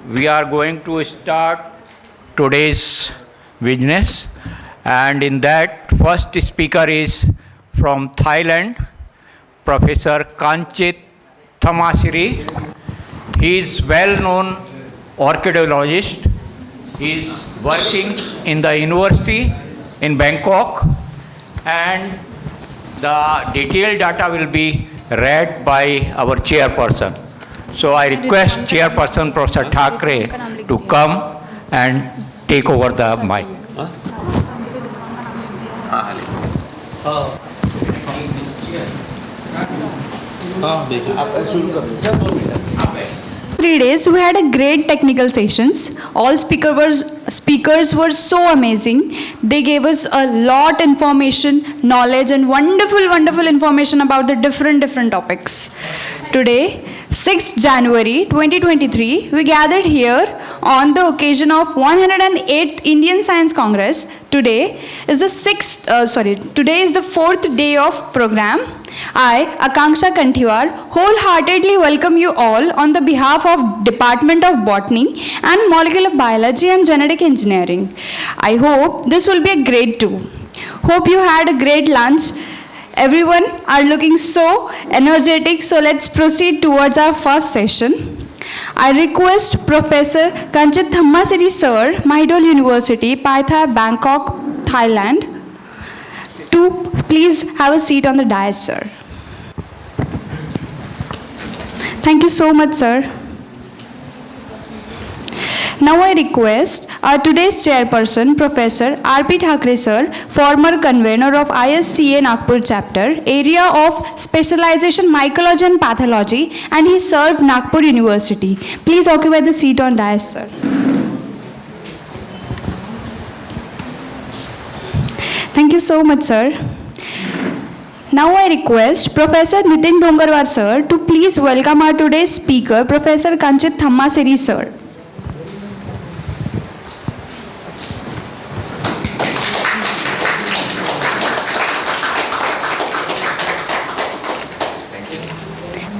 we are going to start today's business, and in that, first speaker is from Thailand, Professor Kanchit Thamasiri. He is well-known orchidologist. He is working in the university in Bangkok, and the detailed data will be read by our chairperson. So I request Chairperson Professor Thackeray to come and take over the mic. 3 days we had a great technical sessions. All speakers were so amazing. They gave us a lot information, knowledge, and wonderful information about the different topics. Today, 6th January 2023, we gathered here on the occasion of 108th Indian Science Congress. Today is the 4th day of program. I, Akanksha Kantiwar, wholeheartedly welcome you all on the behalf of Department of Botany and Molecular Biology and Genetic Engineering. I hope this will be a great too. Hope you had a great lunch. Everyone are looking so energetic, so let's proceed towards our first session. I request Professor Kanchit Thamasiri Sir, Mahidol University, Paitha, Bangkok, Thailand, to please have a seat on the dais, sir. Thank you so much, sir. Now I request our today's chairperson, Professor R.P. Thackeray sir, former convener of ISCA Nagpur chapter, area of specialization mycology and pathology, and he served Nagpur University. Please occupy the seat on dais, sir. Thank you so much, sir. Now I request Professor Nitin Dongarwar sir to please welcome our today's speaker, Professor Kanchit Thamasiri sir.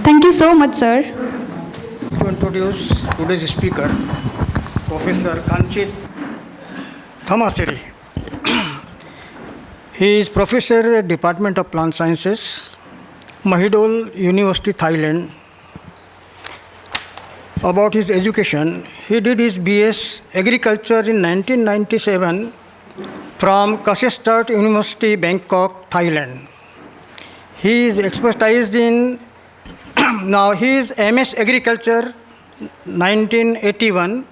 Thank you so much, sir. To introduce today's speaker, Professor Kanchit Thamasiri. He is Professor at Department of Plant Sciences, Mahidol University, Thailand. About his education, he did his BS Agriculture in 1997 from Kasetsart University, Bangkok, Thailand. He is expertised in now he is MS Agriculture 1981,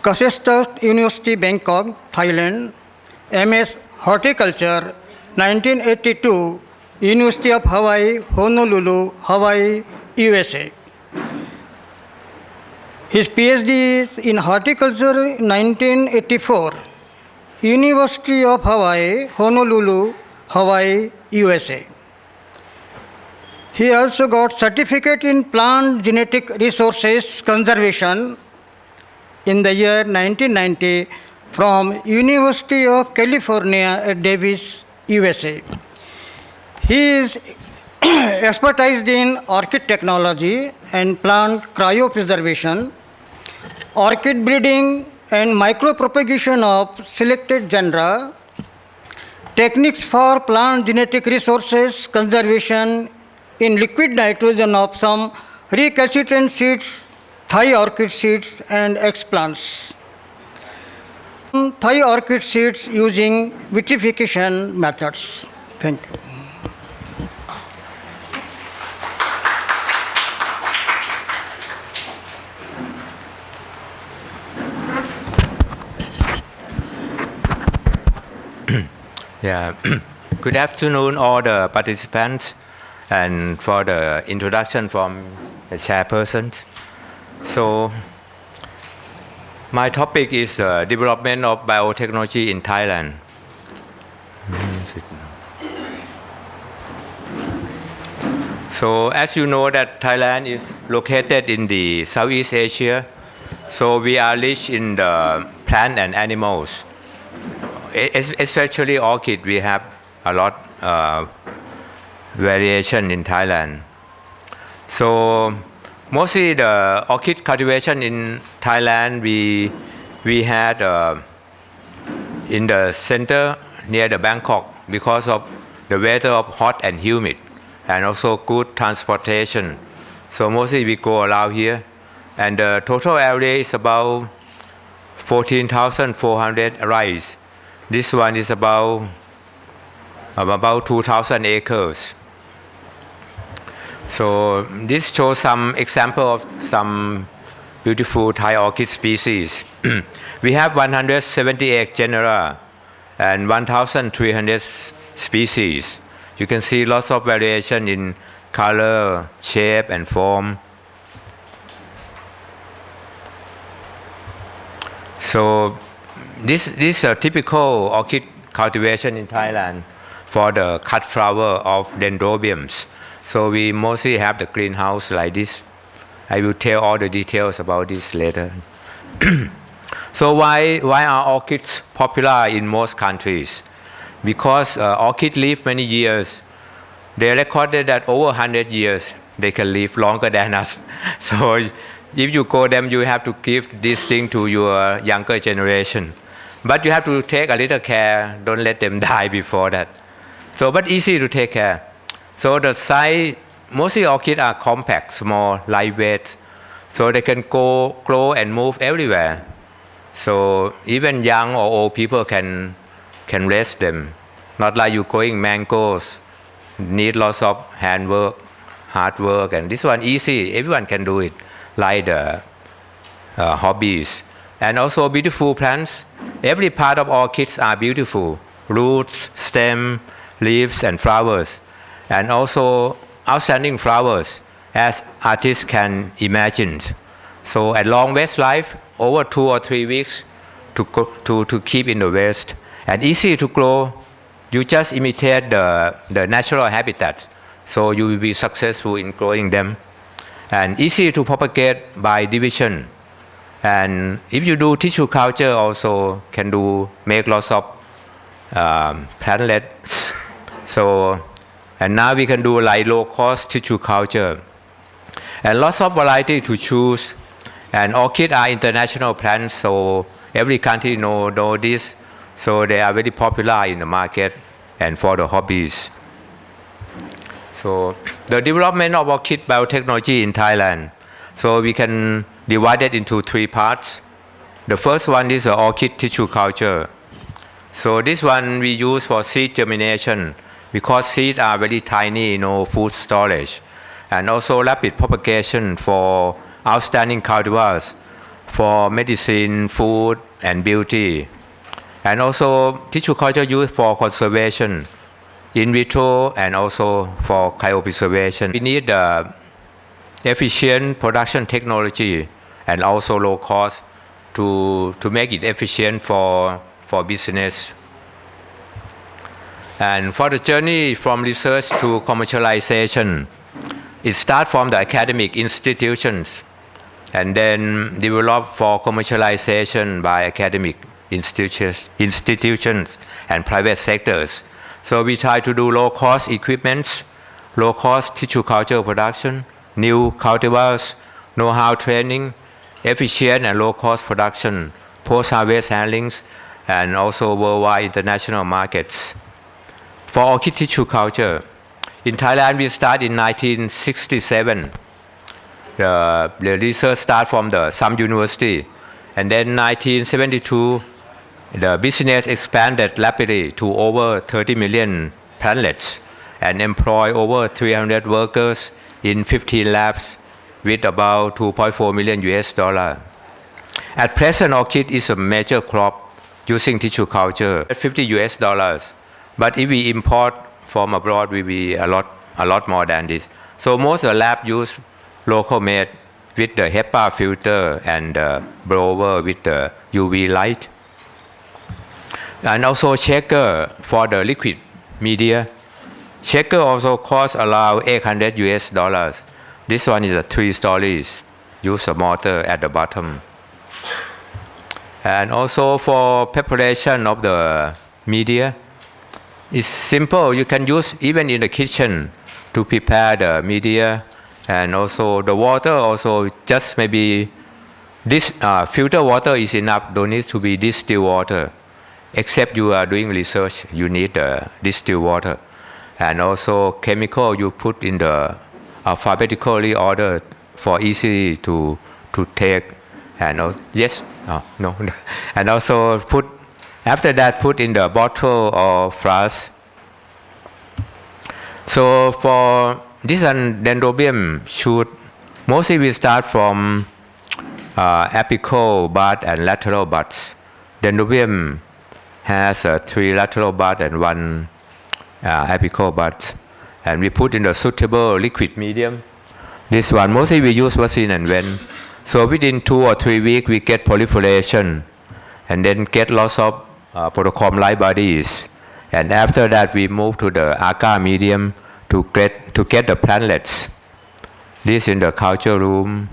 Kasetsart University, Bangkok, Thailand. MS Horticulture 1982, University of Hawaii, Honolulu, Hawaii, USA. His PhD is in Horticulture 1984, University of Hawaii, Honolulu, Hawaii, USA. He also got certificate in plant genetic resources conservation in the year 1990 from University of California at Davis, USA. He is expertised in orchid technology and plant cryopreservation, orchid breeding and micropropagation of selected genera, techniques for plant genetic resources conservation in liquid nitrogen of some recalcitrant seeds, Thai orchid seeds and explants. Thai orchid seeds using vitrification methods. Thank you. Yeah. Good afternoon, all the participants, and for the introduction from the chairperson. So, my topic is development of biotechnology in Thailand. So, as you know that Thailand is located in the Southeast Asia, so we are rich in the plant and animals. Especially orchid, we have a lot variation in Thailand. So Mostly the orchid cultivation in Thailand, we had in the center near the Bangkok because of the weather of hot and humid and also good transportation. So mostly we go around here, and the total area is about 14,400 rice. This one is about 2,000 acres. So this shows some example of some beautiful Thai orchid species. We have 178 genera and 1,300 species. You can see lots of variation in color, shape, and form. So this is a typical orchid cultivation in Thailand for the cut flower of dendrobiums. So we mostly have the greenhouse like this. I will tell all the details about this later. So why are orchids popular in most countries? Because orchid live many years. They recorded that over 100 years they can live longer than us. So if you grow them, you have to give this thing to your younger generation. But you have to take a little care. Don't let them die before that. So, but easy to take care. So the size, mostly orchids are compact, small, lightweight. So they can grow and move everywhere. So even young or old people can raise them. Not like you growing mangoes, need lots of handwork, hard work, and this one easy. Everyone can do it, like the hobbies. And also beautiful plants. Every part of orchids are beautiful. Roots, stem, leaves, and flowers. And also outstanding flowers, as artists can imagine. So at long waste life, over 2 or 3 weeks to keep in the waste. And easy to grow. You just imitate the natural habitat. So you will be successful in growing them. And easy to propagate by division. And if you do tissue culture, also can make lots of plantlets. So, and now we can do like low-cost tissue culture. And lots of variety to choose. And orchids are international plants, so every country know this. So they are very popular in the market and for the hobbies. So the development of orchid biotechnology in Thailand. So we can divide it into 3 parts. The first one is the orchid tissue culture. So this one we use for seed germination because seeds are very tiny, food storage. And also rapid propagation for outstanding cultivars for medicine, food, and beauty. And also tissue culture used for conservation, in vitro, and also for cryopreservation. We need efficient production technology and also low cost to make it efficient for business. And for the journey from research to commercialization, it starts from the academic institutions and then develop for commercialization by academic institutions and private sectors. So we try to do low-cost equipments, low-cost tissue culture production, new cultivars, know-how training, efficient and low-cost production, post-harvest handlings, and also worldwide international markets. For orchid tissue culture, in Thailand we start in 1967. The research started from some university, and then 1972 the business expanded rapidly to over 30 million plantlets and employ over 300 workers in 15 labs with about 2.4 million $. At present, orchid is a major crop using tissue culture at $50. But if we import from abroad, we will be a lot more than this. So most of the lab use local made with the HEPA filter and the blower with the UV light. And also shaker for the liquid media. Shaker also costs around $800. This one is a 3 stories. Use a motor at the bottom. And also for preparation of the media, it's simple. You can use even in the kitchen to prepare the media. And also the water also just maybe this filter water is enough, don't need to be distilled water. Except you are doing research, you need distilled water. And also chemical you put in the alphabetically order for easy to take. And yes, no. And also after that put in the bottle or flask. So for this one, dendrobium shoot, mostly we start from apical bud and lateral buds. Dendrobium has 3 lateral bud and 1 apical bud. And we put in the suitable liquid medium. This one, mostly we use vaccine and ven. So within 2 or 3 weeks, we get proliferation and then get lots of protocolm-like bodies. And after that, we move to the agar medium to get the plantlets. This in the culture room.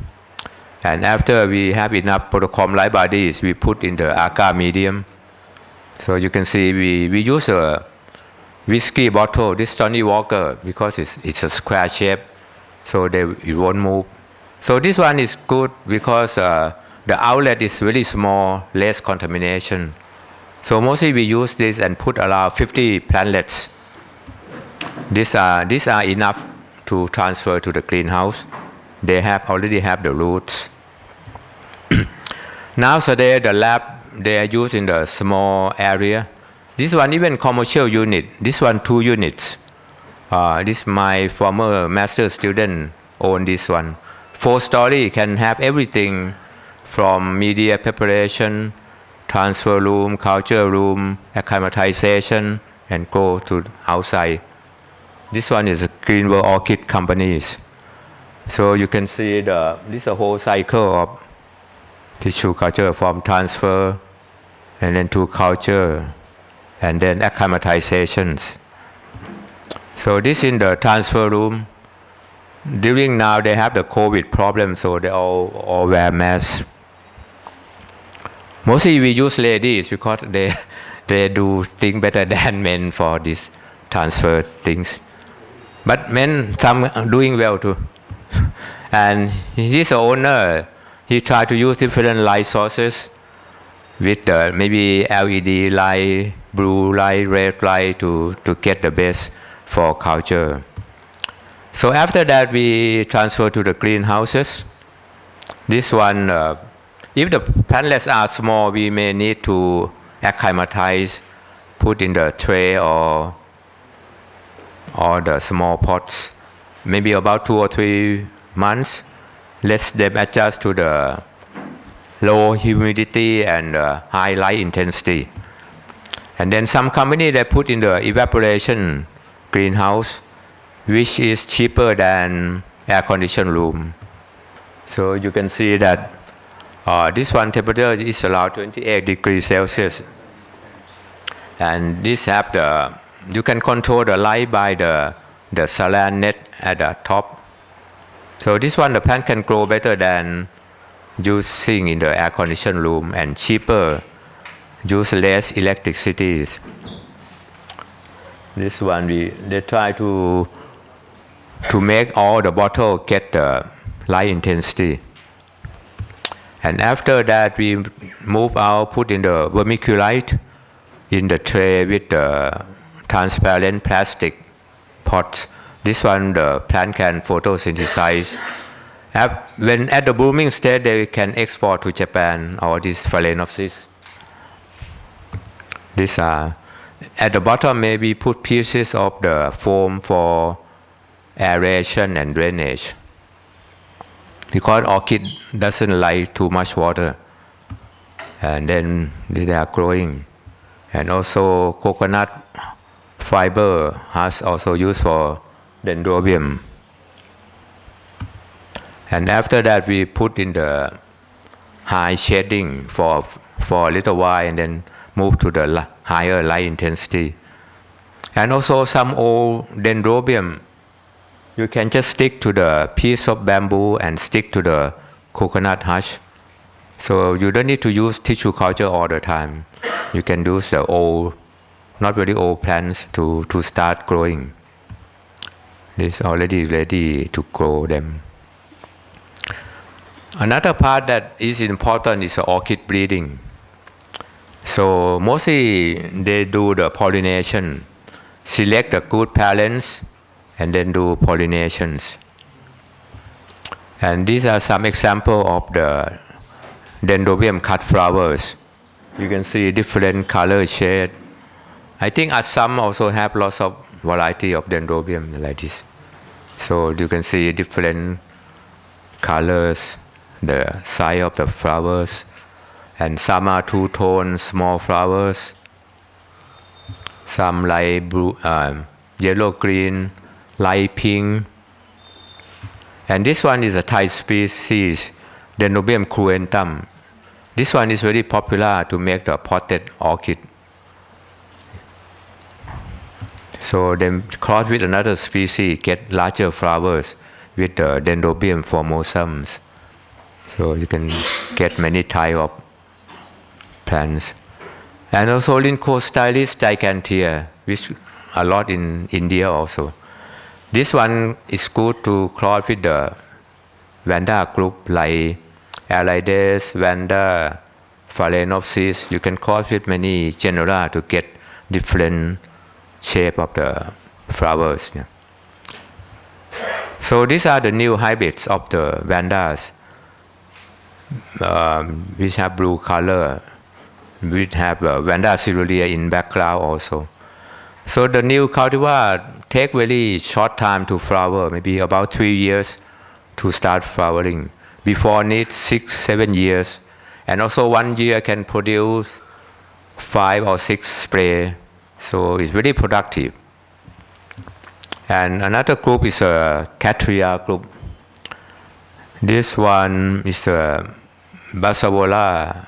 And after we have enough protocolm-like bodies, we put in the agar medium. So you can see we use a whiskey bottle, this Johnny Walker, because it's a square shape, so it won't move. So this one is good because the outlet is very small, less contamination. So mostly we use this and put around 50 plantlets. These are enough to transfer to the greenhouse. They already have the roots. Nowadays the lab, they are used in the small area. This one even commercial unit. This one 2 units. This my former master student own this one. 4-story can have everything from media preparation, transfer room, culture room, acclimatization, and go to outside. This one is a Greenworld Orchid companies. So you can see this is a whole cycle of tissue culture from transfer and then to culture and then acclimatizations. So this in the transfer room. During now they have the COVID problem, so they all wear masks. Mostly we use ladies because they do things better than men for this transfer things. But men, some are doing well too. And he's the owner. He tried to use different light sources with maybe LED light, blue light, red light to get the best for culture. So after that we transfer to the greenhouses. This one, if the plantlets are small, we may need to acclimatize, put in the tray or the small pots. Maybe about 2 or 3 months. Let them adjust to the low humidity and high light intensity. And then some company they put in the evaporation greenhouse, which is cheaper than air conditioned room. So you can see that this one temperature is around 28 degrees Celsius. And this have you can control the light by the saline net at the top. So this one the plant can grow better than using in the air conditioned room and cheaper, use less electricity. This one they try to make all the bottle get the light intensity. And after that we move out, put in the vermiculite in the tray with the transparent plastic pot. This one the plant can photosynthesize. When at the blooming stage they can export to Japan or this phalaenopsis. These are at the bottom maybe put pieces of the foam for aeration and drainage, because orchid doesn't like too much water, and then they are growing. And also coconut fiber has also used for dendrobium. And after that we put in the high shading for a little while and then move to the higher light intensity. And also some old dendrobium, you can just stick to the piece of bamboo and stick to the coconut husk. So you don't need to use tissue culture all the time. You can use the old, not very old plants to start growing. This already ready to grow them. Another part that is important is orchid breeding. So mostly they do the pollination, select the good parents, and then do pollinations. And these are some examples of the dendrobium cut flowers. You can see different color shade. I think Assam also have lots of variety of dendrobium like this. So you can see different colors, the size of the flowers, and some are two-tone small flowers, some light blue, yellow green, light pink. And this one is a Thai species, Dendrobium cruentum. This one is very popular to make the potted orchid. So then cross with another species, get larger flowers with the Dendrobium formosum. So you can get many types of plants. And also Lycostylis gigantea, which a lot in India also. This one is good to cross with the Vanda group like Allides, Vanda, Phalaenopsis. You can cross with many genera to get different shape of the flowers. Yeah. So these are the new hybrids of the Vandas, which have blue color. We have Vanda cerulean in background also. So the new cultivar take very short time to flower, maybe about 3 years to start flowering. Before need 6-7 years, and also 1 year can produce 5 or 6 spray. So it's very productive. And another group is a Catria group. This one is a Basavola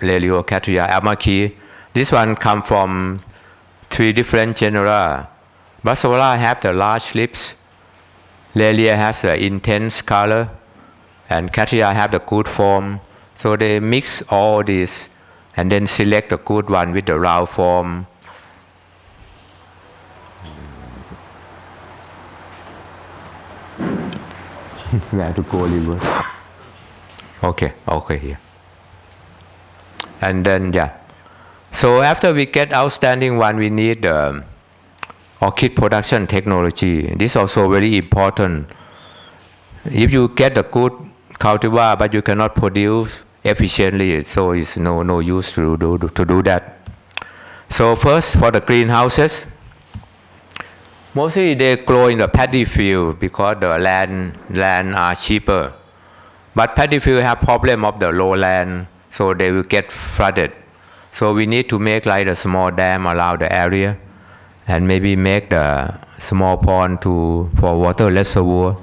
Lelio Catria amaki. This one come from 3 different genera. Basavola have the large lips. Lelia has the intense color, and Catria have the good form. So they mix all this and then select the good one with the round form. Where to go, reverse? Okay, here. And then so after we get outstanding one, we need orchid production technology. This is also very important. If you get a good cultivar but you cannot produce efficiently, so it's no use to do that. So first, for the greenhouses, mostly they grow in the paddy field because the land are cheaper. But paddy field have problem of the low land, so they will get flooded. So we need to make like a small dam around the area, and maybe make the small pond for water reservoir.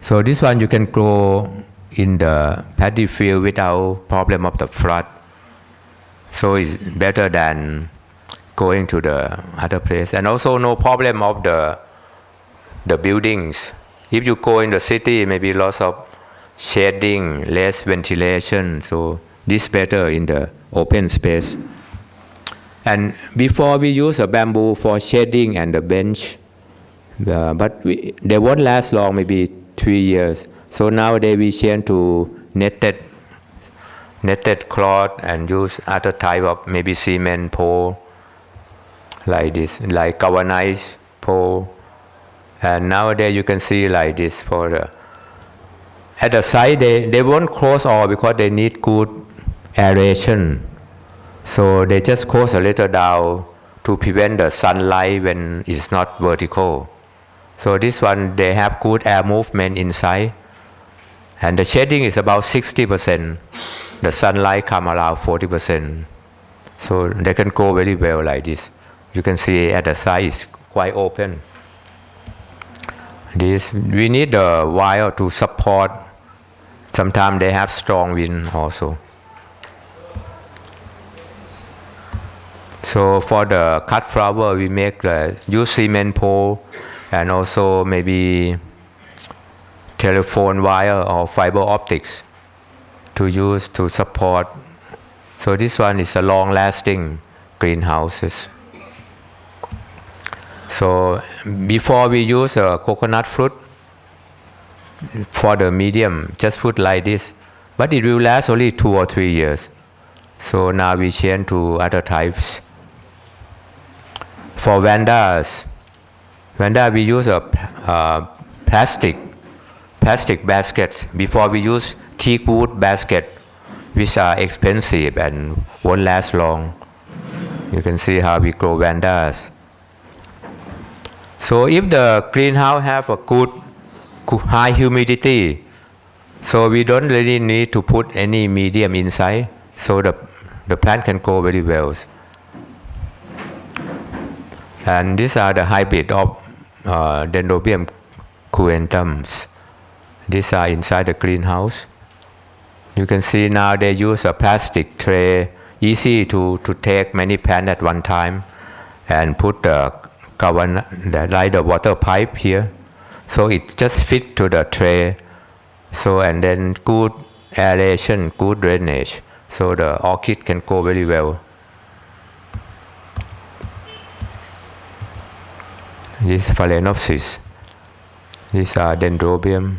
So this one you can grow in the paddy field without problem of the flood. So it's better than going to the other place. And also no problem of the buildings. If you go in the city, maybe lots of shading, less ventilation. So this better in the open space. And before we use a bamboo for shading and the bench, but they won't last long, maybe 3 years. So nowadays we change to netted cloth and use other type of maybe cement pole like this, like galvanized pole. And nowadays you can see like this for the at the side they won't close all because they need good aeration. So they just close a little down to prevent the sunlight when it's not vertical. So this one they have good air movement inside, and the shading is about 60%. The sunlight come around 40%. So they can go very well like this. You can see at the side is quite open. This we need the wire to support. Sometimes they have strong wind also. So for the cut flower, we make use cement pole and also maybe telephone wire or fiber optics to use to support. So this one is a long-lasting greenhouses. So before we use coconut fruit for the medium, just put like this, but it will last only 2 or 3 years. So now we change to other types. For Vanda we use a plastic basket. Before we use teak wood basket, which are expensive and won't last long. You can see how we grow Vandas. So if the greenhouse have a good high humidity, so we don't really need to put any medium inside, so the plant can grow very well. And these are the hybrid of Dendrobium cruentums. These are inside the greenhouse. You can see now they use a plastic tray, easy to take many plants at one time, and put the like the water pipe here, so it just fit to the tray. So and then good aeration, good drainage, so the orchid can grow very well. This is Phalaenopsis. These are Dendrobium.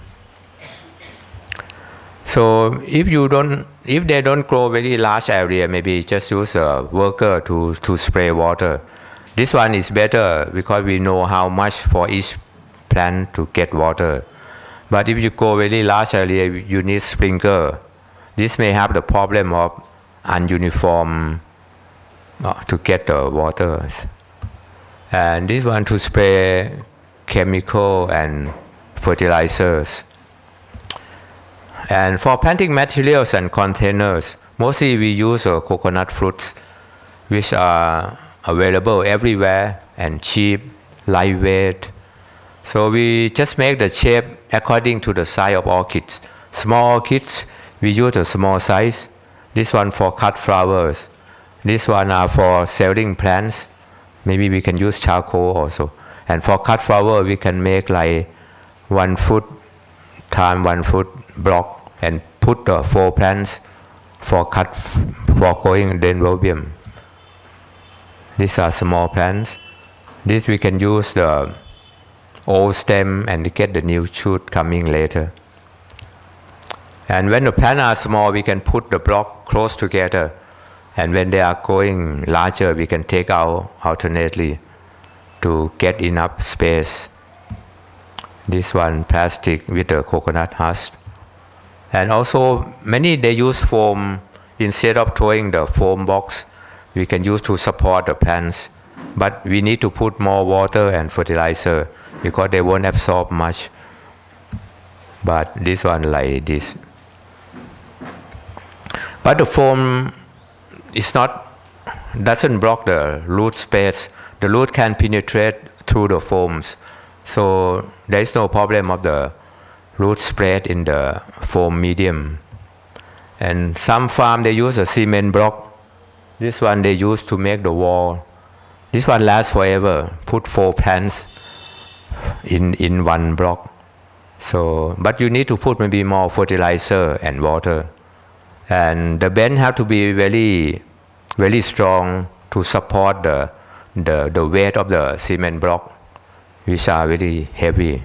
So if they don't grow very large area, maybe just use a worker to spray water. This one is better because we know how much for each plant to get water. But if you go very large area, you need sprinkler. This may have the problem of ununiform to get the water. And this one to spray chemical and fertilizers. And for planting materials and containers, mostly we use coconut fruits, which are available everywhere and cheap, lightweight. So we just make the shape according to the size of orchids. Small orchids, we use a small size. This one for cut flowers. This one are for selling plants. Maybe we can use charcoal also. And for cut flower, we can make like 1 foot time 1 foot block and put 4 plants for growing Dendrobium. These are small plants. This we can use the old stem and get the new shoot coming later. And when the plants are small, we can put the block close together. And when they are growing larger, we can take out alternately to get enough space. This one plastic with the coconut husk. And also many they use foam instead of throwing the foam box. We can use to support the plants, but we need to put more water and fertilizer because they won't absorb much. But this one like this. But the foam doesn't block the root space. The root can penetrate through the foams, so there is no problem of the root spread in the foam medium. And some farm they use a cement block. This one they use to make the wall. This one lasts forever. Put 4 plants in one block. So, but you need to put maybe more fertilizer and water. And the bend have to be very, very strong to support the weight of the cement block, which are very heavy.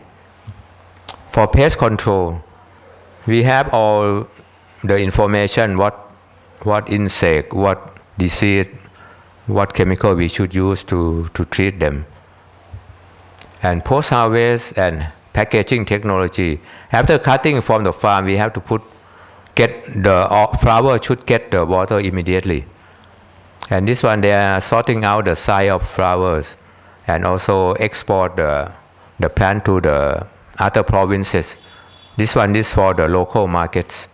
For pest control, we have all the information, what insect, what disease, what chemical we should use to treat them. And post-harvest and packaging technology. After cutting from the farm, we have to get the flower should get the water immediately. And this one they are sorting out the size of flowers and also export the plant to the other provinces. This one is for the local markets.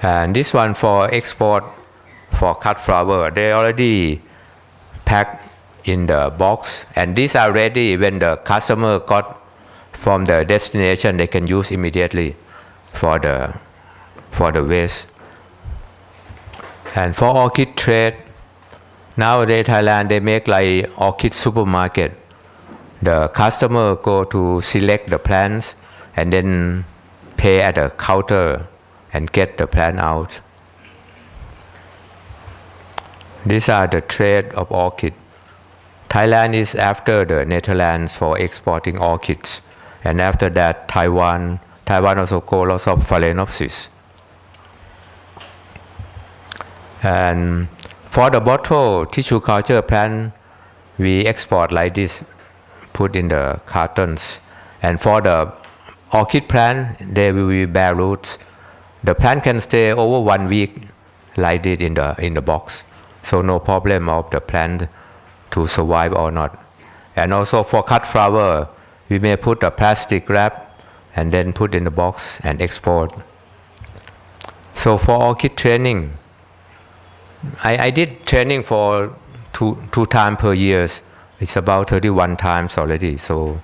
And this one for export for cut flower. They already packed in the box, and these are ready when the customer got from the destination, they can use immediately for the waste. And for orchid trade, nowadays Thailand they make like orchid supermarket. The customer go to select the plants and then pay at the counter and get the plant out. These are the trade of orchid. Thailand is after the Netherlands for exporting orchids. And after that, Taiwan also grows lots of phalaenopsis. And for the bottle tissue culture plant, we export like this, put in the cartons. And for the orchid plant, they will be bare roots. The plant can stay over 1 week like this in the box. So no problem of the plant to survive or not. And also for cut flower, we may put a plastic wrap and then put in the box and export. So for orchid training, I did training for two times per year. It's about 31 times already. So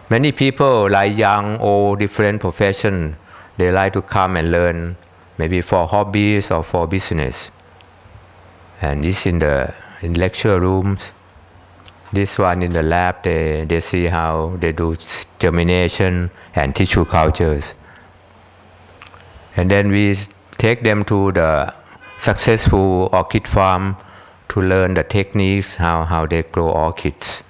many people, like young, old, different profession, they like to come and learn, maybe for hobbies or for business. And this in lecture rooms. This one in the lab, they see how they do germination and tissue cultures. And then we take them to the successful orchid farm to learn the techniques, how they grow orchids.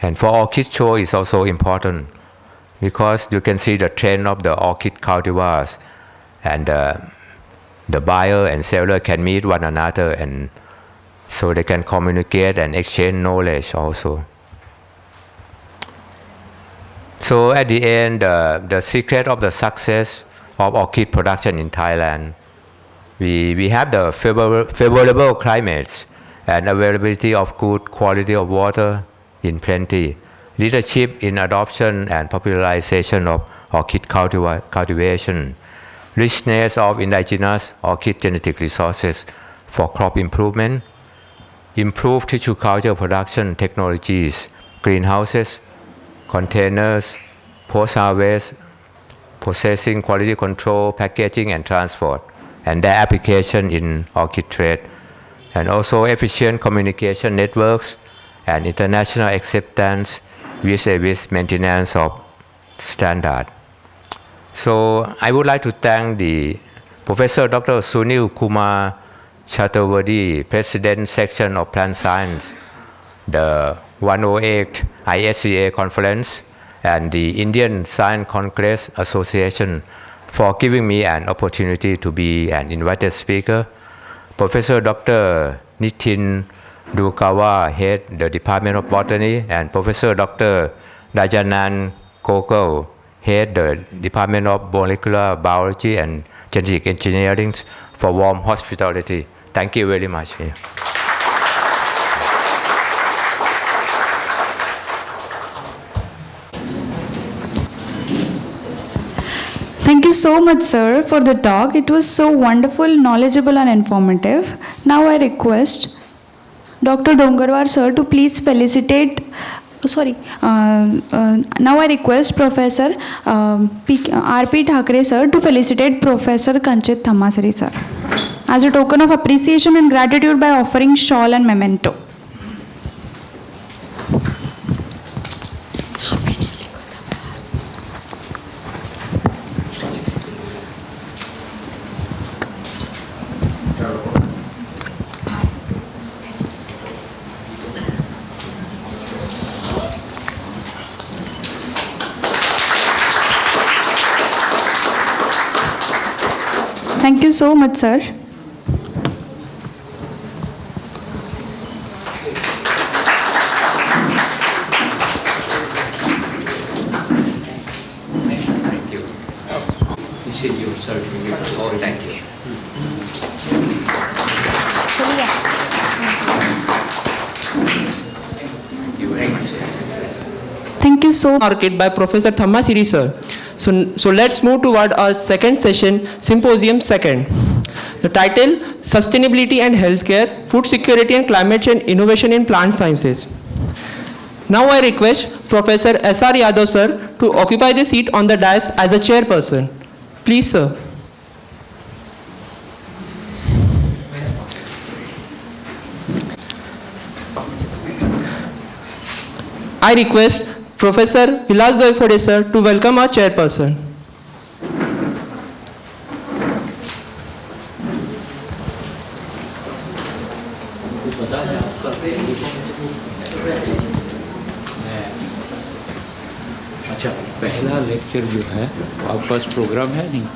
And for orchid show is also important because you can see the trend of the orchid cultivars, and the buyer and seller can meet one another, and so they can communicate and exchange knowledge also. So at the end, the secret of the success of orchid production in Thailand, we have the favorable climates and availability of good quality of water in plenty, leadership in adoption and popularization of orchid cultivation, richness of indigenous orchid genetic resources for crop improvement, improved tissue culture production technologies, greenhouses, containers, post-harvest, processing, quality control, packaging and transport, and their application in orchid trade, and also efficient communication networks and international acceptance with maintenance of standard. So I would like to thank the Professor Dr. Sunil Kumar Chaturvedi, President Section of Plant Science, the 108 ISCA Conference, and the Indian Science Congress Association for giving me an opportunity to be an invited speaker. Professor Dr. Nitin Dukawa, head the Department of Botany, and Professor Dr. Dajanan Gokul, head the Department of Molecular Biology and Genetic Engineering, for warm hospitality. Thank you very much. Thank you so much, sir, for the talk. It was so wonderful, knowledgeable, and informative. Now I request Dr. Dongarwar, sir, to please felicitate. Now I request Professor R.P. Thakre, sir, to felicitate Professor Kanchit Thammasari, sir, as a token of appreciation and gratitude by offering shawl and memento. Thank you so much, sir. Thank you. This is your certificate. Oh, thank you. Thank you so much. Orchid by Professor Thammasiri, sir. So let's move toward our second session, Symposium Second. The title, Sustainability and Healthcare, Food Security and Climate Change Innovation in Plant Sciences. Now I request Professor S.R. Yadav, sir, to occupy the seat on the dais as a chairperson. Please, sir. I request Professor Vilas Doifode, sir, to welcome our chairperson. अच्छा, पहला lecture जो है आपके पास programme है नहीं?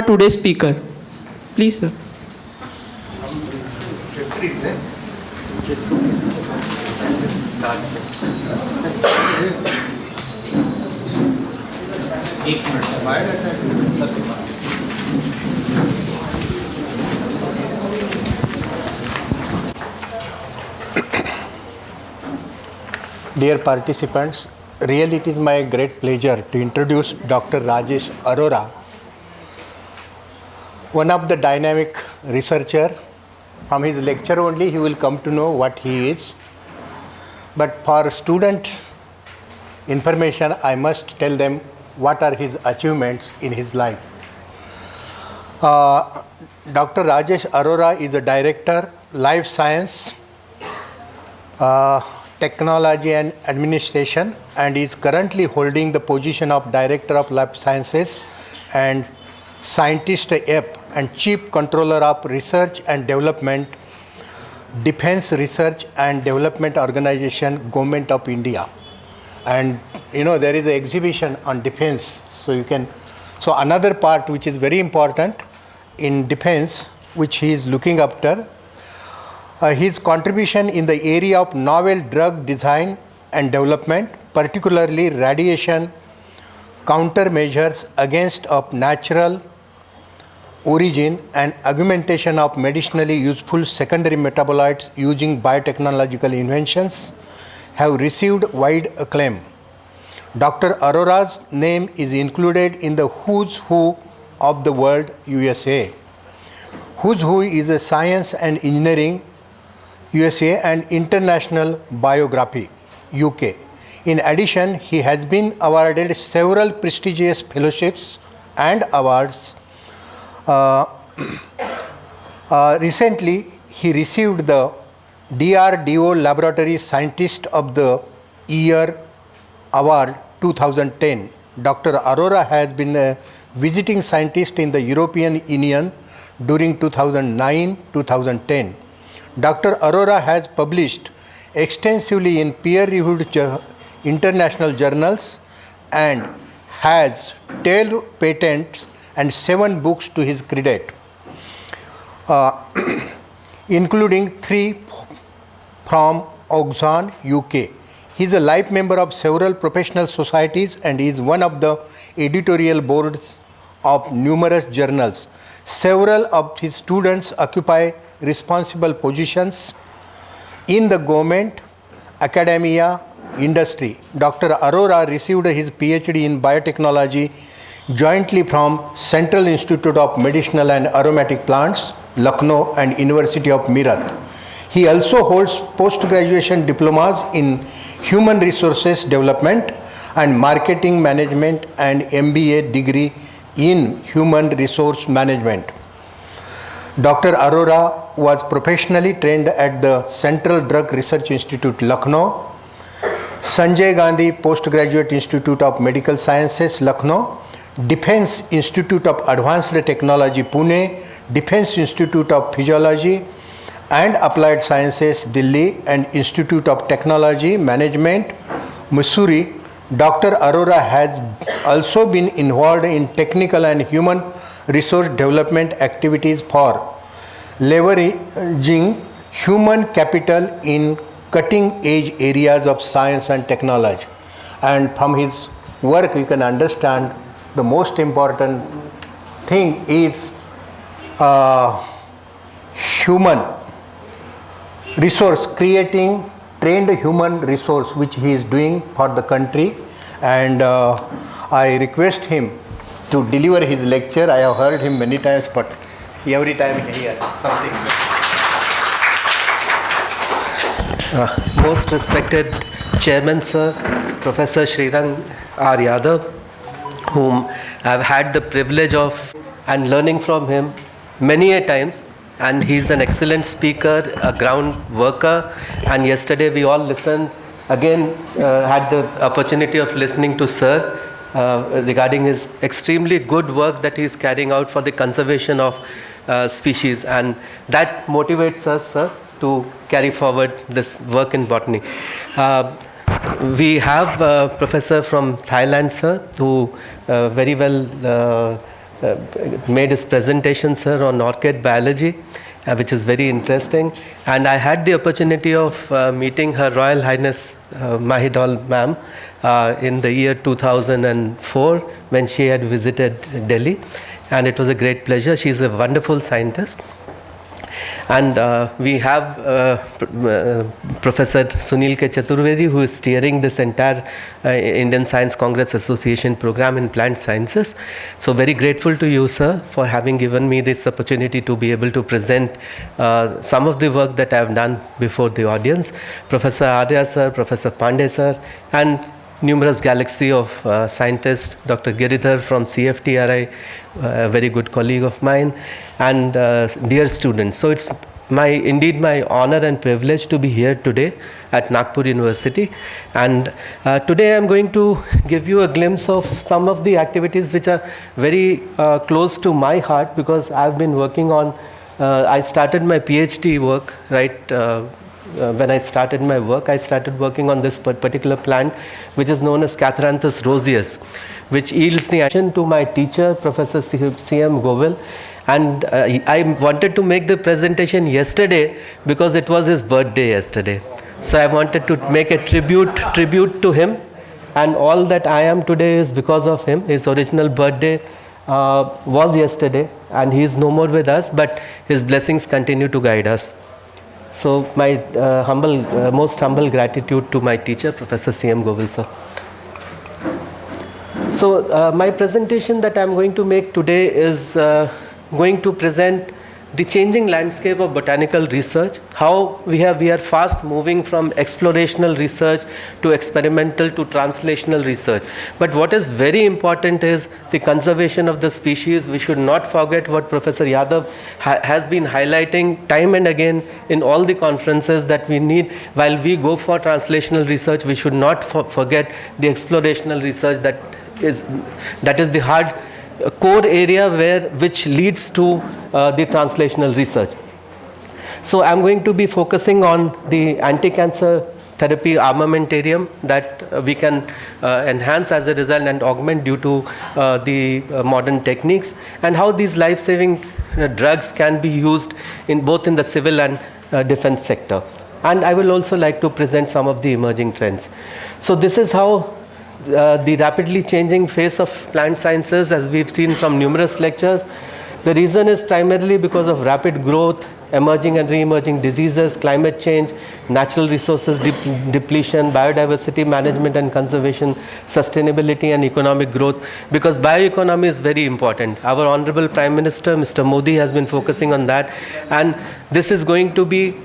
Today's speaker, please sir. Dear participants, really it is my great pleasure to introduce Dr. Rajesh Arora, one of the dynamic researcher. From his lecture only you will come to know what he is. But for students' information, I must tell them what are his achievements in his life. Dr. Rajesh Arora is a director, life science, technology and administration, and is currently holding the position of director of life sciences and scientist EP and chief controller of research and development, Defense Research and Development Organization, Government of India. And you know there is an exhibition on defense, so you can. So another part which is very important in defense, which he is looking after, his contribution in the area of novel drug design and development, particularly radiation countermeasures against of natural origin and augmentation of medicinally useful secondary metabolites using biotechnological inventions, have received wide acclaim. Dr. Arora's name is included in the Who's Who of the World USA. Who's Who is a Science and Engineering USA and International Biography UK. In addition, he has been awarded several prestigious fellowships and awards. Recently, he received the DRDO Laboratory Scientist of the Year Award 2010. Dr. Arora has been a visiting scientist in the European Union during 2009-2010. Dr. Arora has published extensively in peer-reviewed international journals and has 12 patents and 7 books to his credit, including 3 from Oxford, UK. He is a life member of several professional societies and is one of the editorial boards of numerous journals. Several of his students occupy responsible positions in the government, academia, industry. Dr. Arora received his PhD in biotechnology jointly from Central Institute of Medicinal and Aromatic Plants, Lucknow, and University of Meerut. He also holds post-graduation diplomas in Human Resources Development and Marketing Management and MBA degree in Human Resource Management. Dr. Arora was professionally trained at the Central Drug Research Institute, Lucknow, Sanjay Gandhi Postgraduate Institute of Medical Sciences, Lucknow, Defense Institute of Advanced Technology, Pune, Defense Institute of Physiology and Applied Sciences, Delhi, and Institute of Technology Management, Missouri. Dr. Arora has also been involved in technical and human resource development activities for leveraging human capital in cutting-edge areas of science and technology. And from his work, you can understand the most important thing is human resource, creating trained human resource, which he is doing for the country. And I request him to deliver his lecture. I have heard him many times, but every time he hears something. Most respected Chairman Sir, Professor Srirang R. Yadav, whom I have had the privilege of and learning from him many a times. and he's an excellent speaker, a ground worker. And yesterday we all listened, again had the opportunity of listening to Sir regarding his extremely good work that he is carrying out for the conservation of species, and that motivates us, Sir, to carry forward this work in botany. We have a professor from Thailand, Sir, who very well made his presentation, Sir, on orchid biology, which is very interesting. And I had the opportunity of meeting Her Royal Highness Mahidol Ma'am in the year 2004 when she had visited Delhi, and it was a great pleasure. She is a wonderful scientist. And we have Professor Sunil K. Chaturvedi, who is steering this entire Indian Science Congress Association program in plant sciences. So very grateful to you, sir, for having given me this opportunity to be able to present some of the work that I have done before the audience. Professor Arya, sir, Professor Pandey, sir, and numerous galaxy of scientists, Dr. Giridhar from CFTRI, a very good colleague of mine, and dear students. So it's indeed my honor and privilege to be here today at Nagpur University. And today I'm going to give you a glimpse of some of the activities which are very close to my heart, because I've been working on, I started my PhD work, right, when I started my work, I started working on this particular plant, which is known as Catharanthus roseus, which yields the action to my teacher, Professor C.M. Govil. And I wanted to make the presentation yesterday because it was his birthday yesterday. So I wanted to make a tribute to him, and all that I am today is because of him. His original birthday was yesterday, and he is no more with us, but his blessings continue to guide us. So my most humble gratitude to my teacher, Professor C.M. Govil, sir. So my presentation that I am going to make today is going to present the changing landscape of botanical research, how we are fast moving from explorational research to experimental to translational research. But what is very important is the conservation of the species. We should not forget what Professor Yadav has been highlighting time and again in all the conferences, that we need, while we go for translational research, we should not forget the explorational research that is the hard core area which leads to the translational research. So I'm going to be focusing on the anti-cancer therapy armamentarium that we can enhance as a result and augment due to the modern techniques, and how these life-saving drugs can be used in both in the civil and defense sector. And I will also like to present some of the emerging trends. So this is how the rapidly changing face of plant sciences, as we've seen from numerous lectures. The reason is primarily because of rapid growth, emerging and re-emerging diseases, climate change, natural resources depletion, biodiversity management and conservation, sustainability and economic growth, because bioeconomy is very important. Our Honorable Prime Minister, Mr. Modi, has been focusing on that, and this is going to be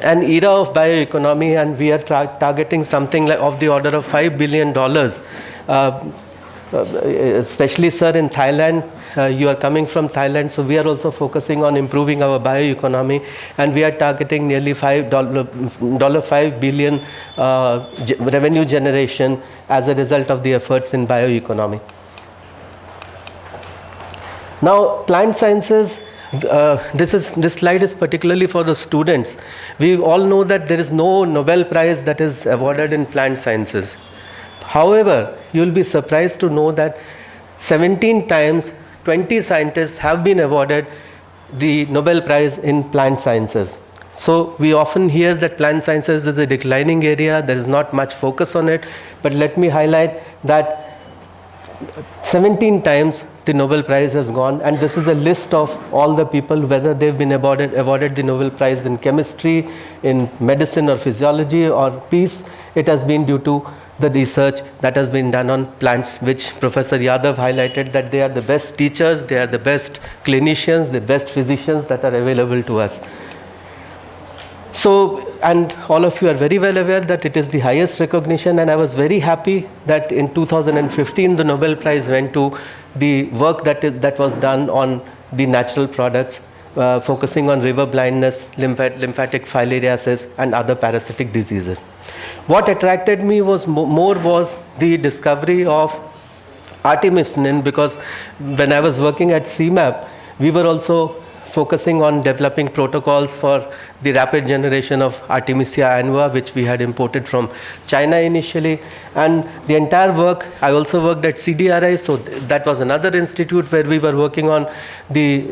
an era of bioeconomy, and we are targeting something like of the order of $5 billion. Especially, sir, in Thailand, you are coming from Thailand, so we are also focusing on improving our bioeconomy, and we are targeting nearly $5 billion revenue generation as a result of the efforts in bioeconomy. Now, plant sciences. This slide is particularly for the students. We all know that there is no Nobel Prize that is awarded in plant sciences. However, you will be surprised to know that 17 times 20 scientists have been awarded the Nobel Prize in plant sciences. So we often hear that plant sciences is a declining area, there is not much focus on it, but let me highlight that 17 times the Nobel Prize has gone, and this is a list of all the people, whether they've been awarded the Nobel Prize in chemistry, in medicine or physiology or peace. It has been due to the research that has been done on plants, which Professor Yadav highlighted, that they are the best teachers, they are the best clinicians, the best physicians that are available to us. So, and all of you are very well aware that it is the highest recognition, and I was very happy that in 2015 the Nobel Prize went to the work that was done on the natural products, focusing on river blindness, lymphatic filariasis, and other parasitic diseases. What attracted me was more was the discovery of artemisinin, because when I was working at CMAP, we were also focusing on developing protocols for the rapid generation of Artemisia annua, which we had imported from China initially. And the entire work, I also worked at CDRI, so that was another institute where we were working on the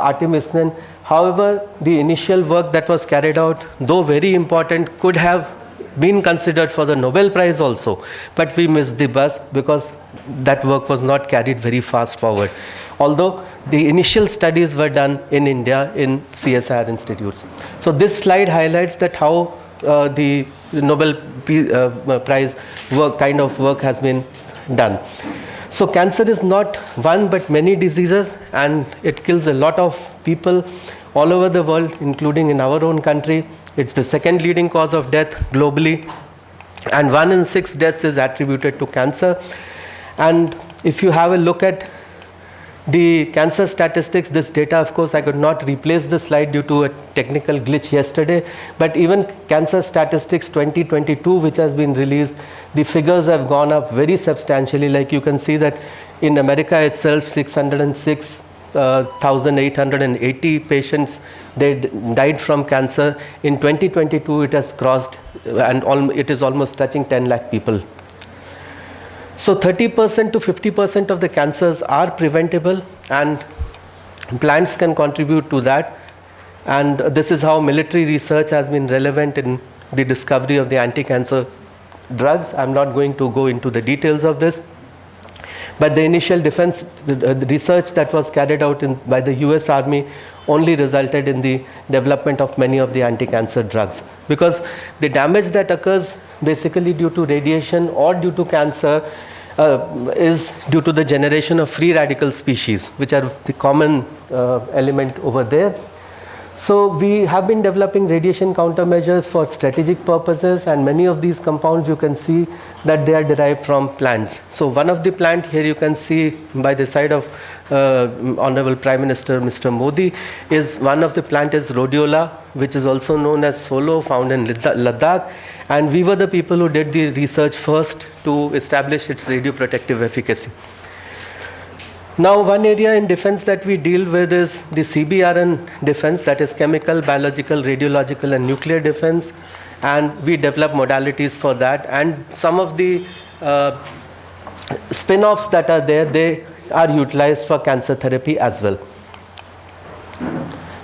artemisinin. However, the initial work that was carried out, though very important, could have been considered for the Nobel Prize also, but we missed the bus because that work was not carried very fast forward. Although the initial studies were done in India in CSIR institutes. So this slide highlights that how the Nobel Prize kind of work has been done. So cancer is not one but many diseases, and it kills a lot of people all over the world, including in our own country. It's the second leading cause of death globally, and 1 in 6 deaths is attributed to cancer. And if you have a look at the cancer statistics, this data, of course, I could not replace the slide due to a technical glitch yesterday, but even cancer statistics 2022, which has been released, the figures have gone up very substantially. Like you can see that in America itself, 606,880 patients, they died from cancer. In 2022, it has crossed, and it is almost touching 10 lakh people. So 30% to 50% of the cancers are preventable, and plants can contribute to that. And this is how military research has been relevant in the discovery of the anti-cancer drugs. I'm not going to go into the details of this, but the initial defense research that was carried out by the US Army only resulted in the development of many of the anti-cancer drugs, because the damage that occurs basically due to radiation or due to cancer is due to the generation of free radical species, which are the common element over there. So we have been developing radiation countermeasures for strategic purposes, and many of these compounds you can see that they are derived from plants. So one of the plant here you can see by the side of Honorable Prime Minister Mr. Modi is one of the plant is rhodiola, which is also known as solo, found in Ladakh, and we were the people who did the research first to establish its radioprotective efficacy. Now, one area in defense that we deal with is the CBRN defense, that is chemical, biological, radiological, and nuclear defense, and we develop modalities for that. And some of the spin-offs that are there, they are utilized for cancer therapy as well.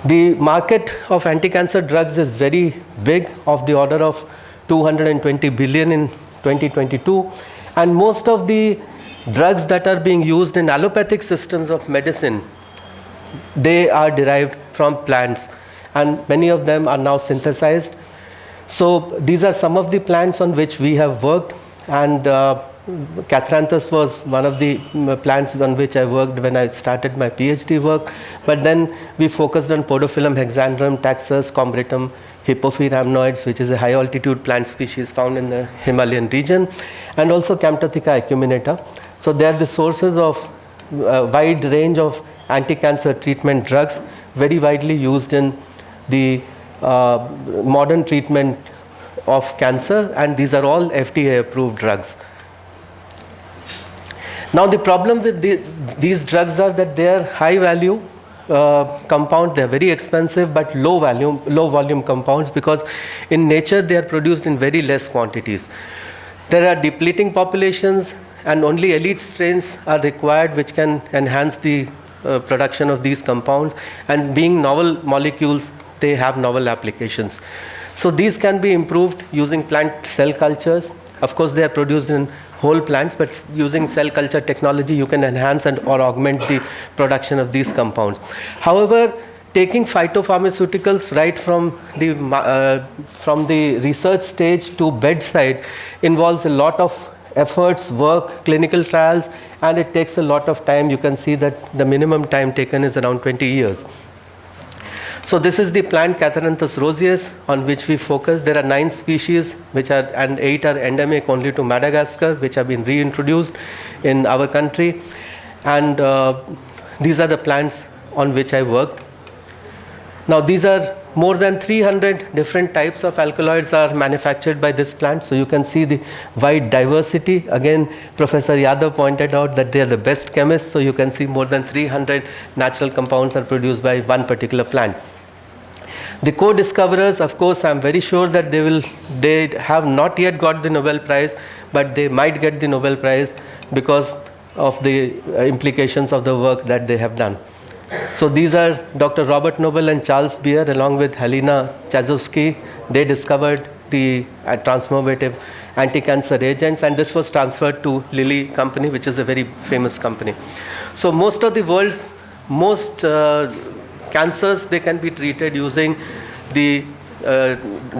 The market of anti-cancer drugs is very big, of the order of 220 billion in 2022, and most of the drugs that are being used in allopathic systems of medicine, they are derived from plants, and many of them are now synthesized. So these are some of the plants on which we have worked, and Catranthus was one of the plants on which I worked when I started my PhD work, but then we focused on Podophyllum hexandrum, Taxus, Combretum, Hippophyre amnoids, which is a high altitude plant species found in the Himalayan region, and also Camptotheca acuminata. So they are the sources of a wide range of anti-cancer treatment drugs, very widely used in the modern treatment of cancer, and these are all FDA approved drugs. Now the problem with these drugs are that they are high value compound, they are very expensive, but low volume compounds, because in nature they are produced in very less quantities. There are depleting populations, and only elite strains are required which can enhance the production of these compounds, and being novel molecules, they have novel applications. So these can be improved using plant cell cultures. Of course, they are produced in whole plants, but using cell culture technology, you can enhance or augment the production of these compounds. However, taking phytopharmaceuticals right from the research stage to bedside involves a lot of efforts, work, clinical trials, and it takes a lot of time. You can see that the minimum time taken is around 20 years. So this is the plant Catranthus roseus on which we focus. There are 9 species and 8 are endemic only to Madagascar, which have been reintroduced in our country. And these are the plants on which I worked. Now these are more than 300 different types of alkaloids are manufactured by this plant. So you can see the wide diversity. Again, Professor Yadav pointed out that they are the best chemists. So you can see more than 300 natural compounds are produced by one particular plant. The co-discoverers, of course, I'm very sure that they have not yet got the Nobel Prize, but they might get the Nobel Prize because of the implications of the work that they have done. So these are Dr. Robert Noble and Charles Beer along with Helena Chazowski. They discovered the transformative anti-cancer agents, and this was transferred to Lilly company, which is a very famous company. So most of the world's cancers, they can be treated using the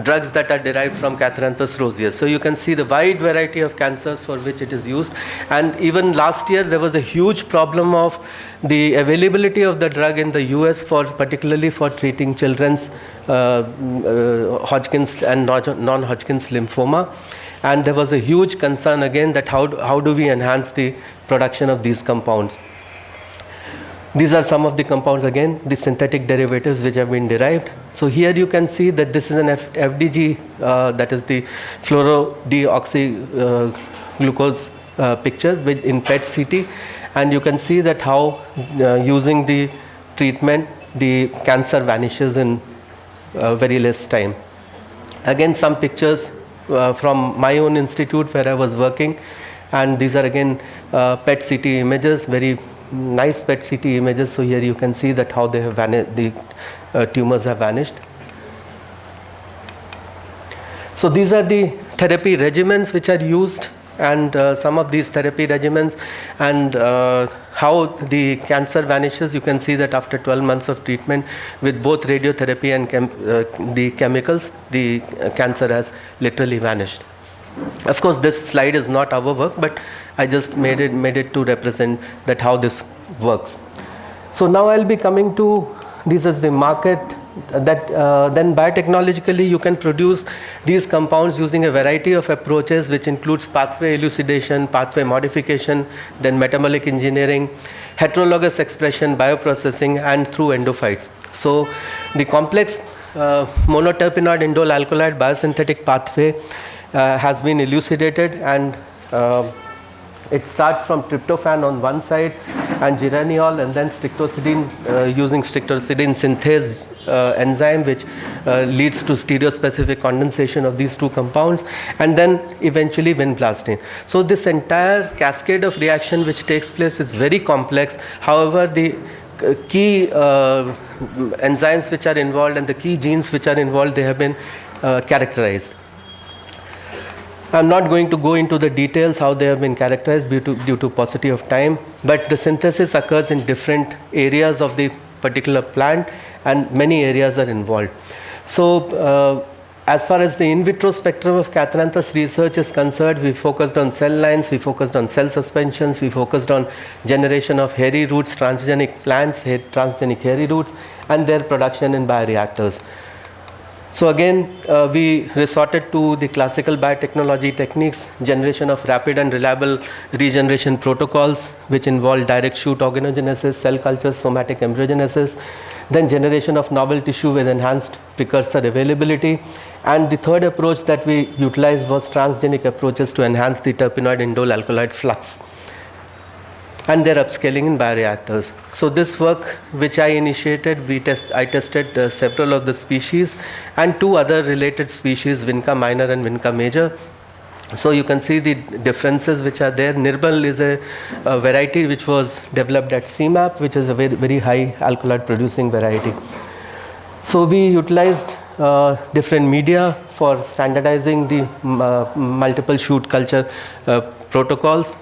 drugs that are derived from Catharanthus roseus. So you can see the wide variety of cancers for which it is used. And even last year there was a huge problem of the availability of the drug in the US, particularly for treating children's Hodgkin's and non-Hodgkin's lymphoma. And there was a huge concern again that how do we enhance the production of these compounds. These are some of the compounds, again, the synthetic derivatives which have been derived. So here you can see that this is an FDG, that is the fluorodeoxyglucose picture in PET-CT. And you can see that how using the treatment, the cancer vanishes in very less time. Again, some pictures from my own institute where I was working. And these are again PET-CT images, very nice PET-CT images. So here you can see that how they have vanished, the tumors have vanished. So these are the therapy regimens which are used, and some of these therapy regimens and how the cancer vanishes. You can see that after 12 months of treatment with both radiotherapy and the chemicals, the cancer has literally vanished. Of course, this slide is not our work, but I just made it to represent that how this works. So now I'll be coming to, this is the market that then biotechnologically you can produce these compounds using a variety of approaches, which includes pathway elucidation, pathway modification, then metabolic engineering, heterologous expression, bioprocessing, and through endophytes. So the complex monoterpenoid indole alkaloid biosynthetic pathway has been elucidated, and it starts from tryptophan on one side and geraniol, and then strictocidine using strictocidine synthase enzyme, which leads to stereospecific condensation of these two compounds, and then eventually vinblastine. So this entire cascade of reaction which takes place is very complex. However, the key enzymes which are involved and the key genes which are involved, they have been characterized. I'm not going to go into the details how they have been characterized due to paucity of time, but the synthesis occurs in different areas of the particular plant, and many areas are involved. So as far as the in vitro spectrum of Catharanthus research is concerned, we focused on cell lines, we focused on cell suspensions, we focused on generation of hairy roots, transgenic plants, transgenic hairy roots, and their production in bioreactors. So again, we resorted to the classical biotechnology techniques, generation of rapid and reliable regeneration protocols, which involve direct shoot organogenesis, cell culture, somatic embryogenesis, then generation of novel tissue with enhanced precursor availability. And the third approach that we utilized was transgenic approaches to enhance the terpenoid indole alkaloid flux and their upscaling in bioreactors. So this work which I initiated, I tested several of the species and two other related species, Vinca minor and Vinca major. So you can see the differences which are there. Nirbal is a variety which was developed at CMAP, which is a very, very high alkaloid producing variety. So we utilized different media for standardizing the multiple shoot culture protocols.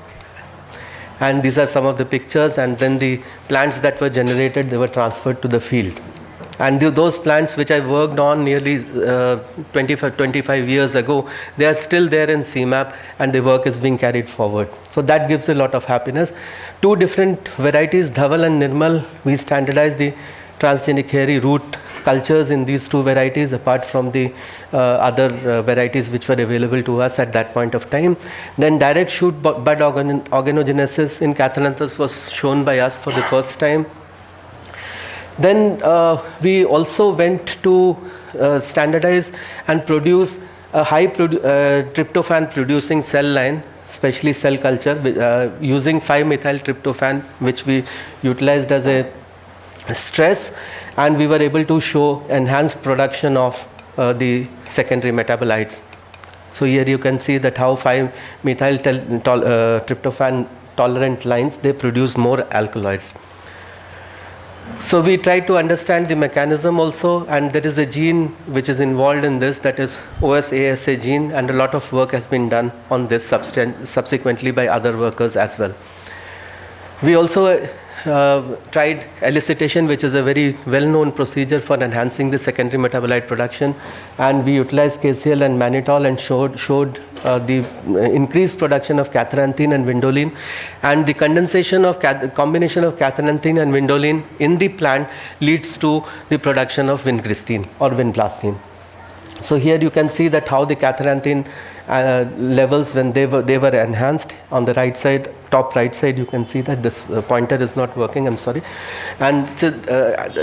And these are some of the pictures, and then the plants that were generated, they were transferred to the field. And those plants which I worked on nearly 25 years ago, they are still there in CMAP, and the work is being carried forward. So that gives a lot of happiness. Two different varieties, Dhaval and Nirmal, we standardized the transgenic hairy root cultures in these two varieties, apart from the other varieties which were available to us at that point of time. Then direct shoot bud organogenesis in Catharanthus was shown by us for the first time. Then we also went to standardize and produce a high tryptophan producing cell line, especially cell culture, using 5-methyltryptophan, which we utilized as a stress, and we were able to show enhanced production of the secondary metabolites. So here you can see that how 5-methyltryptophan tolerant lines, they produce more alkaloids. So we tried to understand the mechanism also, and there is a gene which is involved in this, that is OSASA gene, and a lot of work has been done on this subsequently by other workers as well. We also tried elicitation, which is a very well-known procedure for enhancing the secondary metabolite production, and we utilized KCl and mannitol and showed the increased production of catharanthine and vindoline, and the condensation of combination of catharanthine and vindoline in the plant leads to the production of vincristine or vinblastine. So here you can see that how the catharanthine levels, when they were enhanced on the right side, top right side, you can see that this pointer is not working, I'm sorry. And so,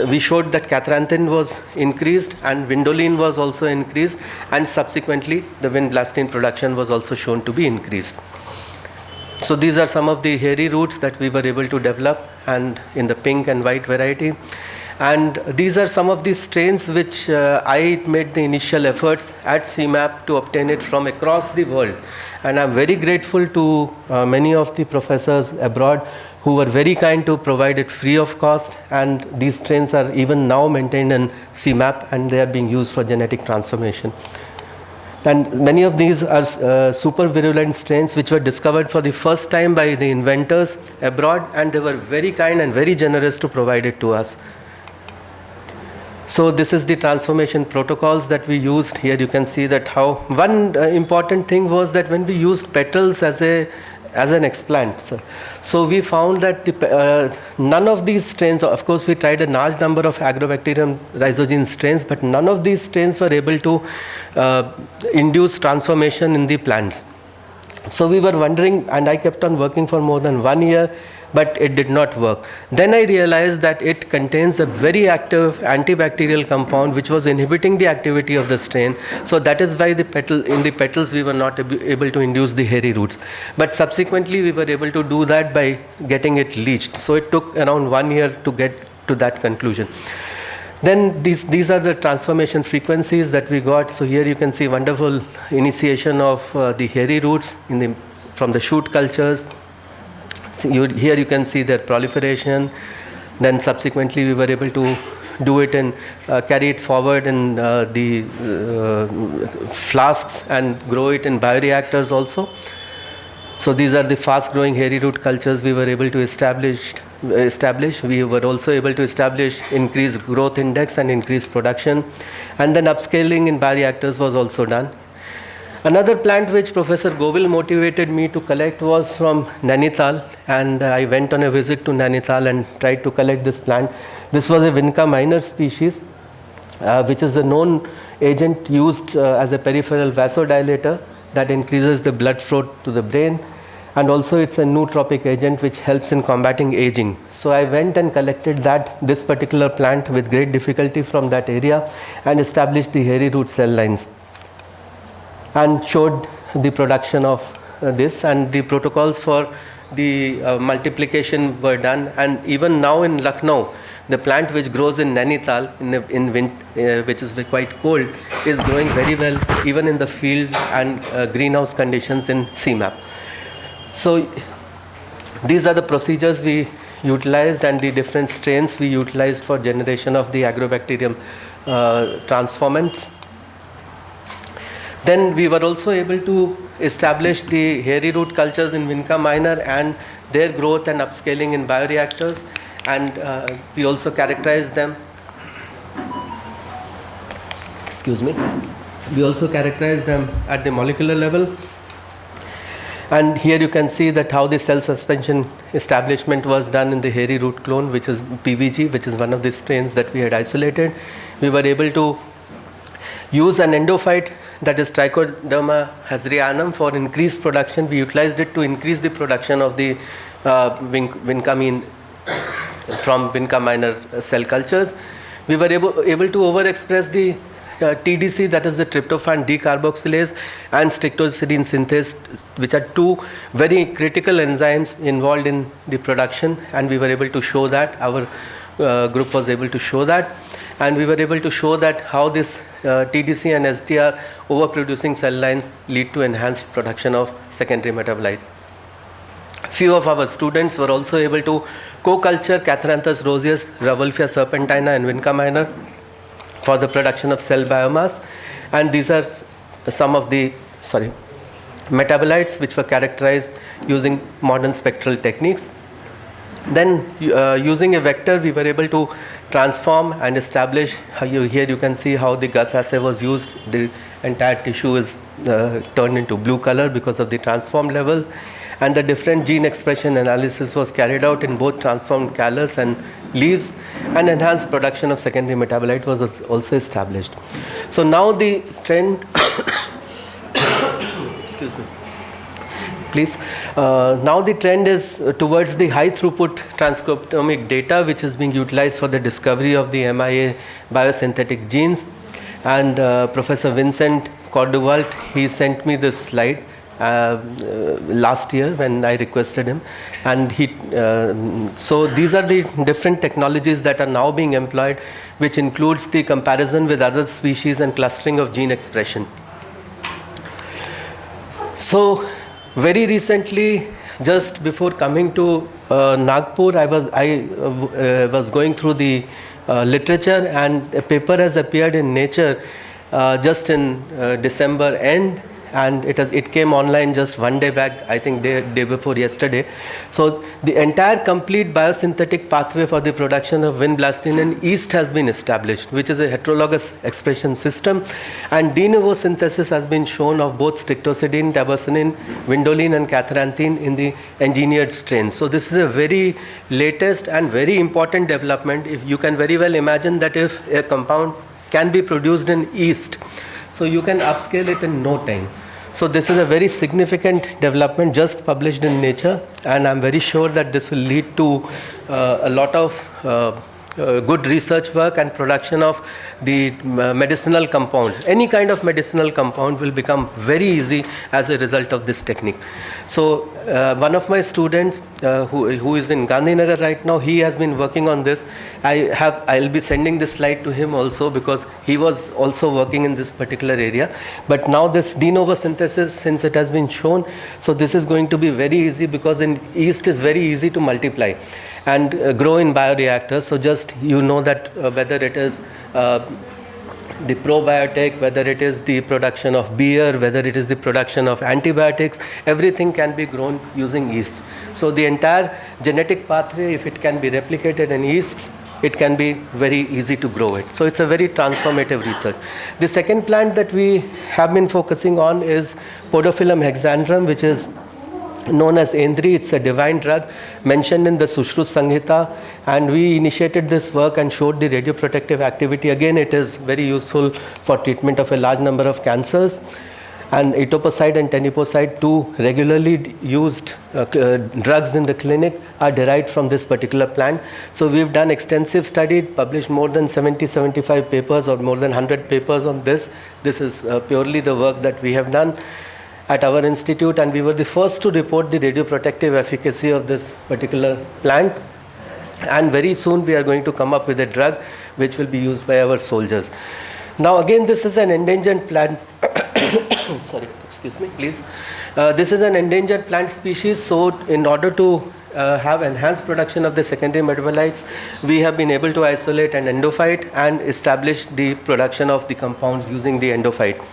we showed that catharanthine was increased and vindoline was also increased, and subsequently the vinblastine production was also shown to be increased. So these are some of the hairy roots that we were able to develop, and in the pink and white variety. And these are some of the strains which I made the initial efforts at CMAP to obtain it from across the world. And I'm very grateful to many of the professors abroad who were very kind to provide it free of cost. And these strains are even now maintained in CMAP, and they are being used for genetic transformation. And many of these are super virulent strains which were discovered for the first time by the inventors abroad, and they were very kind and very generous to provide it to us. So this is the transformation protocols that we used. Here you can see that how one important thing was that when we used petals as an explant, so we found that none of these strains, of course we tried a large number of Agrobacterium rhizogene strains, but none of these strains were able to induce transformation in the plants. So we were wondering, and I kept on working for more than 1 year, but it did not work. Then I realized that it contains a very active antibacterial compound which was inhibiting the activity of the strain. So that is why in the petals we were not able to induce the hairy roots. But subsequently we were able to do that by getting it leached. So it took around 1 year to get to that conclusion. Then these are the transformation frequencies that we got. So here you can see wonderful initiation of the hairy roots from the shoot cultures. Here you can see their proliferation. Then subsequently we were able to do it and carry it forward in the flasks and grow it in bioreactors also. So these are the fast growing hairy root cultures we were able to establish. We were also able to establish increased growth index and increased production. And then upscaling in bioreactors was also done. Another plant which Professor Govil motivated me to collect was from Nainital, and I went on a visit to Nainital and tried to collect this plant. This was a Vinca minor species, which is a known agent used as a peripheral vasodilator that increases the blood flow to the brain, and also it's a nootropic agent which helps in combating aging. So I went and collected this particular plant with great difficulty from that area and established the hairy root cell lines, and showed the production of this, and the protocols for the multiplication were done. And even now in Lucknow, the plant which grows in Nainital, which is quite cold, is growing very well even in the field and greenhouse conditions in CMAP. So these are the procedures we utilized and the different strains we utilized for generation of the Agrobacterium transformants. Then we were also able to establish the hairy root cultures in Vinca minor and their growth and upscaling in bioreactors, and we also characterized them. We also characterized them at the molecular level. And here you can see that how the cell suspension establishment was done in the hairy root clone, which is PVG, which is one of the strains that we had isolated. We were able to use an endophyte, that is Trichoderma hazrianum, for increased production. We utilized it to increase the production of the vincamine from Vinca minor cell cultures. We were able to overexpress the TDC, that is the tryptophan decarboxylase, and strictocidin synthase, which are two very critical enzymes involved in the production, and we were able to show that. Our group was able to show that, and we were able to show that how this TDC and SDR overproducing cell lines lead to enhanced production of secondary metabolites. Few of our students were also able to co-culture Catharanthus roseus, Rauwolfia serpentina, and Vinca minor for the production of cell biomass, and these are some of the metabolites which were characterized using modern spectral techniques. Then using a vector, we were able to transform and establish. Here you can see how the Gus assay was used. The entire tissue is turned into blue color because of the transform level, and the different gene expression analysis was carried out in both transformed callus and leaves, and enhanced production of secondary metabolite was also established. So now the trend excuse me please. Now the trend is towards the high throughput transcriptomic data, which is being utilized for the discovery of the MIA biosynthetic genes. And Professor Vincent Cordovalt, he sent me this slide last year when I requested him, and so these are the different technologies that are now being employed, which includes the comparison with other species and clustering of gene expression. So very recently, just before coming to Nagpur, I was going through the literature, and a paper has appeared in Nature just in December end, and it came online just one day back, I think day before yesterday. So the entire complete biosynthetic pathway for the production of vinblastine in yeast has been established, which is a heterologous expression system, and de novo synthesis has been shown of both strictocidin, tabocinine, vindoline, and catharanthine in the engineered strains. So this is a very latest and very important development. If you can very well imagine that if a compound can be produced in yeast, so you can upscale it in no time. So this is a very significant development just published in Nature, and I'm very sure that this will lead to a lot of good research work and production of the medicinal compounds. Any kind of medicinal compound will become very easy as a result of this technique. So one of my students who is in Gandhinagar right now, he has been working on this. I'll be sending this slide to him also, because he was also working in this particular area. But now this de novo synthesis, since it has been shown, so this is going to be very easy, because in yeast is very easy to multiply and grow in bioreactors. So just you know that whether it is the probiotic, whether it is the production of beer, whether it is the production of antibiotics, everything can be grown using yeast. So the entire genetic pathway, if it can be replicated in yeast, it can be very easy to grow it. So it's a very transformative research. The second plant that we have been focusing on is Podophyllum hexandrum, which is known as Endri. It's a divine drug mentioned in the Sushruta Samhita, and we initiated this work and showed the radioprotective activity. Again, it is very useful for treatment of a large number of cancers. And etoposide and teniposide, two regularly used drugs in the clinic, are derived from this particular plant. So we've done extensive study, published more than 70-75 papers or more than 100 papers on this. This is purely the work that we have done at our institute, and we were the first to report the radioprotective efficacy of this particular plant. And very soon we are going to come up with a drug which will be used by our soldiers. Now again, this is an endangered plant. Sorry, excuse me, please. This is an endangered plant species. So in order to have enhanced production of the secondary metabolites, we have been able to isolate an endophyte and establish the production of the compounds using the endophyte,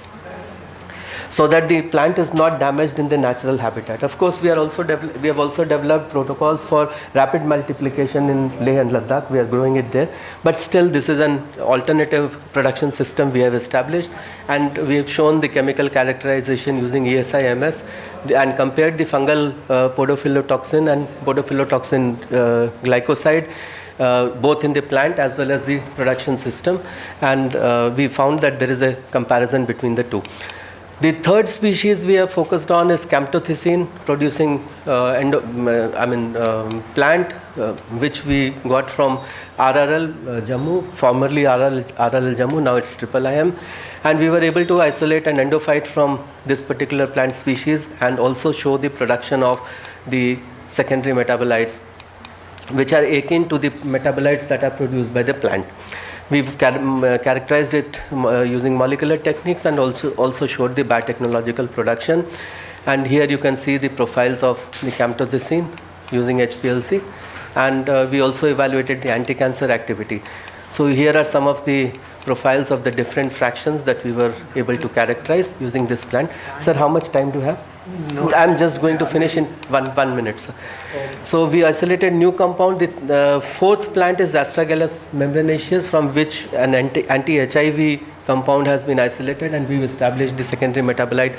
so that the plant is not damaged in the natural habitat. Of course, we have also developed protocols for rapid multiplication in Leh and Ladakh. We are growing it there. But still, this is an alternative production system we have established, and we have shown the chemical characterization using ESI-MS and compared the fungal podophyllotoxin and podophyllotoxin glycoside, both in the plant as well as the production system, and we found that there is a comparison between the two. The third species we have focused on is camptothecin, producing plant which we got from RRL Jammu, formerly RRL Jammu, now it's IIIM, and we were able to isolate an endophyte from this particular plant species and also show the production of the secondary metabolites which are akin to the metabolites that are produced by the plant. We've characterized it using molecular techniques and also showed the biotechnological production. And here you can see the profiles of the camptothecin using HPLC. And we also evaluated the anti-cancer activity. So here are some of the profiles of the different fractions that we were able to characterize using this plant. Sir, how much time do you have? No. I'm just going to finish in one minute, sir. So we isolated new compound. The fourth plant is Astragalus membranaceus, from which an anti-HIV compound has been isolated, and we've established the secondary metabolite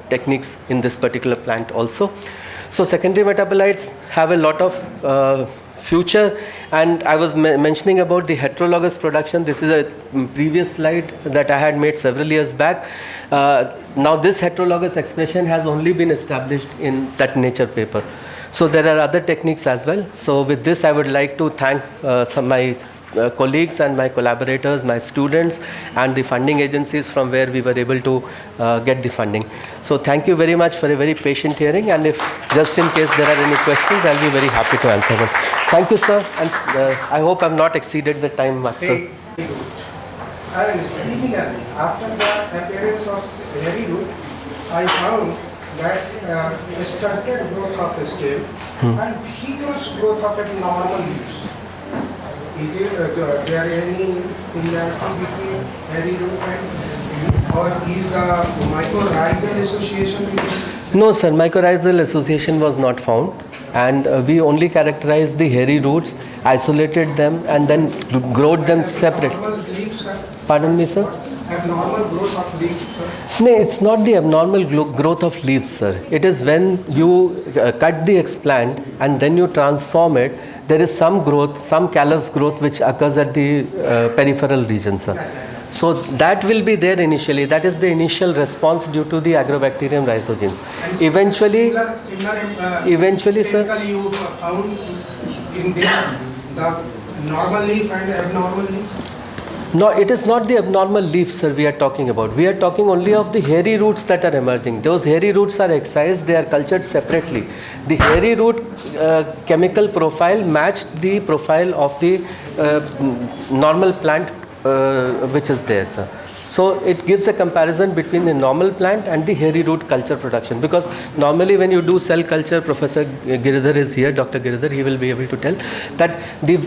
techniques in this particular plant also. So secondary metabolites have a lot of future, and I was mentioning about the heterologous production. This is a previous slide that I had made several years back. Now this heterologous expression has only been established in that Nature paper. So there are other techniques as well. So with this I would like to thank my colleagues and my collaborators, my students, and the funding agencies from where we were able to get the funding. So thank you very much for a very patient hearing, and if just in case there are any questions, I'll be very happy to answer them. Thank you, sir, and I hope I've not exceeded the time much, sir. Similarly, after the appearance of hairy root, I found that stunted growth of a stem and vigorous growth of a normal leaves. Is there any similarity between hairy root and, or is the mycorrhizal association with it? No, sir, mycorrhizal association was not found, and we only characterized the hairy roots, isolated them, and then growed them separate. Pardon me, sir? Abnormal growth of leaves, sir? No, it's not the abnormal growth of leaves, sir. It is when you cut the explant and then you transform it, there is some growth, some callus growth which occurs at the peripheral region, sir. So that will be there initially. That is the initial response due to the Agrobacterium rhizogenes. Eventually, sir. You found in there the normal leaf and abnormal leaf? No, it is not the abnormal leaves, sir, we are talking about. We are talking only of the hairy roots that are emerging. Those hairy roots are excised, they are cultured separately. The hairy root chemical profile matched the profile of the normal plant which is there, sir. So it gives a comparison between the normal plant and the hairy root culture production, because normally when you do cell culture, Professor Giridhar is here, Dr. Giridhar, he will be able to tell that the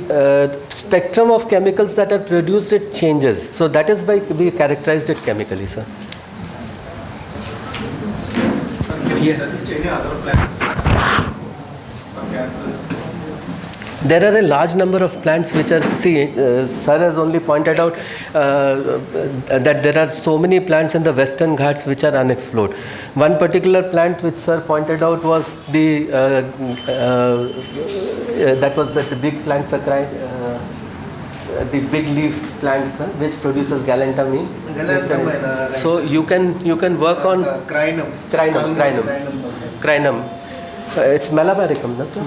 spectrum of chemicals that are produced, it changes. So that is why we characterized it chemically, sir. Can you suggest any other plants for cancers? There are a large number of plants which are, sir has only pointed out that there are so many plants in the Western Ghats which are unexplored. One particular plant which sir pointed out was the, that was the big plant, the big leaf plant, sir, which produces galantamine. So you can work on crinum. It's Malabaricum, no, sir?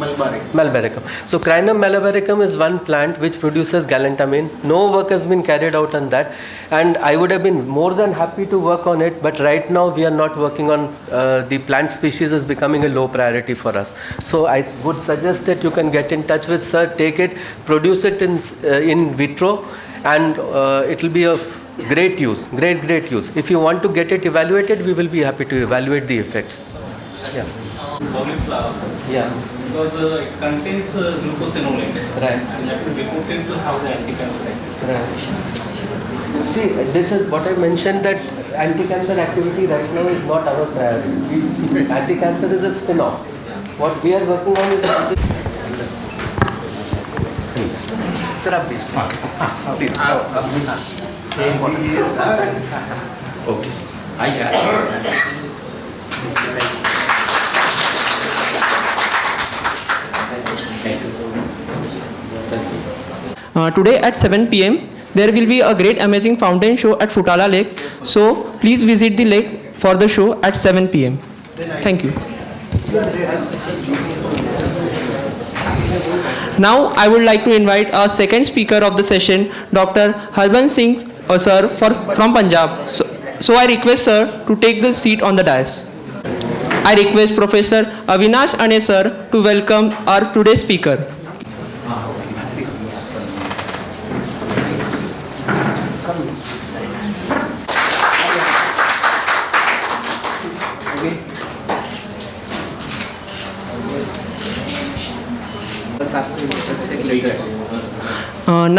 Malabaricum. So Crinum malabaricum is one plant which produces galantamine. No work has been carried out on that, and I would have been more than happy to work on it, but right now we are not working on the plant species is becoming a low priority for us. So I would suggest that you can get in touch with sir, take it, produce it in vitro, and it will be of great use, great use. If you want to get it evaluated, we will be happy to evaluate the effects. Yeah. Cauliflower. Yeah. Because it contains glucosinolate. Right. And that will be reported to have the anti-cancer activity. Right. See, this is what I mentioned, that anti-cancer activity right now is not our priority. Anti-cancer is a spin-off. What we are working on is please. Sir, please. Okay. I Today at 7 p.m. there will be a great amazing fountain show at Futala Lake. So please visit the lake for the show at 7 p.m. Thank you. Now I would like to invite our second speaker of the session, Dr. Harbans Singh sir from Punjab. So I request sir to take the seat on the dais. I request Professor Avinash Ane sir to welcome our today's speaker.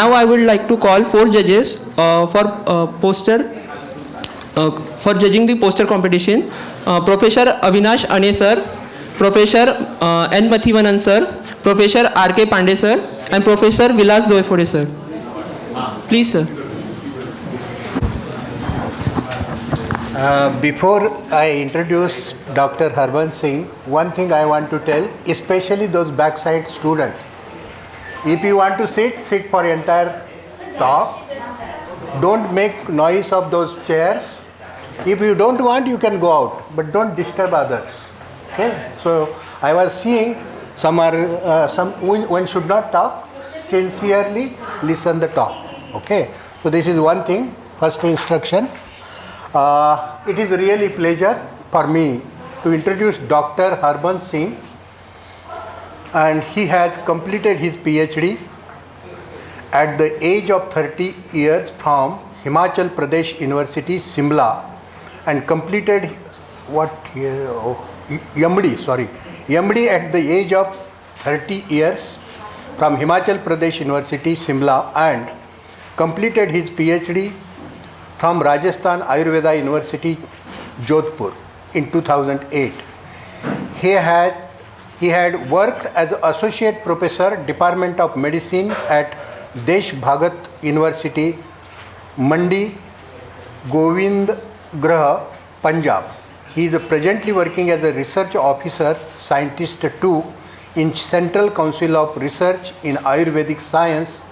Now I would like to call 4 judges for judging the poster competition. Professor Avinash Ane sir, Professor N. Mathivanan sir, Professor R.K. Pandey sir, and Professor Vilas Zoifode sir. Please sir. Before I introduce Dr. Harbans Singh, one thing I want to tell, especially those backside students. If you want to sit for entire talk. Don't make noise of those chairs. If you don't want, you can go out, but don't disturb others. Okay? So I was seeing one should not talk. Sincerely listen the talk. Okay? So this is one thing. First instruction. It is really a pleasure for me to introduce Dr. Harbans Singh, and he has completed his PhD at the age of 30 years from Himachal Pradesh University, Simla, and completed MD at the age of 30 years from Himachal Pradesh University, Simla, and completed his PhD from Rajasthan Ayurveda University, Jodhpur in 2008. He had worked as Associate Professor, Department of Medicine at Desh Bhagat University, Mandi, Govind Graha, Punjab. He is presently working as a Research Officer, Scientist 2 in Central Council of Research in Ayurvedic Science,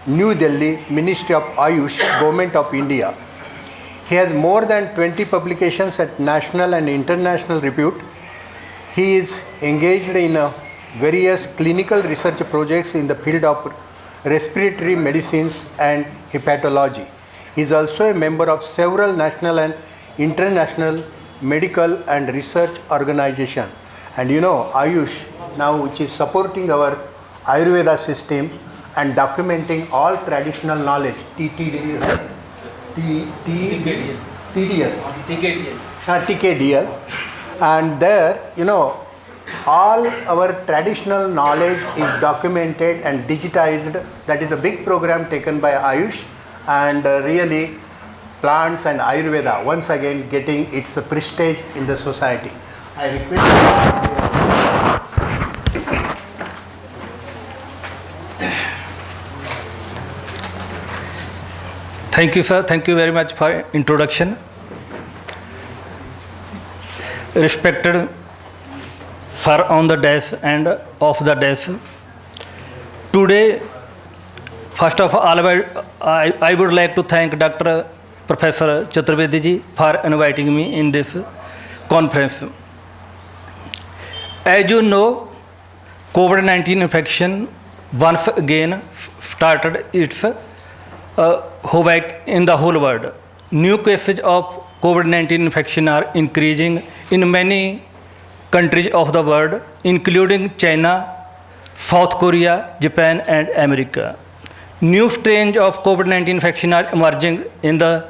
New Delhi, Ministry of Ayush, Government of India. He has more than 20 publications at national and international repute. He is engaged in various clinical research projects in the field of respiratory medicines and hepatology. He is also a member of several national and international medical and research organizations. And you know, Ayush now, which is supporting our Ayurveda system and documenting all traditional knowledge, TKDL. And there, you know, all our traditional knowledge is documented and digitized. That is a big program taken by Ayush, and really plants and Ayurveda once again getting its prestige in the society. I request. Thank you, sir. Thank you very much for introduction. Respected sir on the desk and off the desk. Today, first of all, I would like to thank Dr. Professor Chaturvedi ji for inviting me in this conference. As you know, COVID-19 infection once again started its havoc in the whole world. New cases of COVID-19 infection are increasing in many countries of the world, including China, South Korea, Japan, and America. New strains of COVID-19 infection are emerging in the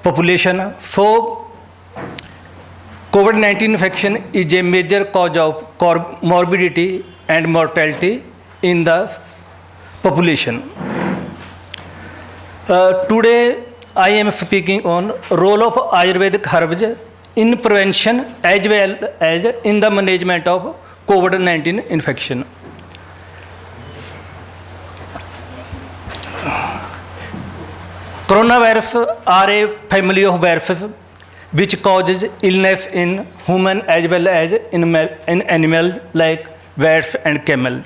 population. So, COVID-19 infection is a major cause of morbidity and mortality in the population. Today, I am speaking on role of Ayurvedic herbs in prevention as well as in the management of COVID-19 infection. Coronavirus are a family of viruses which causes illness in human as well as in animals like rats and camels.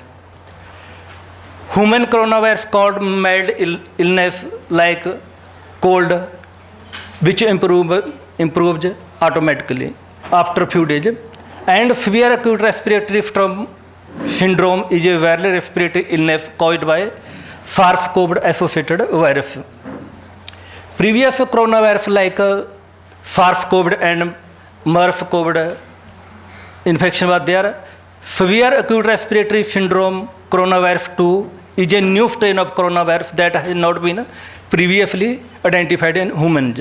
human coronavirus called mild illness like cold, which improves automatically after a few days. And severe acute respiratory syndrome is a viral respiratory illness caused by SARS-CoV associated virus. Previous coronavirus like SARS-CoV and MERS-CoV infection was there. Severe acute respiratory syndrome coronavirus 2 is a new strain of coronavirus that has not been previously identified in humans.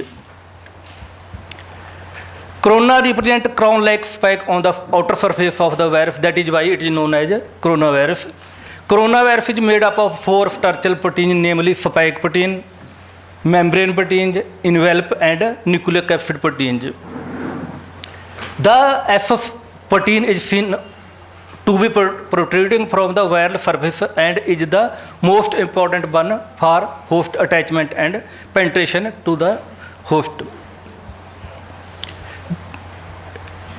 Corona represents crown-like spike on the outer surface of the virus. That is why it is known as coronavirus. Coronavirus is made up of 4 structural proteins, namely spike protein, membrane proteins, envelope, and nucleic acid proteins. The S protein is seen to be protruding from the viral surface and is the most important one for host attachment and penetration to the host.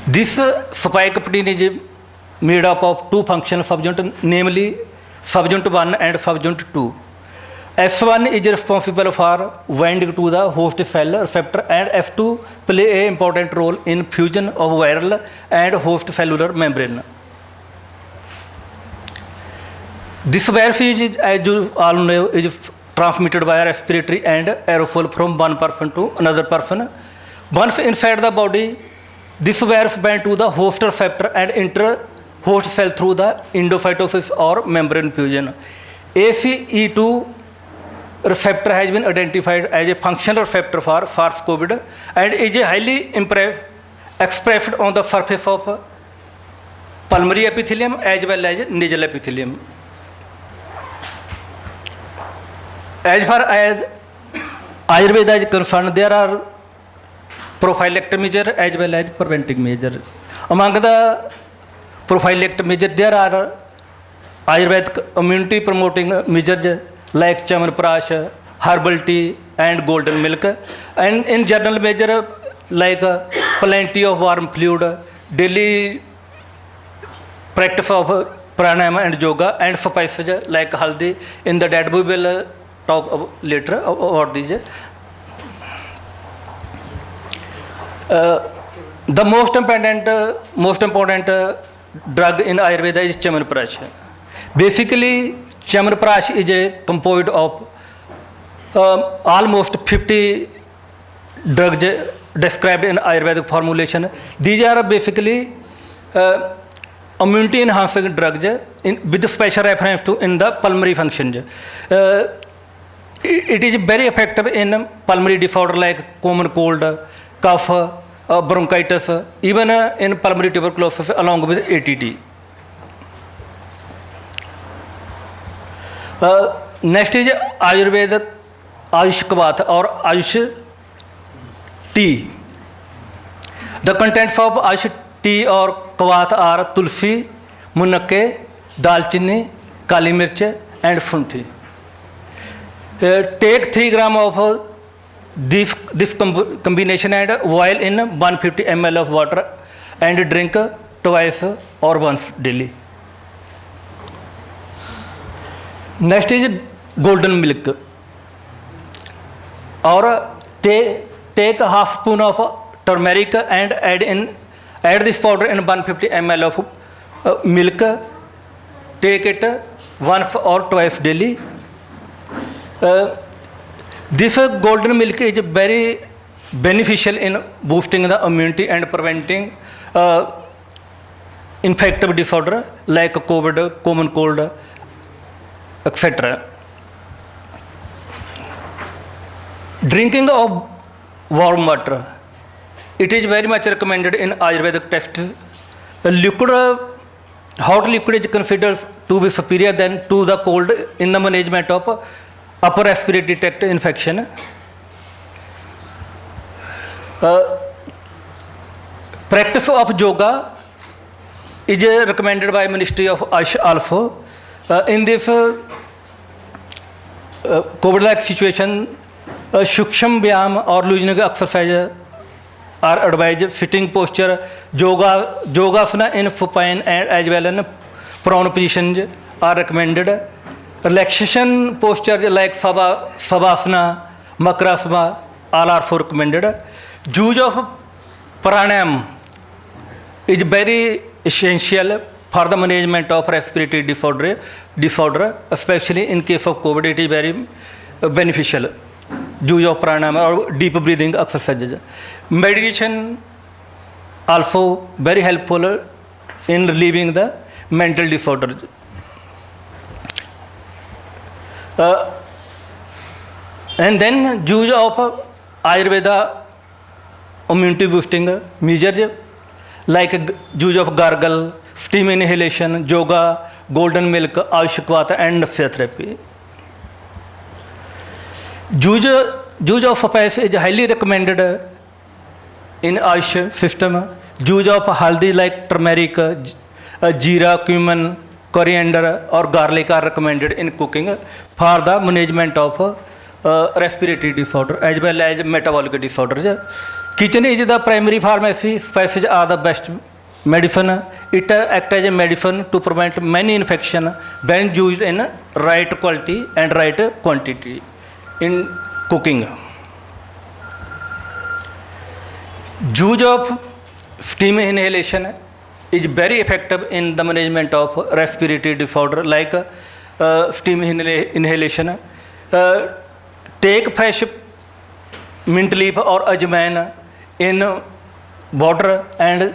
This spike protein is made up of 2 functional subunits, namely subunit 1 and subunit 2. S1 is responsible for binding to the host cell receptor, and F2 play an important role in fusion of viral and host cellular membrane. This virus is, as you all know, is transmitted by respiratory and aerosol from one person to another person. Once inside the body, this virus binds to the host receptor and enter host cell through the endocytosis or membrane fusion. ACE2 receptor has been identified as a functional receptor for SARS-CoV and is highly expressed on the surface of pulmonary epithelium as well as nasal epithelium. As far as Ayurveda is concerned, there are prophylactic measures as well as preventive measures. Among the prophylactic measures, there are Ayurvedic immunity promoting measures like Chyawanprash, herbal tea, and golden milk. And in general measure like plenty of warm fluid, daily practice of pranayama and yoga, and spices like haldi. In the that we will talk later about these. The most important drug in Ayurveda is Chyawanprash. Basically, Chyawanprash is composed of almost 50 drugs described in Ayurvedic formulation. These are basically immunity enhancing drugs with special reference to in the pulmonary functions. It is very effective in pulmonary disorder like common cold, cough, bronchitis, even in pulmonary tuberculosis along with ATD. Next is Ayurveda Ayush Kavath or Ayush tea. The contents of Ayush tea or Kavath are tulsi, munakke, dalchini, kali mirch, and sunthi. Take 3 grams of this combination and boil in 150 ml of water and drink twice or once daily. Next is golden milk. Or take a half spoon of turmeric and add this powder in 150 ml of milk. Take it once or twice daily. This golden milk is very beneficial in boosting the immunity and preventing infective disorder like COVID, common cold, etc. Drinking of warm water. It is very much recommended in Ayurvedic texts. Hot liquid is considered to be superior than to the cold in the management of upper respiratory tract infection. Practice of yoga is recommended by Ministry of Ayush also. In this COVID-like situation, Shuksham Vyam or loosening exercise are advised. Sitting posture, yogasana in supine and as well in prone positions are recommended. Relaxation posture like Savasana, Makrasana, all are for recommended. Use of pranayam is very essential for the management of respiratory disorder, especially in case of COVID. It is very beneficial. Use of pranayam or deep breathing exercises. Meditation also very helpful in relieving the mental disorders. And then use of Ayurveda immunity boosting measures like use of gargle, steam inhalation, yoga, golden milk, Ayushkwata and physiotherapy. Use of spice is highly recommended in Ayush system. Use of haldi like turmeric, jeera, cumin, coriander or garlic are recommended in cooking for the management of respiratory disorder as well as metabolic disorders. Kitchen is the primary pharmacy. Spices are the best medicine. It acts as a medicine to prevent many infections when used in right quality and right quantity in cooking. Use of steam inhalation is very effective in the management of respiratory disorder like steam inhalation. Take fresh mint leaf or ajwain in water, and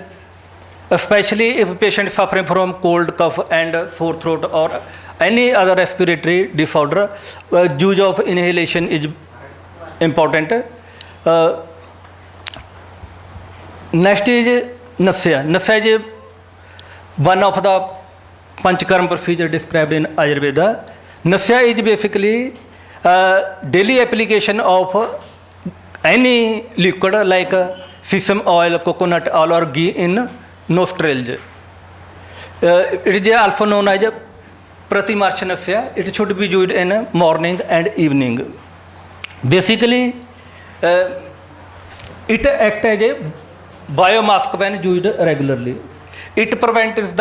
especially if a patient is suffering from cold, cough and sore throat or any other respiratory disorder, use of inhalation is important. Next is Nasya. Nasya is one of the Panchakarma procedure described in Ayurveda. Nasya is basically daily application of any liquid like sesame oil, coconut oil or ghee in nostrils. It is also known as Pratimarsha Nasya. It should be used in morning and evening. Basically, it acts as a biomask when used regularly. It acts as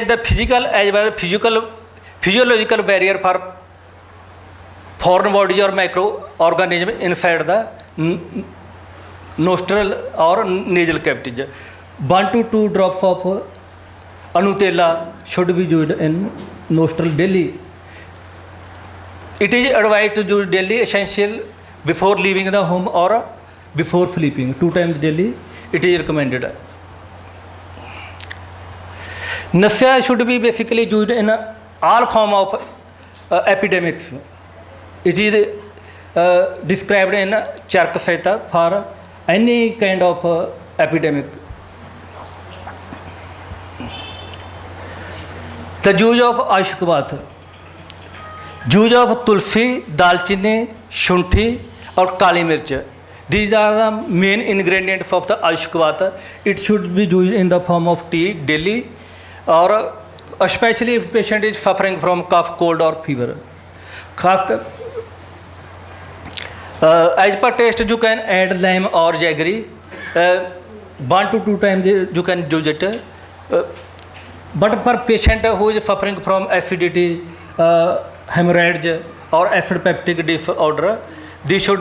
the physical as well as physiological barrier for foreign bodies or microorganisms inside the nostril or nasal cavity. 1 to 2 drops of Anutella should be used in nostril daily. It is advised to use daily essential before leaving the home or before sleeping. 2 times daily it is recommended. Nasya should be basically used in all form of epidemics. It is described in Charka Sahita for any kind of epidemic. The use of Ayushkwata. Use of Tulsi, Dalchini, Shunthi or Kali Mirch. These are the main ingredients of the Ayushkwata. It should be used in the form of tea daily, or especially if patient is suffering from cough, cold or fever. As per taste, you can add lime or jaggery. 1 to 2 times you can use it. But for patient who is suffering from acidity, hemorrhage or acid peptic disorder, this should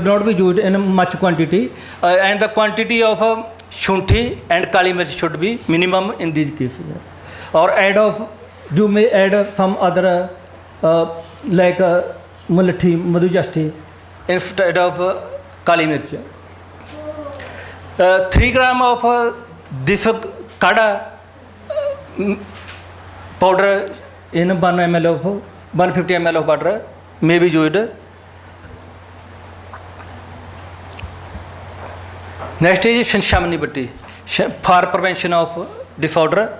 not be used in much quantity, and the quantity of shunthi and kali mirch should be minimum in these cases. Or you may add some other like mulathi, madhujasti instead of kali mirch. 3 gram of this kada powder in 150 ml of water may be used. Next is Shanshamani Bhatti for prevention of disorder.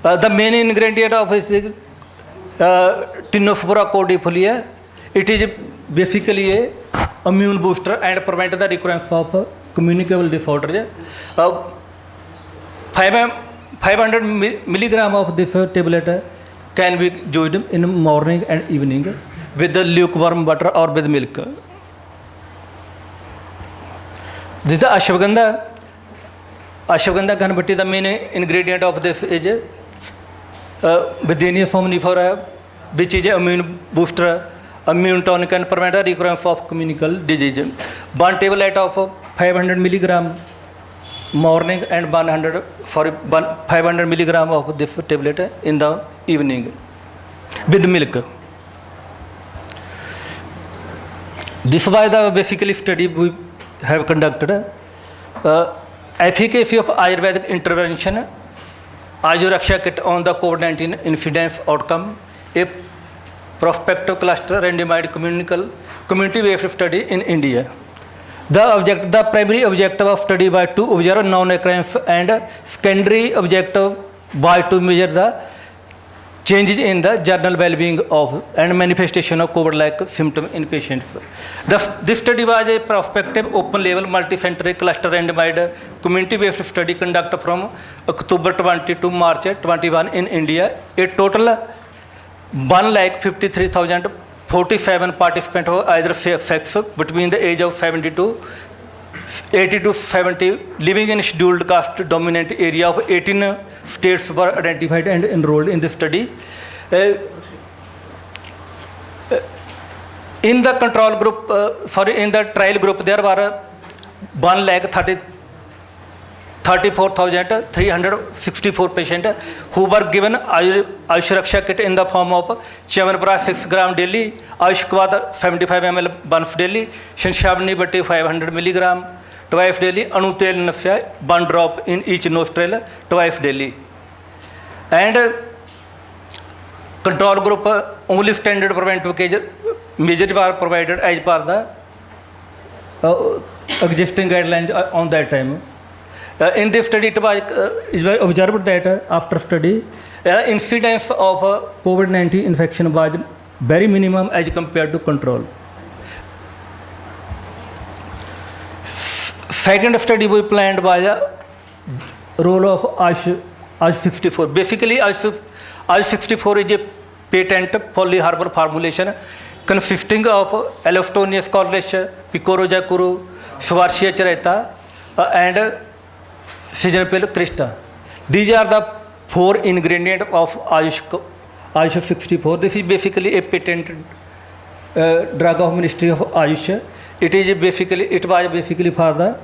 The main ingredient of is Tinophora cordifolia. It is basically a immune booster and prevent the recurrence of communicable disorders. 500 milligram of this tablet can be used in morning and evening with the lukewarm water or with milk. This is the Ashwagandha. Ashwagandha Ganapati, the main ingredient of this is Bidenia somnifera, which is immune booster, immune tonic and prevent the recurrence of communicable disease. One tablet of 500 milligram morning and 500 milligram of this tablet in the evening with milk. This was the basically study we have conducted. Efficacy of Ayurvedic intervention, Ayuraksha kit on the COVID-19 incidence outcome, a prospective cluster randomized community-based study in India. The primary objective of study was to observe non-occurrence and secondary objective was to measure the changes in the general well-being of and manifestation of COVID-like symptoms in patients. This study was a prospective, open-label, multi-center, cluster randomized, community-based study conducted from October 20 to March 21 in India. A total 1,53,047 participants of either sex between the age of 80 to 70 living in scheduled caste dominant area of 18 states were identified and enrolled in the study. In the control group, in the trial group, there were 1,34,364 patients who were given Ayuraksha kit in the form of Chyawanprash 6 gram daily, Ayushkvad 75 ml once daily, Shanshavani Bhatti 500 milligram twice daily, Anutel Nafya 1 drop in each nostril twice daily. And control group only standard preventive measures were provided as per the existing guidelines on that time. In this study, it was observed that after study, incidence of COVID-19 infection was very minimum as compared to control. Second study we planned was a role of AJ64. Basically, AJ64 is a patent polyherbal formulation consisting of Elastonius cordyceps, Picoroja kuru, Schwarzschild chareta, and Seasonal Krista. These are the 4 ingredients of AJ64. This is basically a patented drug of Ministry of Ayush. It was basically for the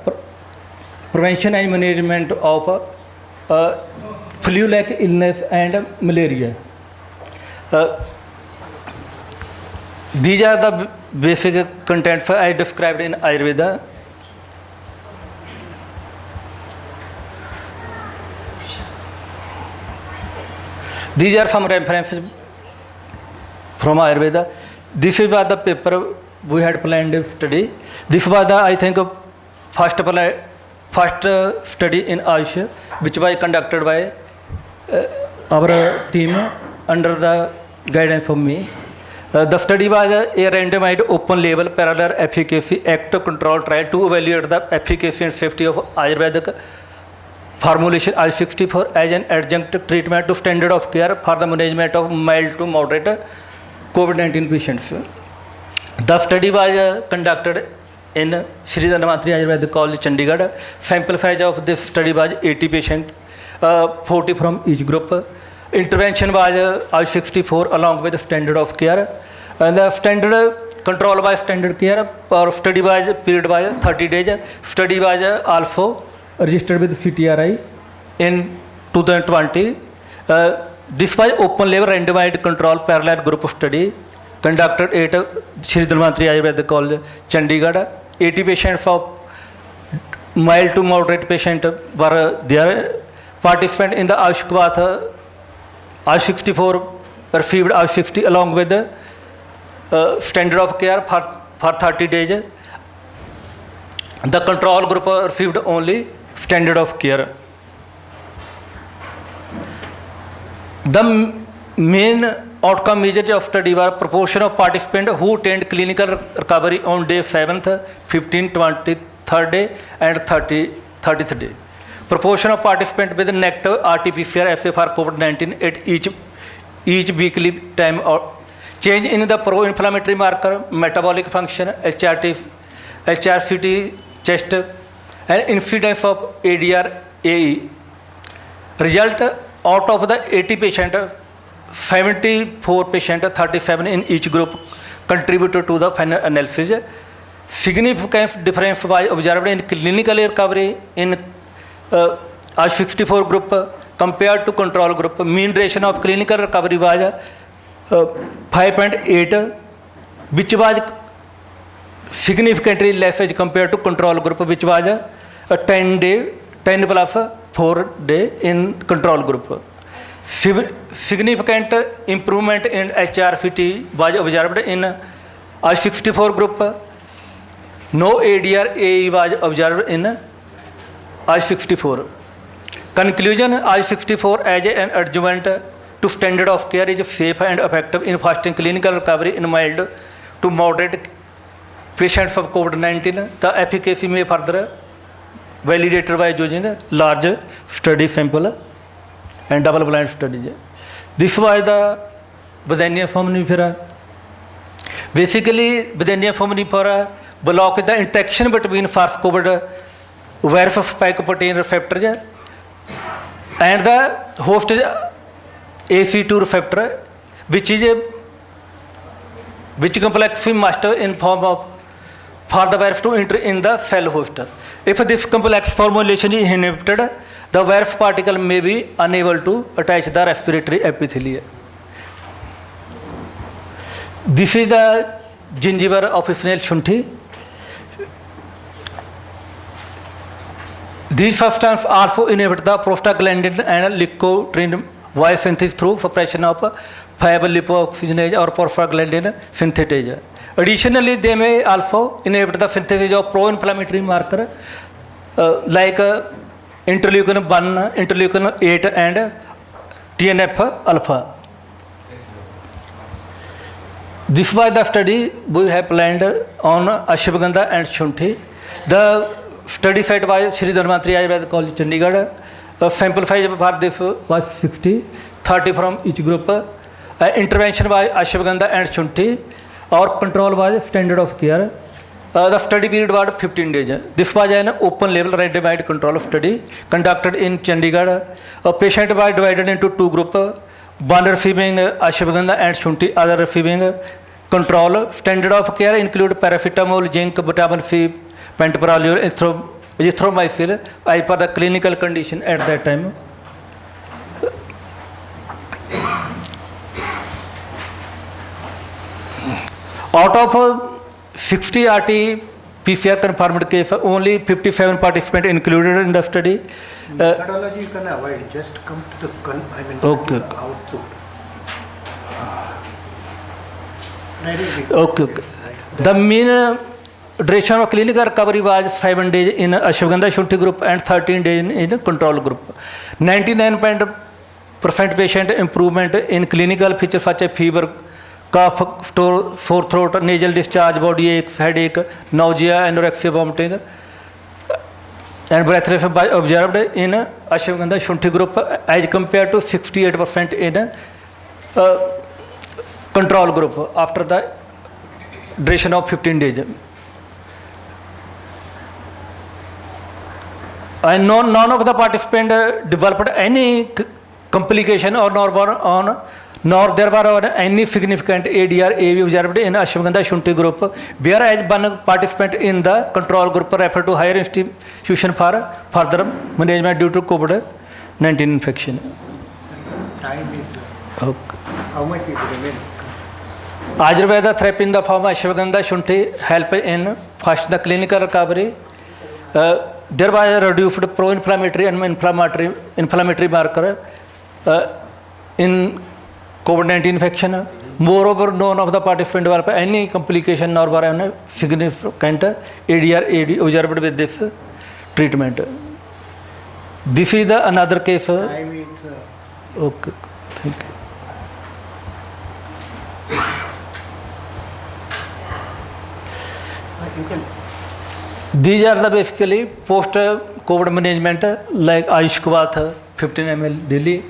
prevention and management of flu-like illness and malaria. These are the basic contents I described in Ayurveda. These are some references from Ayurveda. This is the paper we had planned to study. This was the, I think, first study in Ayush, which was conducted by our team under the guidance of me. The study was a randomized open-label parallel efficacy active control trial to evaluate the efficacy and safety of Ayurvedic formulation I-64 as an adjunct treatment to standard of care for the management of mild to moderate COVID-19 patients. The study was conducted in Sri Dhanvantri Ayurvedic College, Chandigarh. Sample size of this study was 80 patients, 40 from each group. Intervention was I-64 along with standard of care. And the standard control by standard care or study was period was 30 days. Study was also registered with CTRI in 2020. This was open label randomized control parallel group study conducted at Sri Dhanvantri Ayurvedic College, Chandigarh. 80 patients of mild to moderate patient were there. Participants in the Ayushkvat I-64 received I-60 along with the standard of care for 30 days. The control group received only standard of care. The main outcome measures of study were proportion of participants who attained clinical recovery on day 7th, 15th, 23rd day and 33rd day. Proportion of participants with negative RT-PCR assay for COVID-19 at each weekly time. Change in the pro-inflammatory marker, metabolic function, HRCT chest, and incidence of ADR-AE. Result, out of the 80 patients, 74 patients, 37 in each group, contributed to the final analysis. Significant difference was observed in clinical recovery in I-64 group compared to control group. Mean duration of clinical recovery was 5.8, which was significantly less as compared to control group, which was a 10 plus 4 day in control group. Significant improvement in HRFT was observed in I-64 group. No ADR AE was observed in I-64. Conclusion: I-64 as an adjuvant to standard of care is safe and effective in fostering clinical recovery in mild to moderate patients of COVID-19. The efficacy may further validated by using a large study sample and double-blind studies. This was the Bidenia foraminifera. Basically, Bidenia foraminifera block the interaction between SARS-CoV virus spike protein receptor and the host AC2 receptor, which complex must inform of for the virus to enter in the cell host. If this complex formulation is inhibited, the virus particle may be unable to attach the respiratory epithelia. This is the gingiva officinale shunthi. These substances also inhibit the prostaglandin and leukotriene biosynthesis through suppression of 5-lipoxygenase or prostaglandin synthetase. Additionally, they may also inhibit the synthesis of pro-inflammatory marker like interleukin 1, interleukin 8 and TNF alpha. This was the study we have planned on ashwagandha and shunthi. The study site was Shri Dharmatri Ayurveda College, Chandigarh. Sample size for this was 60, 30 from each group. Intervention was ashwagandha and shunthi. Our control was standard of care. The study period was 15 days. This was an open label randomized control study conducted in Chandigarh. A patient was divided into two groups, one receiving ashwagandha and shunthi, other receiving control. Standard of care include paracetamol, zinc, vitamin C, pantoprazole, azithromycin, as per the clinical condition at that time. Out of 60 RT PCR confirmed case, only 57 participants included in the study. Methodology you can avoid, just come to the okay. Output. Okay. The mean duration of clinical recovery was 7 days in ashwagandha shunthi group and 13 days in control group. 99% patient improvement in clinical features such as fever, cough, sore throat, nasal discharge, body ache, headache, nausea, anorexia, vomiting, and breathlessness was observed in ashwagandha shunthi group as compared to 68% in control group after the duration of 15 days. And none of the participants developed any complication or nor there were any significant ADR AV observed in ashwagandha shunthi group, whereas one participant in the control group referred to higher institution for further management due to COVID-19 infection. Time is Okay. how much it remains? Ayurveda therapy in the form of ashwagandha shunthi help in first the clinical recovery. There was a reduced pro-inflammatory and inflammatory marker in COVID-19 infection. Moreover, none of the participants developed any complication nor were any significant ADR AD observed with this treatment. This is the another case. Time is Okay, thank you. you can. These are the basically post-COVID management like Ayushkvath 15 ml daily,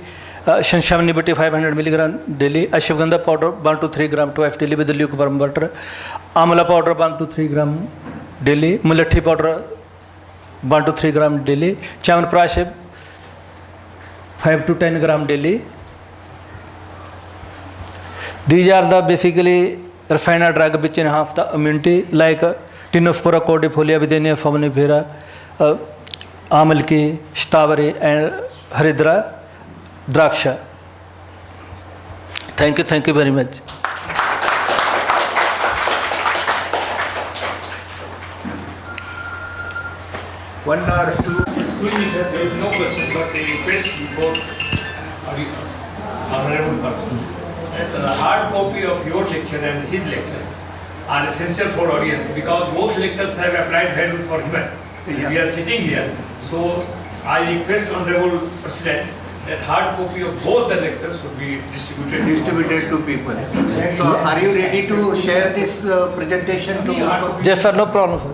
Shanshavanibati 500 milligram daily, Ashwagandha powder 1 to 3 gram twice daily with the lukewarm water, Amla powder 1 to 3 gram daily, Mulathi powder 1 to 3 gram daily, Chawanprash 5 to 10 gram daily, These are the basically refined drug which enhance the immunity, like Tinophora cordifolia, Videnia fominifera, Amalki, Stavari, and Haridra Draksha. Thank you very much. One or two. Excuse me, sir, there is no question, but a request before honorable persons. A hard copy of your lecture and his lecture are essential for audience because both lectures have applied value for human. We are sitting here, so I request Honorable President that hard copy of both the lectures should be distributed To people. So are you ready to share this presentation to people? Yes, sir, no problem, sir.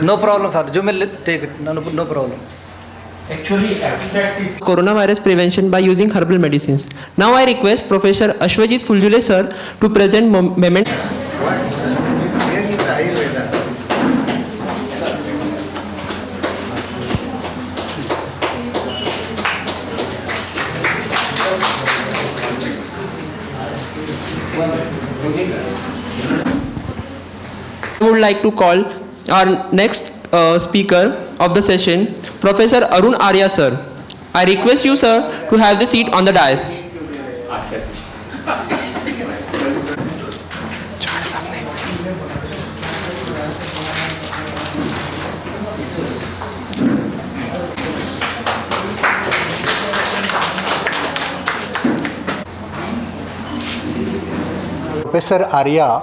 No problem, sir. You may take it. No problem. Actually, abstract is Coronavirus prevention by using herbal medicines. Now I request Professor Ashwajit Fuljule sir to present memento. What? Where is the Ayurveda? I would like to call our next speaker of the session, Professor Arun Arya sir. I request you sir to have the seat on the dais. Professor Arya,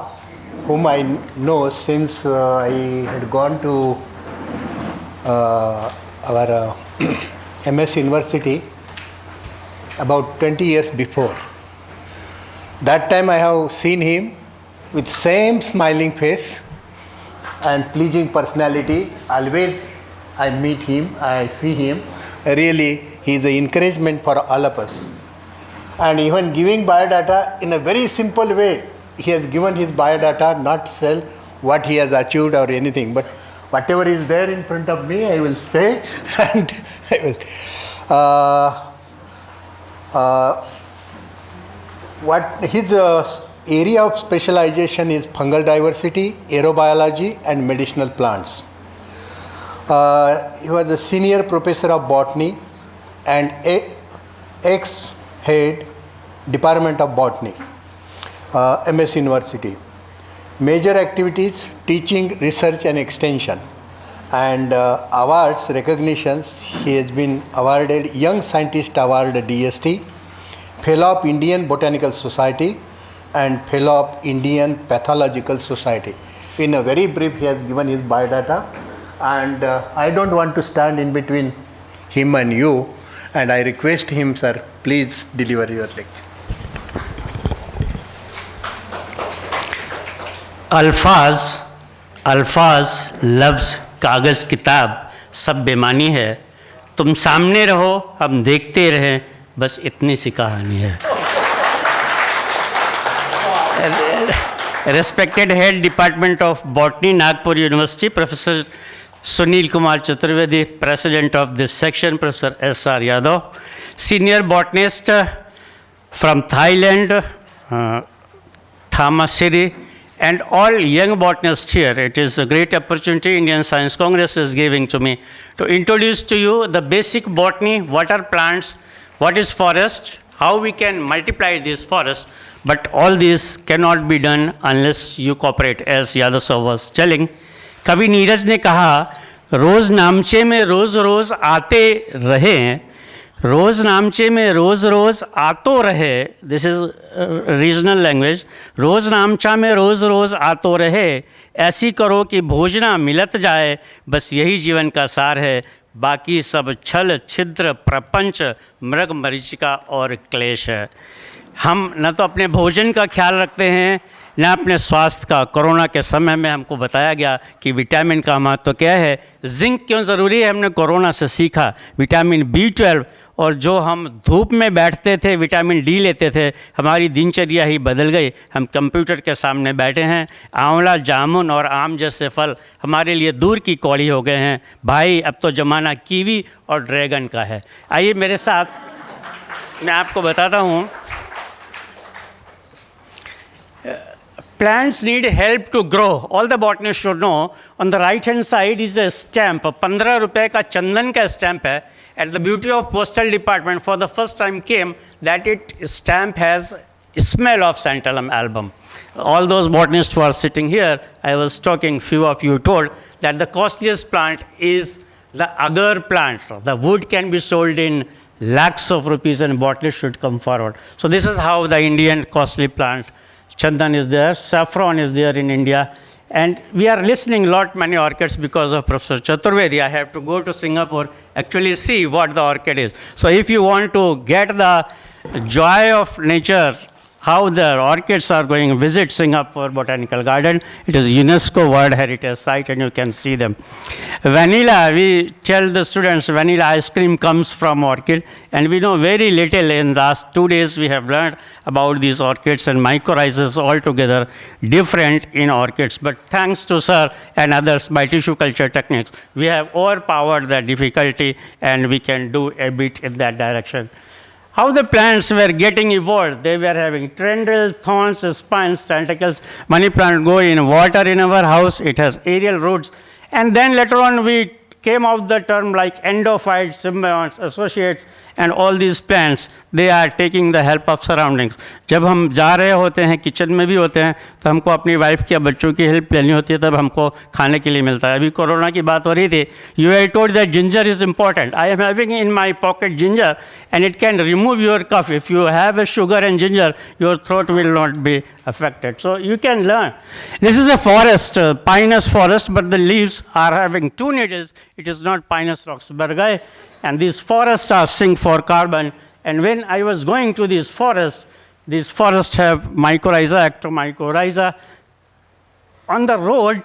whom I know since I had gone to our MS University about 20 years before. That time I have seen him with same smiling face and pleasing personality. Always I meet him, I see him. Really, he is an encouragement for all of us. And even giving biodata in a very simple way. He has given his biodata, not sell what he has achieved or anything, but whatever is there in front of me, I will say, and I will. What his area of specialization is fungal diversity, aerobiology, and medicinal plants. He was a senior professor of botany and ex-head Department of Botany. MS University. Major activities, teaching, research and extension. And awards, recognitions, he has been awarded Young Scientist Award DST, Fellow of Indian Botanical Society and Fellow of Indian Pathological Society. In a very brief, he has given his biodata, and I don't want to stand in between him and you, and I request him, sir, please deliver your lecture. अल्फाज लफ्ज़ कागज़ किताब सब बेमानी है, तुम सामने रहो हम देखते रहें, बस इतनी सी कहानी है. Respected Head Department of Botany, Nagpur University, Professor Sunil Kumar Chaturvedi, President of this section, Professor S.R. Yadav, Senior Botanist from Thailand, Thamasiri, and all young botanists here. It is a great opportunity Indian Science Congress is giving to me to introduce to you the basic botany, what are plants, what is forest, how we can multiply this forest, but all this cannot be done unless you cooperate, as Yadav sir was telling. कवि नीरज ने कहा, रोज नामचे में रोज रोज आते रहे, रोज नामचे में रोज रोज आतो रहे, this is regional language, रोज नामचा में रोज रोज आतो रहे, ऐसी करो कि भोजना मिलत जाए, बस यही जीवन का सार है, बाकी सब छल छिद्र प्रपंच मृग मरीचिका और क्लेश है. हम न तो अपने भोजन का ख्याल रखते हैं न अपने स्वास्थ्य का. कोरोना के समय में हमको बताया गया कि विटामिन का महत्व क्या है, जिंक क्यों ज़रूरी है, हमने कोरोना से सीखा. विटामिन B12, और जो हम धूप में बैठते थे विटामिन D लेते थे, हमारी दिनचर्या ही बदल गई. हम कंप्यूटर के सामने बैठे हैं, आंवला जामुन और आम जैसे फल हमारे लिए दूर की कौड़ी हो गए हैं. भाई अब तो ज़माना कीवी और ड्रैगन का है. आइए मेरे साथ, मैं आपको बताता हूँ Plants need help to grow. All the botanists should know. On the right hand side is a stamp. 15 rupees का चंदन का stamp है. And the beauty of postal department for the first time came that it stamp has smell of santalum album. All those botanists who are sitting here, I was talking, few of you told that the costliest plant is the agar plant. The wood can be sold in lakhs of rupees and botanists should come forward. So this is how the Indian costly plant. Chandan is there, saffron is there in India. And we are listening many orchids because of Professor Chaturvedi. I have to go to Singapore, actually see what the orchid is. So if you want to get the joy of nature, how the orchids are going, visit Singapore Botanical Garden. It is UNESCO World Heritage Site and you can see them. Vanilla, we tell the students vanilla ice cream comes from orchid and we know very little. In the last 2 days we have learned about these orchids and mycorrhizas altogether different in orchids. But thanks to sir and others by tissue culture techniques, we have overpowered the difficulty and we can do a bit in that direction. How the plants were getting evolved. They were having tendrils, thorns, spines, tentacles. Money plant go in water in our house. It has aerial roots. And then later on we came out the term like endophytes, symbionts, associates, and all these plants, they are taking the help of surroundings. जब हम जा रहे होते हैं, kitchen में भी होते हैं, तो हमको अपनी वाइफ की या बच्चों की हेल्प लेनी होती है, तब हमको खाने के लिए मिलता है. अभी कोरोना की बात हो रही थी. You were told that ginger is important. I am having in my pocket ginger, and it can remove your cough. If you have a sugar and ginger, your throat will not be affected. So you can learn. This is a forest, pinus forest, but the leaves are having 2 needles. It is not Pinus roxburghi, and these forests are sink for carbon. And when I was going to these forests have mycorrhiza, ectomycorrhiza. On the road,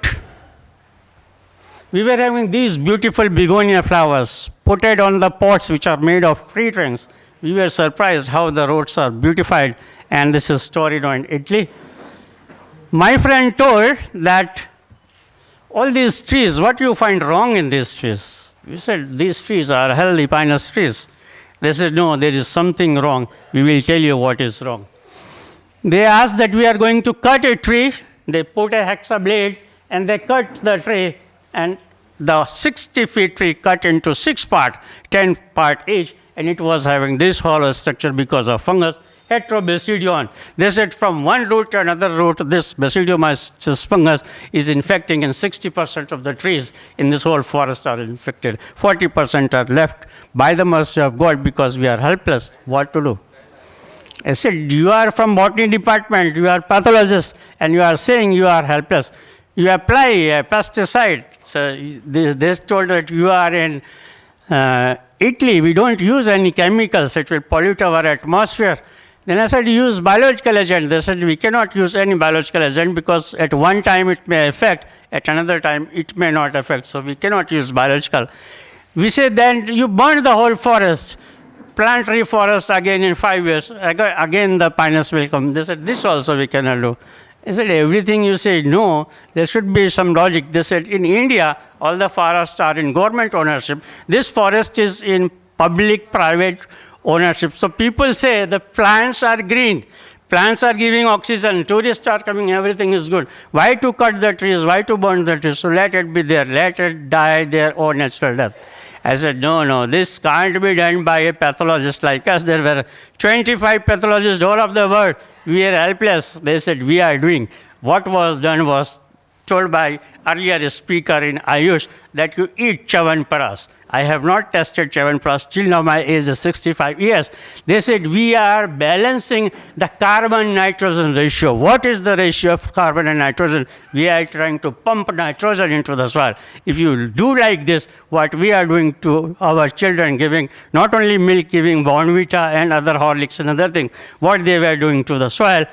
we were having these beautiful begonia flowers potted on the pots which are made of tree trunks. We were surprised how the roads are beautified, and this is Torino in Italy. My friend told that all these trees, what do you find wrong in these trees? We said, these trees are healthy pinus trees. They said, no, there is something wrong. We will tell you what is wrong. They asked that we are going to cut a tree. They put a hexa blade and they cut the tree, and the 60 feet tree cut into 6 parts, 10 parts each, and it was having this hollow structure because of fungus. Heterobasidion. They said from one root to another root, this basidiomyces fungus is infecting, and 60% of the trees in this whole forest are infected. 40% are left by the mercy of God because we are helpless. What to do? I said, you are from botany department, you are pathologist, and you are saying you are helpless. You apply a pesticide. So they told that you are in Italy, we don't use any chemicals, it will pollute our atmosphere. Then I said, use biological agent. They said, we cannot use any biological agent because at one time it may affect, at another time it may not affect. So we cannot use biological. We said, then you burn the whole forest, plant reforest again in 5 years. Again the pinus will come. They said, this also we cannot do. I said, everything you say, no, there should be some logic. They said, in India, all the forests are in government ownership. This forest is in public-private ownership. So people say the plants are green, plants are giving oxygen, tourists are coming, everything is good. Why to cut the trees? Why to burn the trees? So let it be there, let it die their own natural death. I said, no, this can't be done by a pathologist like us. There were 25 pathologists all over the world. We are helpless. They said, we are doing. What was done was told by earlier speaker in Ayush that you eat Chyawanprash. I have not tested Chyawanprash. Till now my age is 65 years. They said we are balancing the carbon-nitrogen ratio. What is the ratio of carbon and nitrogen? We are trying to pump nitrogen into the soil. If you do like this, what we are doing to our children, giving not only milk, giving Bournvita and other Horlicks and other things, what they were doing to the soil.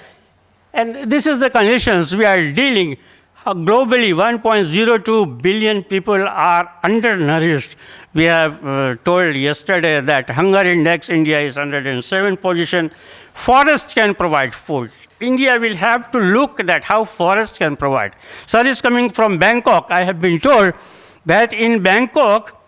And this is the conditions we are dealing. Globally, 1.02 billion people are undernourished. We have told yesterday that hunger index, India is 107 position. Forest can provide food. India will have to look at how forest can provide. Sir is coming from Bangkok. I have been told that in Bangkok,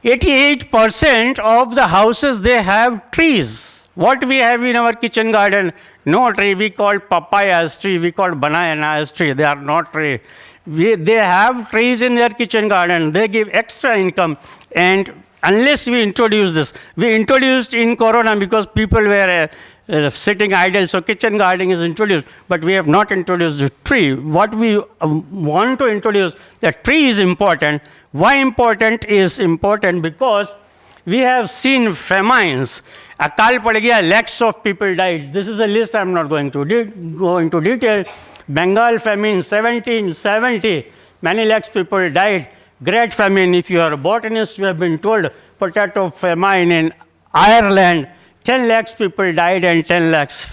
88% of the houses, they have trees. What we have in our kitchen garden, no tree. We call papayas tree, we call bananas tree. They are not tree. They have trees in their kitchen garden. They give extra income. And unless we introduce this, we introduced in Corona because people were sitting idle, so kitchen gardening is introduced, but we have not introduced the tree. What we want to introduce, the tree is important. Why important is important? Because we have seen famines. Akal pad gaya, lakhs of people died. This is a list, I am not going to go into detail. Bengal famine, 1770, many lakhs people died. Great famine, if you are a botanist, you have been told, potato famine in Ireland, 10 lakhs people died and 10 lakhs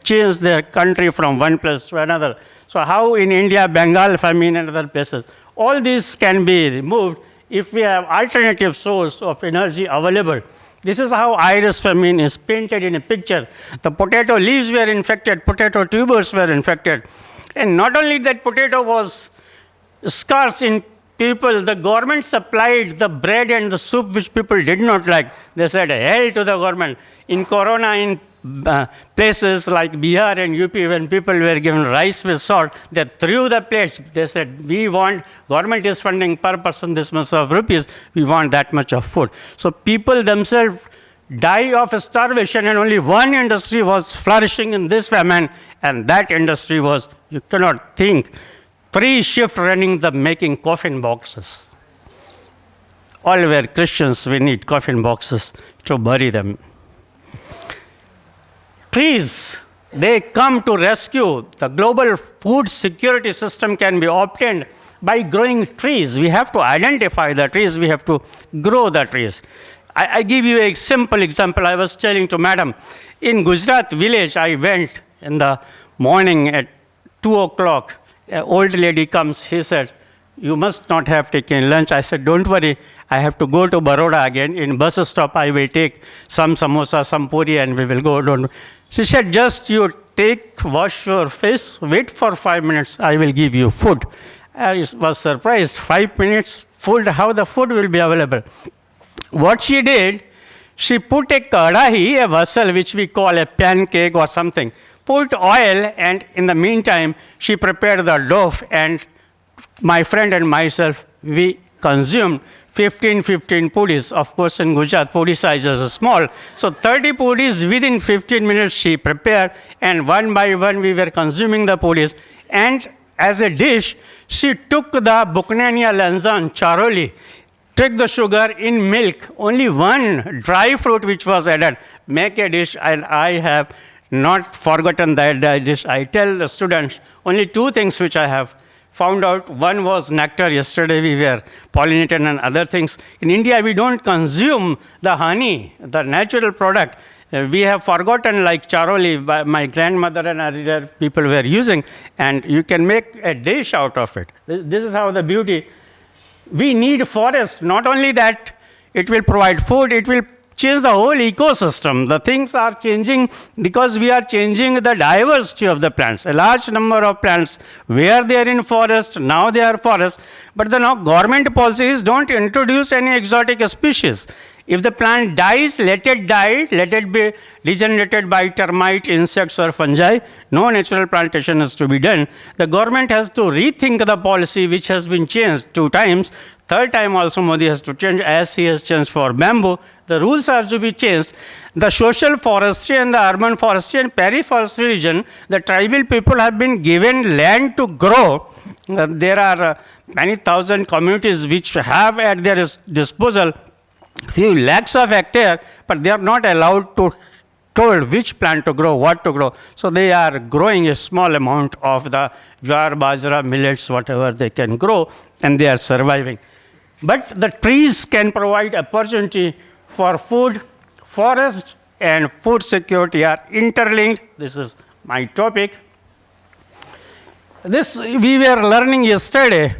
changed their country from one place to another. So how in India, Bengal famine and other places. All these can be removed if we have alternative source of energy available. This is how iris famine is painted in a picture. The potato leaves were infected, potato tubers were infected. And not only that, potato was scarce in people, the government supplied the bread and the soup which people did not like. They said, hell to the government. In Corona, in places like Bihar and UP, when people were given rice with salt, they threw the plates. They said, we want, government is funding per person this much of rupees, we want that much of food. So people themselves die of starvation, and only one industry was flourishing in this famine, and that industry was, you cannot think, 3 shifts running the making coffin boxes. All were Christians, we need coffin boxes to bury them. Trees, they come to rescue. The global food security system can be obtained by growing trees. We have to identify the trees, we have to grow the trees. I give you a simple example. I was telling to madam, in Gujarat village, I went in the morning at 2 o'clock. An old lady comes, he said, you must not have taken lunch. I said, don't worry, I have to go to Baroda again. In bus stop, I will take some samosa, some puri, and we will go. Don't. She said, just you wash your face, wait for 5 minutes, I will give you food. I was surprised, 5 minutes, food, how the food will be available. What she did, she put a kadahi, a vessel which we call a pancake or something, put oil, and in the meantime, she prepared the dough, and my friend and myself, we consumed 15 puris. Of course, in Gujarat, puri sizes are small. So 30 puris within 15 minutes she prepared, and one by one we were consuming the puris. And as a dish, she took the Bucnania lanzan, charoli, took the sugar in milk, only one dry fruit which was added, make a dish, and I have not forgotten that dish. I tell the students only 2 things which I have found out. One was nectar. Yesterday we were pollinated and other things. In India, we don't consume the honey, the natural product. We have forgotten, like charoli, my grandmother and other people were using, and you can make a dish out of it. This is how the beauty. We need forest. Not only that, it will provide food, it will change the whole ecosystem. The things are changing because we are changing the diversity of the plants. A large number of plants, where they are in forest, now they are forest. But the now government policies don't introduce any exotic species. If the plant dies, let it die, let it be regenerated by termite, insects or fungi. No natural plantation is to be done. The government has to rethink the policy which has been changed 2 times. 3rd time also Modi has to change, as he has changed for bamboo. The rules are to be changed. The social forestry and the urban forestry and peri-forestry region, the tribal people have been given land to grow. There are many thousand communities which have at their disposal few lakhs of hectares, but they are not allowed to told which plant to grow, what to grow. So they are growing a small amount of the jowar, bajra, millets, whatever they can grow, and they are surviving. But the trees can provide opportunity for food. Forest and food security are interlinked. This is my topic. This we were learning yesterday.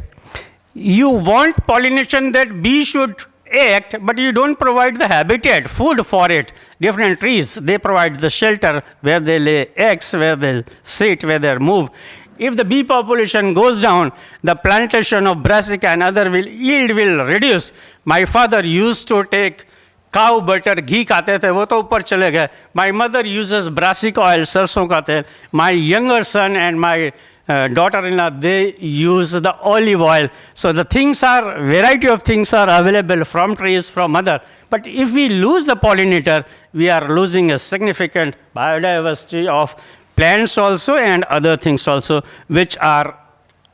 You want pollination, that bee should act, but you don't provide the habitat, food for it. Different trees, they provide the shelter where they lay eggs, where they sit, where they move. If the bee population goes down, the plantation of brassica and other yield will reduce. My father used to take cow butter ghee खाते थे, वो तो ऊपर चले गए. My mother uses brassic oil, सरसों का तेल. My younger son and my daughter-in-law, they use the olive oil. So the things are, variety of things are available from trees, from other. But if we lose the pollinator, we are losing a significant biodiversity of plants also and other things also, which are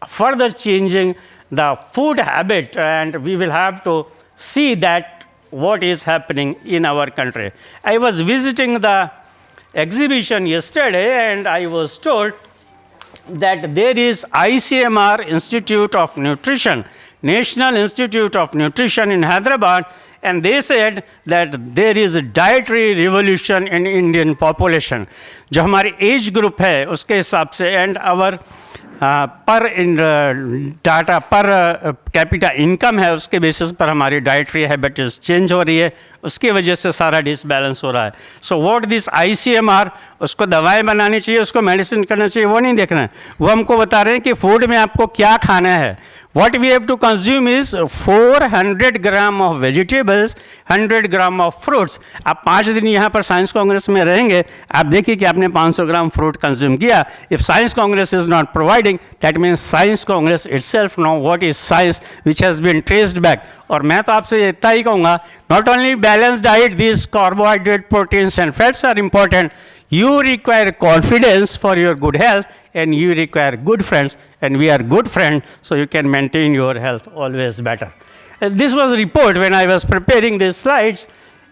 further changing the food habit, and we will have to see that what is happening in our country. I was visiting the exhibition yesterday, and I was told that there is ICMR Institute of Nutrition, National Institute of Nutrition in Hyderabad, and they said that there is a dietary revolution in Indian population. जो हमारी age group है उसके हिसाब से and our पर data per capita income है उसके basis पर हमारी डाइटरी हैबिट्स चेंज हो रही है, उसकी वजह से सारा डिसबैलेंस हो रहा है. सो व्हाट दिस ICMR, उसको दवाएं बनानी चाहिए, उसको मेडिसिन करना चाहिए, वो नहीं देखना है. वो हमको बता रहे हैं कि फूड में आपको क्या खाना है. What we have to consume is 400 gram of vegetables, 100 gram of fruits. आप 5 दिन यहाँ पर साइंस कांग्रेस में रहेंगे, आप देखिए कि आपने 500 ग्राम फ्रूट कंज्यूम किया. If science Congress is not providing, that means science Congress itself know what is science which has been traced back. और मैं तो आपसे इतना ही कहूँगा, not only balanced diet, these carbohydrate, proteins and fats are important. You require confidence for your good health, and you require good friends, and we are good friends, so you can maintain your health always better. This was a report when I was preparing these slides.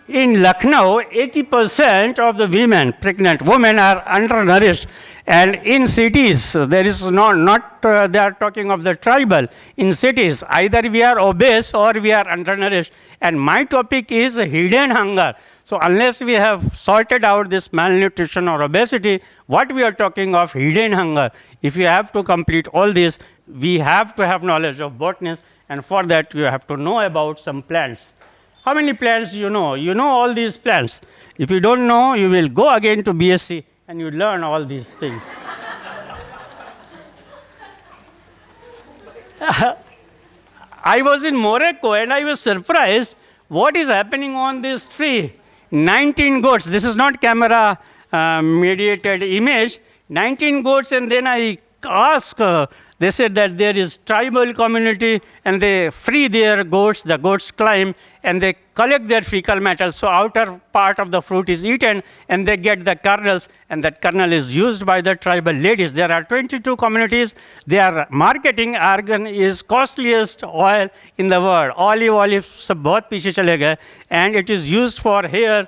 In Lucknow, 80% of the women, pregnant women, are undernourished. And in cities, there is they are talking of the tribal. In cities, either we are obese or we are undernourished. And my topic is hidden hunger. So unless we have sorted out this malnutrition or obesity, what we are talking of hidden hunger. If you have to complete all this, we have to have knowledge of botanists, and for that you have to know about some plants. How many plants you know? You know all these plants. If you don't know, you will go again to BSc and you learn all these things. I was in Morocco and I was surprised what is happening on this tree. 19 goats. This is not camera mediated image. 19 goats, and then I asked, they said that there is tribal community and they free their goats, the goats climb and they collect their fecal matter. So outer part of the fruit is eaten and they get the kernels, and that kernel is used by the tribal ladies. There are 22 communities. They are marketing argan is costliest oil in the world. Olive सब बहुत पीछे चले गए, and it is used for hair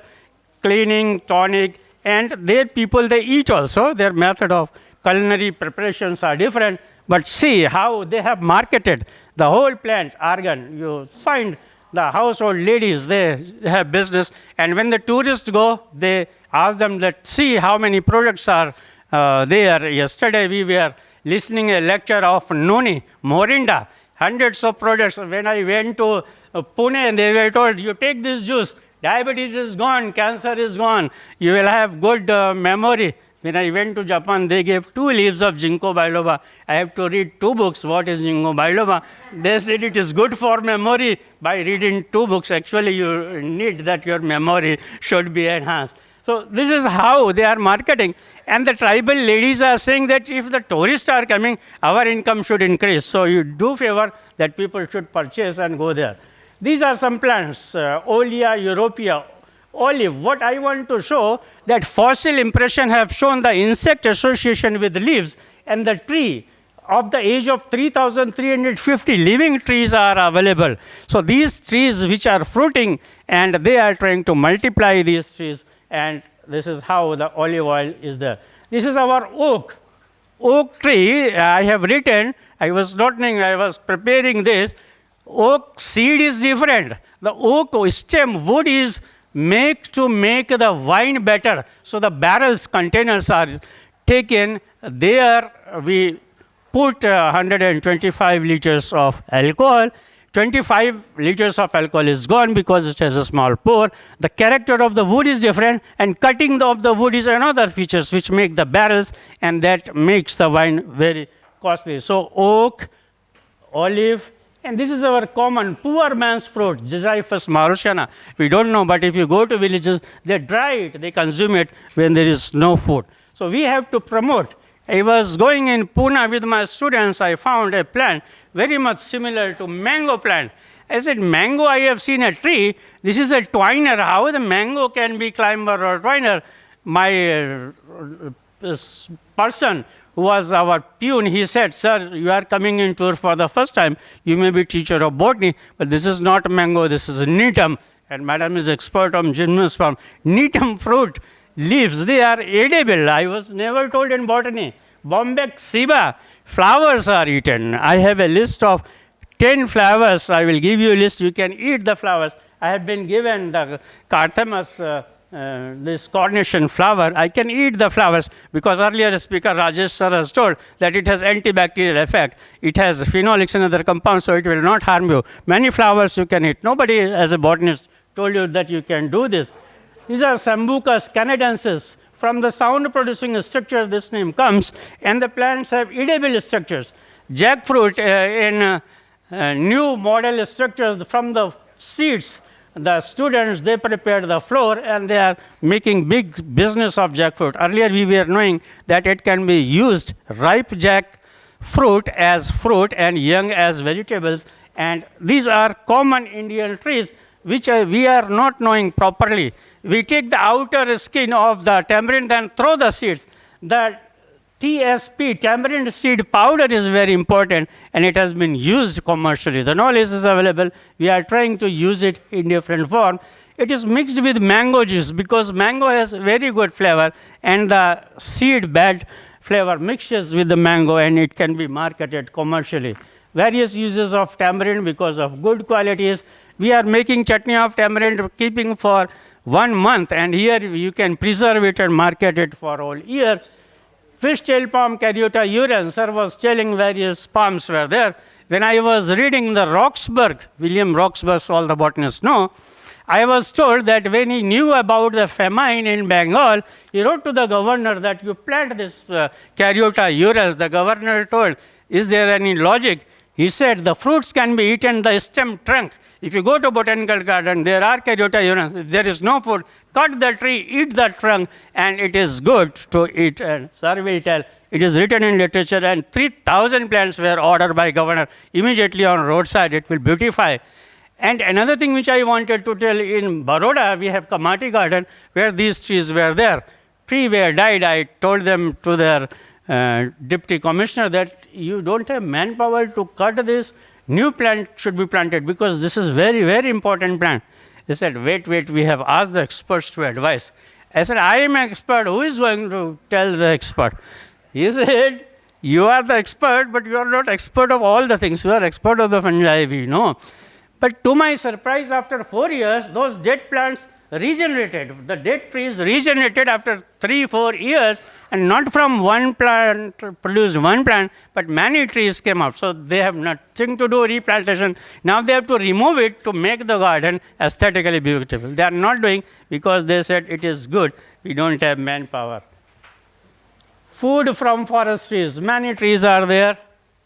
cleaning, tonic, and their people, they eat also. Their method of culinary preparations are different. But see how they have marketed the whole plant, argan. You find the household ladies, they have business. And when the tourists go, they ask them that, see how many products are there. Yesterday we were listening a lecture of Noni, Morinda, hundreds of products. When I went to Pune, they were told, you take this juice, diabetes is gone, cancer is gone, you will have good memory. When I went to Japan, they gave 2 leaves of ginkgo biloba. I have to read 2 books. What is ginkgo biloba? They said it is good for memory. By reading 2 books, actually you need that your memory should be enhanced. So this is how they are marketing. And the tribal ladies are saying that if the tourists are coming, our income should increase. So you do favor that people should purchase and go there. These are some plants, Olea europea, olive. What I want to show that fossil impression have shown the insect association with leaves, and the tree of the age of 3,350 living trees are available. So these trees which are fruiting, and they are trying to multiply these trees, and this is how the olive oil is there. This is our oak. Oak tree, I have written, I was preparing this. Oak seed is different. The oak stem wood is to make the wine better. So the barrels, containers are taken. There we put 125 liters of alcohol. 25 liters of alcohol is gone because it has a small pore. The character of the wood is different, and cutting of the wood is another features which make the barrels, and that makes the wine very costly. So oak, olive, And this is our common poor man's fruit, Ziziphus marusiana. We don't know, but if you go to villages, they dry it, they consume it when there is no food. So we have to promote. I was going in Pune with my students, I found a plant very much similar to mango plant. I said, mango, I have seen a tree. This is a twiner. How the mango can be climber or twiner? My person who was our peon, he said, sir, you are coming in tour for the first time. You may be teacher of botany, but this is not mango, this is neem. And madam is expert on gymnosperm. Neem fruit leaves, they are edible. I was never told in botany. Bombec Siba, flowers are eaten. I have a list of 10 flowers. I will give you a list. You can eat the flowers. I have been given the Carthamus, this coronation flower. I can eat the flowers because earlier speaker Rajesh sir has told that it has antibacterial effect. It has phenolics and other compounds, so it will not harm you. Many flowers you can eat. Nobody as a botanist told you that you can do this. These are Sambucus canadensis. From the sound producing structure this name comes, and the plants have edible structures. Jackfruit in new model structures from the seeds. The students, they prepared the flour and they are making big business of jackfruit. Earlier we were knowing that it can be used ripe jackfruit as fruit and young as vegetables, and these are common Indian trees which we are not knowing properly. We take the outer skin of the tamarind and throw the seeds. The TSP, tamarind seed powder, is very important, and it has been used commercially. The knowledge is available. We are trying to use it in different form. It is mixed with mango juice because mango has very good flavor, and the seed bed flavor mixes with the mango, and it can be marketed commercially. Various uses of tamarind because of good qualities. We are making chutney of tamarind, keeping for 1 month, and here you can preserve it and market it for all year. Fishtail palm, Caryota urens, sir was telling various palms were there. When I was reading the Roxburgh, William Roxburgh, all the botanists know, I was told that when he knew about the famine in Bengal, he wrote to the governor that you plant this Caryota urens. The governor told, is there any logic? He said, the fruits can be eaten, the stem trunk. If you go to botanical garden, there are Caryota urens. If there is no food, cut the tree, eat the trunk, and it is good to eat. And sir will tell, it is written in literature, and 3,000 plants were ordered by governor immediately on roadside. It will beautify. And another thing which I wanted to tell, in Baroda, we have Kamati garden where these trees were there. Tree were died. I told them to their deputy commissioner that you don't have manpower to cut this. New plant should be planted because this is very, very important plant. They said, wait, we have asked the experts to advise. I said, I am an expert. Who is going to tell the expert? He said, you are the expert, but you are not expert of all the things. You are expert of the fungi, we know. But to my surprise, after 4 years, those dead plants regenerated. The dead trees regenerated after 3-4 years, and not from one plant produced one plant, but many trees came out. So they have nothing to do replantation. Now they have to remove it to make the garden aesthetically beautiful. They are not doing because they said it is good. We don't have manpower. Food from forest trees. Many trees are there.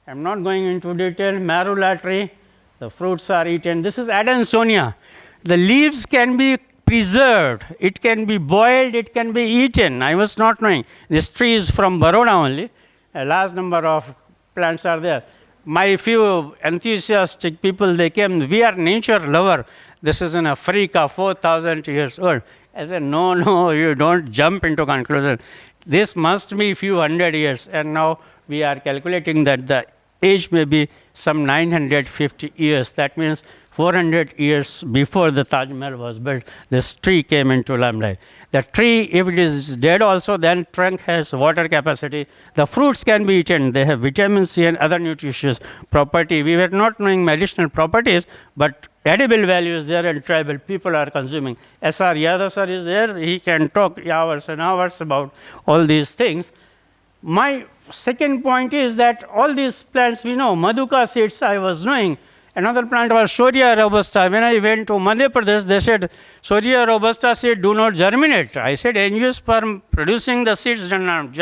I'm not going into detail. Marula tree. The fruits are eaten. This is Adansonia. The leaves can be preserved. It can be boiled. It can be eaten. I was not knowing. This tree is from Baroda only. A large number of plants are there. My few enthusiastic people, they came. We are nature lover. This is in Africa, 4,000 years old. I said, no, you don't jump into conclusion. This must be few hundred years. And now we are calculating that the age may be some 950 years. That means 400 years before the Taj Mahal was built, this tree came into limelight. The tree, if it is dead also, then trunk has water capacity. The fruits can be eaten. They have vitamin C and other nutritious property. We were not knowing medicinal properties, but edible value is there and tribal people are consuming. S.R. Yadav sir is there. He can talk hours and hours about all these things. My second point is that all these plants we know, Maduka seeds I was knowing, Another plant was Shoria robusta. When I went to Madhya Pradesh, they said, Shoria robusta seed do not germinate. I said, angiosperm producing the seeds do not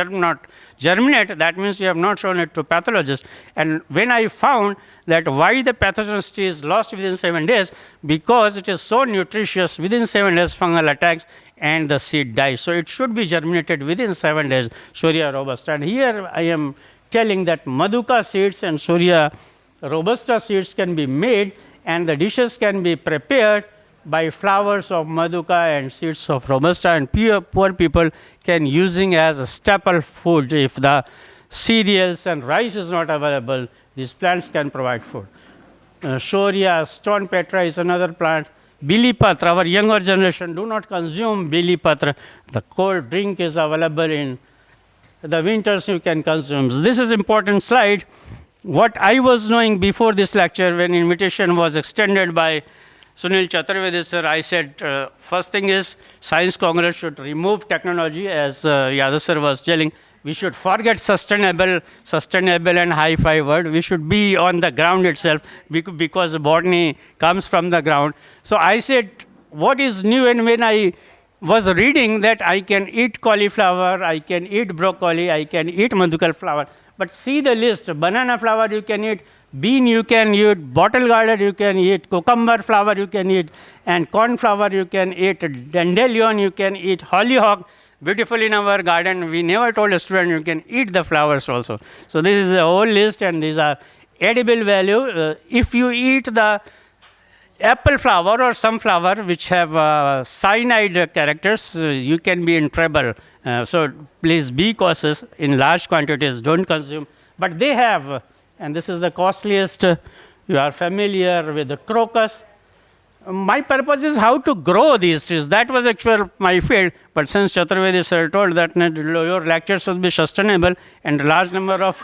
germinate. That means you have not shown it to pathologists. And when I found that why the pathogenicity is lost within 7 days, because it is so nutritious, within 7 days fungal attacks and the seed dies. So it should be germinated within 7 days, Shoria robusta. And here I am telling that Maduka seeds and Shoria robusta seeds can be made, and the dishes can be prepared by flowers of Maduka and seeds of robusta, and poor people can using as a staple food. If the cereals and rice is not available, these plants can provide food. Shoria stone petra is another plant. Bili patra, our younger generation do not consume bili patra. The cold drink is available in the winters, you can consume. So this is important slide. What I was knowing before this lecture, when invitation was extended by Sunil Chaturvedi sir, I said, first thing is Science Congress should remove technology, as Yadav sir was telling. We should forget sustainable and high-fi word. We should be on the ground itself, because botany comes from the ground. So I said, what is new? And when I was reading that I can eat cauliflower, I can eat broccoli, I can eat madukal flower. But see the list: banana flower you can eat, bean you can eat, bottle gourd you can eat, cucumber flower you can eat, and cornflower you can eat, dandelion you can eat, hollyhock. Beautiful in our garden. We never told a student you can eat the flowers also. So this is a whole list, and these are edible value. If you eat the apple flower or some flower which have cyanide characters, you can be in trouble. So please be cautious. In large quantities, don't consume. But they have, and this is the costliest. You are familiar with the crocus. My purpose is how to grow these trees. That was actually my field. But since Chaturvedi sir told that your lectures should be sustainable, and a large number of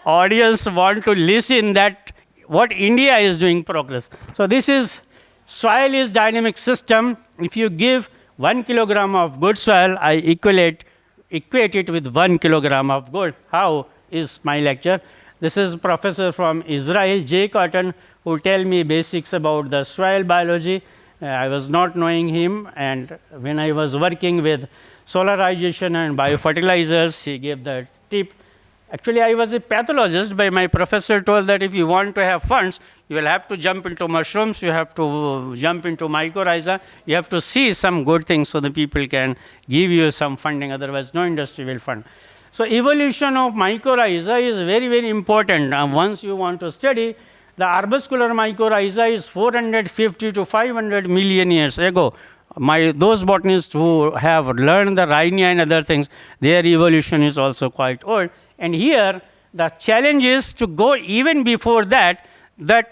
audience want to listen that what India is doing progress. So this is, soil is dynamic system. If you give 1 kilogram of good soil, I equate it with 1 kilogram of gold. How is my lecture? This is professor from Israel, J. Cotton, who tell me basics about the soil biology. I was not knowing him, and when I was working with solarization and biofertilizers, he gave the tip. Actually, I was a pathologist, but my professor told that if you want to have funds, you will have to jump into mushrooms, you have to jump into mycorrhiza, you have to see some good things so the people can give you some funding, otherwise no industry will fund. So evolution of mycorrhiza is very, very important. Once you want to study, the arbuscular mycorrhiza is 450 to 500 million years ago. Those botanists who have learned the rhinia and other things, their evolution is also quite old. And here, the challenge is to go even before that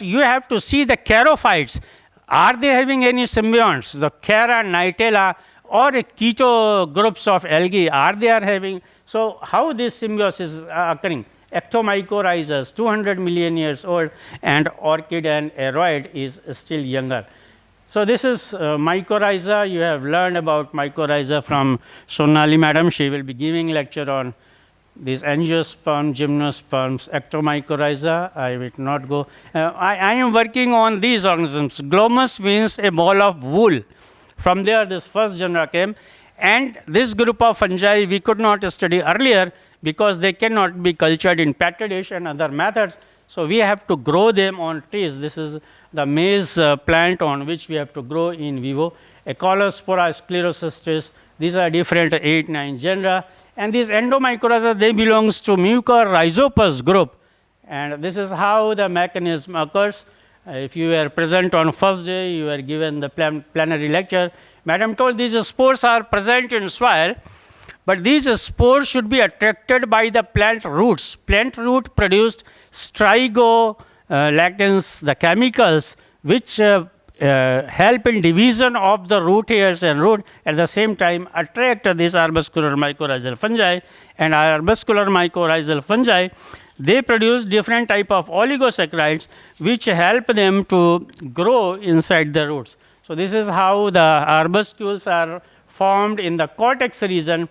you have to see the charophytes. Are they having any symbionts? The Chara, Nightella, or keto groups of algae, are they having? So how this symbiosis is occurring? Ectomycorrhizas, 200 million years old, and orchid and aroid is still younger. So this is mycorrhiza. You have learned about mycorrhiza from Sonali madam. She will be giving lecture on these angiosperm, gymnosperms, ectomycorrhiza. I will not go. I am working on these organisms. Glomus means a ball of wool. From there, this first genera came. And this group of fungi we could not study earlier because they cannot be cultured in petri dish and other methods. So we have to grow them on trees. This is the maize plant on which we have to grow in vivo. Ecolospora, sclerocystis. These are different 8-9 genera. And these endomycorrhiza, they belongs to mucorrhizopus group. And this is how the mechanism occurs. If you were present on first day, you were given the plenary lecture. Madam told these spores are present in soil, but these spores should be attracted by the plant roots. Plant root produced strigolactins, the chemicals which help in division of the root hairs and root, at the same time attract these arbuscular mycorrhizal fungi. And arbuscular mycorrhizal fungi, they produce different type of oligosaccharides which help them to grow inside the roots. So this is how the arbuscules are formed in the cortex region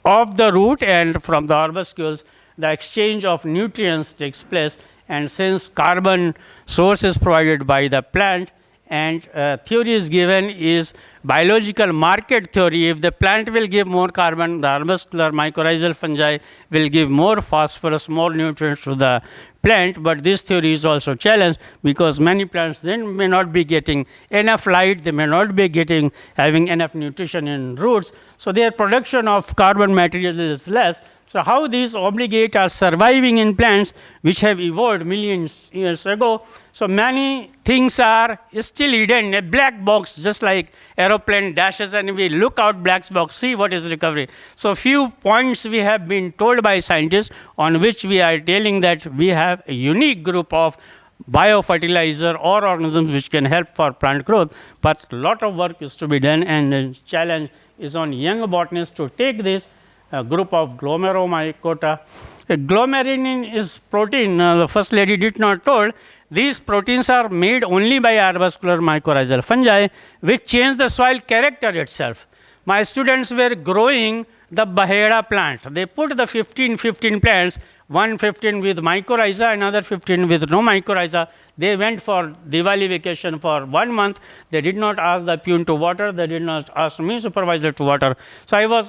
of the root, and from the arbuscules the exchange of nutrients takes place, And since carbon source is provided by the plant, and theory is given is biological market theory. If the plant will give more carbon, the arbuscular mycorrhizal fungi will give more phosphorus, more nutrients to the plant. But this theory is also challenged because many plants then may not be getting enough light, they may not be having enough nutrition in roots. So their production of carbon material is less. So how these obligate are surviving in plants which have evolved millions years ago. So many things are still hidden, a black box, just like aeroplane dashes and we look out black box, see what is recovery. So few points we have been told by scientists on which we are telling that we have a unique group of biofertilizer or organisms which can help for plant growth. But a lot of work is to be done, and the challenge is on young botanists to take this group of glomeromycota. Glomerulin is protein, the first lady did not told. These proteins are made only by arbuscular mycorrhizal fungi, which change the soil character itself. My students were growing the Baheda plant. They put the 15 plants, 15 with mycorrhiza, another 15 with no mycorrhiza. They went for Diwali vacation for 1 month. They did not ask the pune to water. They did not ask me, supervisor, to water. So I was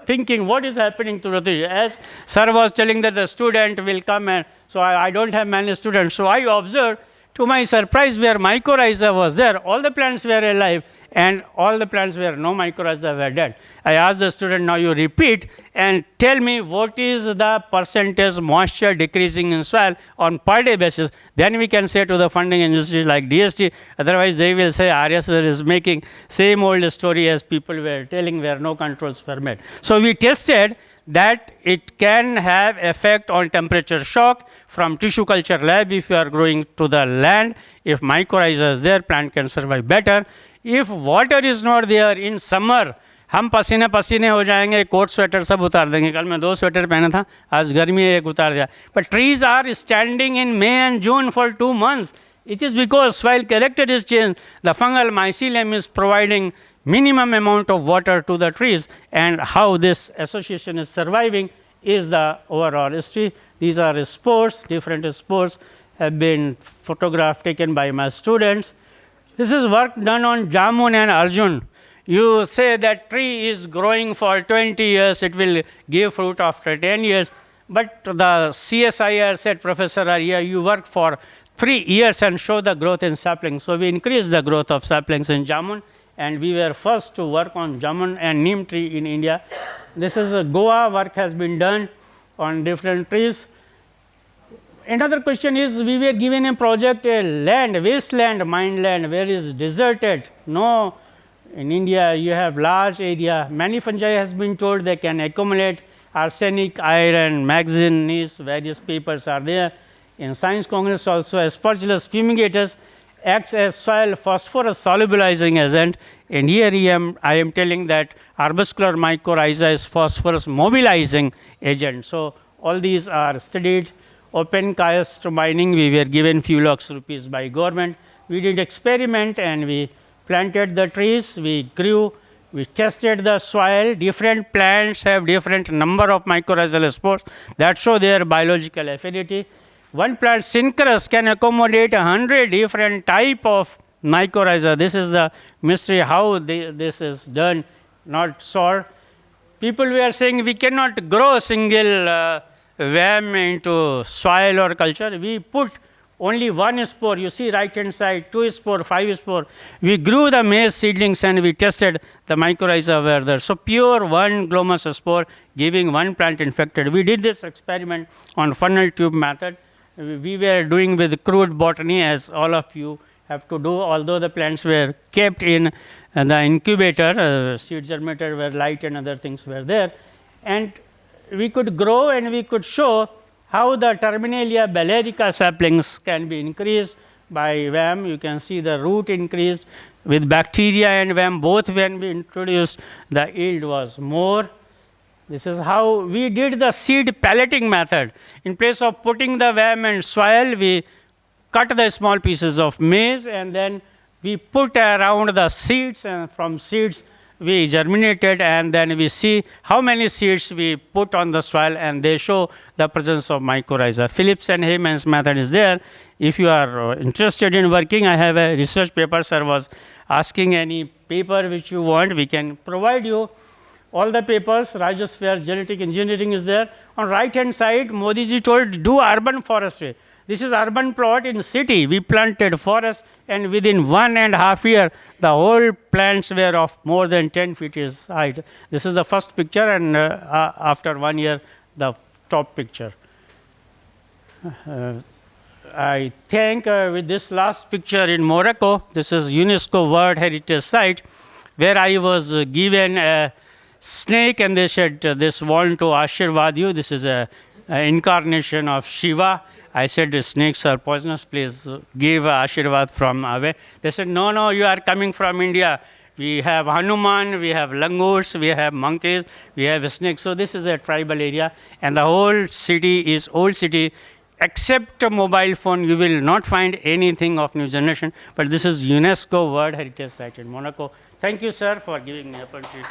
thinking, what is happening to the tree? As sir was telling that the student will come, and so I don't have many students. So I observed, to my surprise, where mycorrhiza was there, all the plants were alive, and all the plants where no mycorrhiza were dead. I asked the student, now you repeat and tell me what is the percentage moisture decreasing in soil on per day basis. Then we can say to the funding industry like DST, otherwise they will say RSR is making same old story as people were telling where no controls were made. So we tested that it can have effect on temperature shock from tissue culture lab. If you are growing to the land, if mycorrhiza is there, plant can survive better. If water is not there in summer, हम पसीने पसीने हो जाएंगे, coat sweater सब उतार देंगे. कल मैं 2 स्वेटर पहना था, आज गर्मी एक उतार दिया. But trees are standing in May and June for 2 months. It is because soil character is changed. The fungal mycelium is providing minimum amount of water to the trees, and how this association is surviving is the overall history. These are spores, different spores have been photographed taken by my students. This is work done on Jamun and Arjun. You say that tree is growing for 20 years, it will give fruit after 10 years. But the CSIR said, Professor Arya, you work for 3 years and show the growth in saplings. So we increased the growth of saplings in Jamun, and we were first to work on Jamun and Neem tree in India. This is a Goa work has been done on different trees. Another question is, we were given a project, a land, wasteland, mine land, where is deserted. No, in India you have large area. Many fungi has been told they can accumulate arsenic, iron, manganese, various papers are there. In Science Congress also, Aspergillus fumigatus acts as soil phosphorus solubilizing agent. And here I am telling that arbuscular mycorrhiza is phosphorus mobilizing agent. So all these are studied. Open cast mining, we were given few lakhs rupees by government. We did experiment and we planted the trees, we grew, we tested the soil. Different plants have different number of mycorrhizal spores that show their biological affinity. One plant, Synchorus, can accommodate 100 different type of mycorrhiza. This is the mystery how this is done, not solved. People were saying we cannot grow a single worm into soil or culture. We put only 1 spore. You see right hand side, 2 spore, 5 spore. We grew the maize seedlings and we tested the mycorrhiza were there. So pure 1 glomus spore giving 1 plant infected. We did this experiment on funnel tube method. We were doing with crude botany, as all of you have to do, although the plants were kept in the incubator, seed germinator where light and other things were there. And we could grow and we could show how the Terminalia balearica saplings can be increased by WAM. You can see the root increased with bacteria and WAM. Both when we introduced, the yield was more. This is how we did the seed pelleting method. In place of putting the WAM and soil, we cut the small pieces of maize and then we put around the seeds, and from seeds we germinated, and then we see how many seeds we put on the soil, and they show the presence of mycorrhiza. Phillips and Heyman's method is there. If you are interested in working, I have a research paper. Sir was asking any paper which you want, we can provide you all the papers. Rhizosphere, genetic engineering is there. On right hand side, Modi ji told do urban forestry. This is urban plot in city. We planted forest, and within 1.5 years, the whole plants were of more than 10 feet is height. This is the first picture, and after 1 year, the top picture. I think with this last picture in Morocco, this is UNESCO World Heritage Site, where I was given a snake, and they said, this want to Ashirvad you. This is a incarnation of Shiva. I said, the snakes are poisonous, please give Ashirvad from away. They said, no, no, you are coming from India. We have Hanuman, we have langurs, we have monkeys, we have snakes. So this is a tribal area, and the whole city is old city. Except a mobile phone, you will not find anything of new generation. But this is UNESCO World Heritage Site in Monaco. Thank you, sir, for giving me opportunity.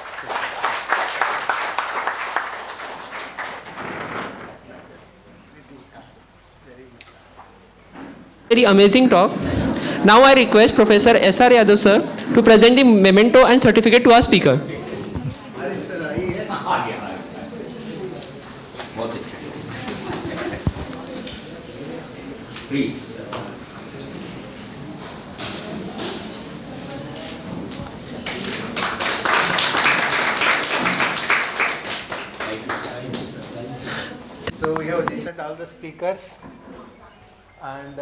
Very amazing talk. Now I request Professor S.R. Yadav sir to present the memento and certificate to our speaker. Please. So we have listened all the speakers, and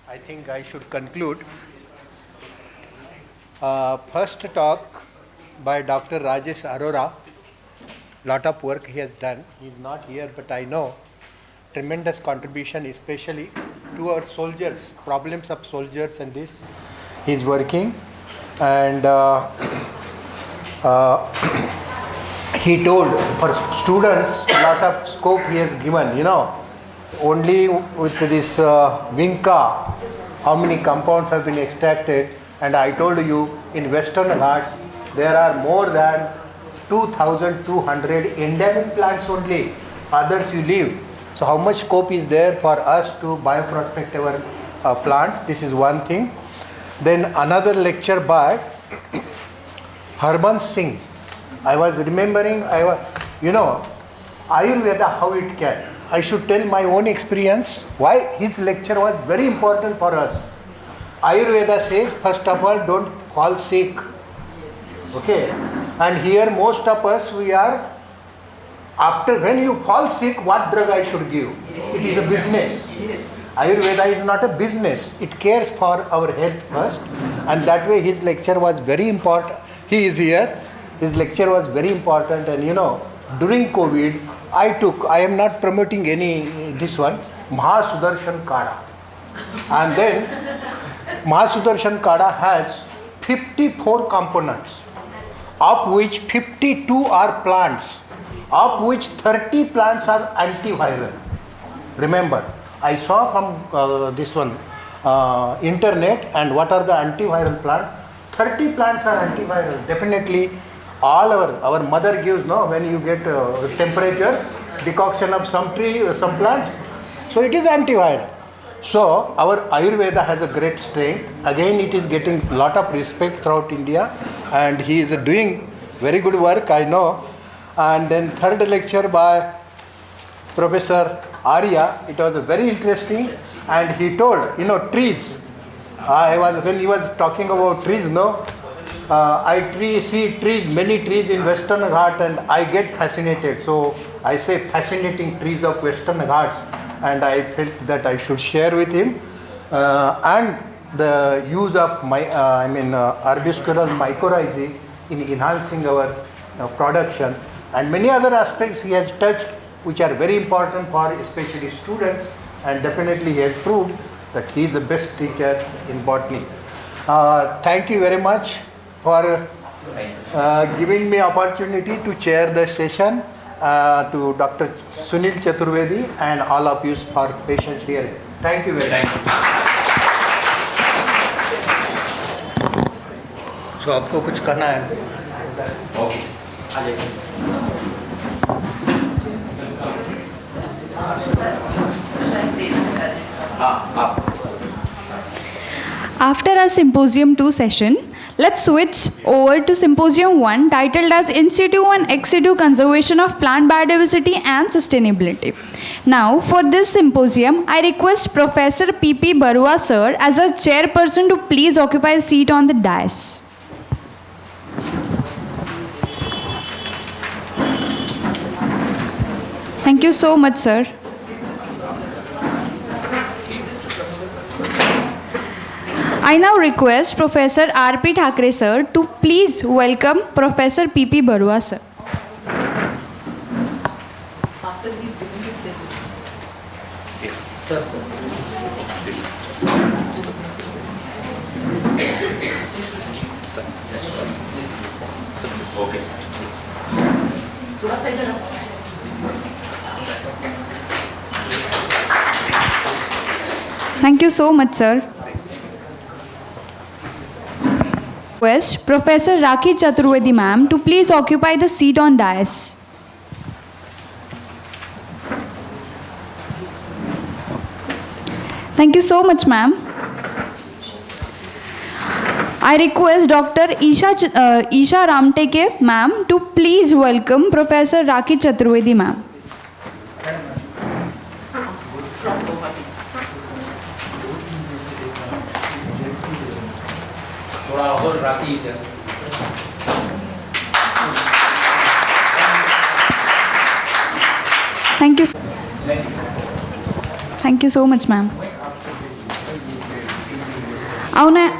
I think I should conclude. First talk by Dr. Rajesh Arora. Lot of work he has done. He is not here, but I know tremendous contribution, especially to our soldiers, problems of soldiers, and this he is working. And he told for students a lot of scope he has given, only with this Vinca, how many compounds have been extracted. And I told you in Western Ghats there are more than 2,200 endemic plants only, others you leave. So how much scope is there for us to bioprospect our plants? This is one thing. Then another lecture by Harban Singh. I was remembering, Ayurveda, how it can. I should tell my own experience, why his lecture was very important for us. Ayurveda says, first of all, don't fall sick. Okay? And here most of us, we are, after when you fall sick, what drug I should give? It is a business. Ayurveda is not a business. It cares for our health first. And that way his lecture was very important. He is here. His lecture was very important. And during COVID, I am not promoting this one, Mahasudarshan Kada. And then Mahasudarshan Kada has 54 components, of which 52 are plants, of which 30 plants are antiviral. Remember, I saw from this one, internet, and what are the antiviral plants? 30 plants are antiviral. Definitely, all our mother gives, when you get temperature, decoction of some tree, some plants. So it is antiviral. So our Ayurveda has a great strength. Again, it is getting a lot of respect throughout India, and he is doing very good work, I know. And then third lecture by Professor Arya, it was very interesting, and he told, trees. When he was talking about trees, I see trees, many trees in Western Ghats, and I get fascinated. So I say fascinating trees of Western Ghats, and I felt that I should share with him. And the use of arbuscular mycorrhizae in enhancing our production, and many other aspects he has touched, which are very important for especially students, and definitely he has proved that he is the best teacher in botany. Thank you very much for giving me opportunity to chair the session, to Dr. Sunil Chaturvedi and all of you for patience hearing. Thank you very much. तो आपको कुछ कहना है? After our Symposium 2 session, let's switch over to Symposium 1 titled as In situ and Ex situ Conservation of Plant Biodiversity and Sustainability. Now, for this symposium, I request Professor P.P. Barua sir as a chairperson to please occupy a seat on the dais. Thank you so much, sir. I now request Professor R.P. Thakre sir to please welcome Professor P.P. Barua sir. After he's given his statement. Sir, sir. Okay. थोड़ा सा इधर आओ. Thank you so much, sir. Request Professor Rakhi Chaturvedi ma'am to please occupy the seat on dais. Thank you so much, ma'am. I request Dr. Isha Ramteke ma'am to please welcome Professor Rakhi Chaturvedi ma'am. Thank you. Thank you so much, ma'am.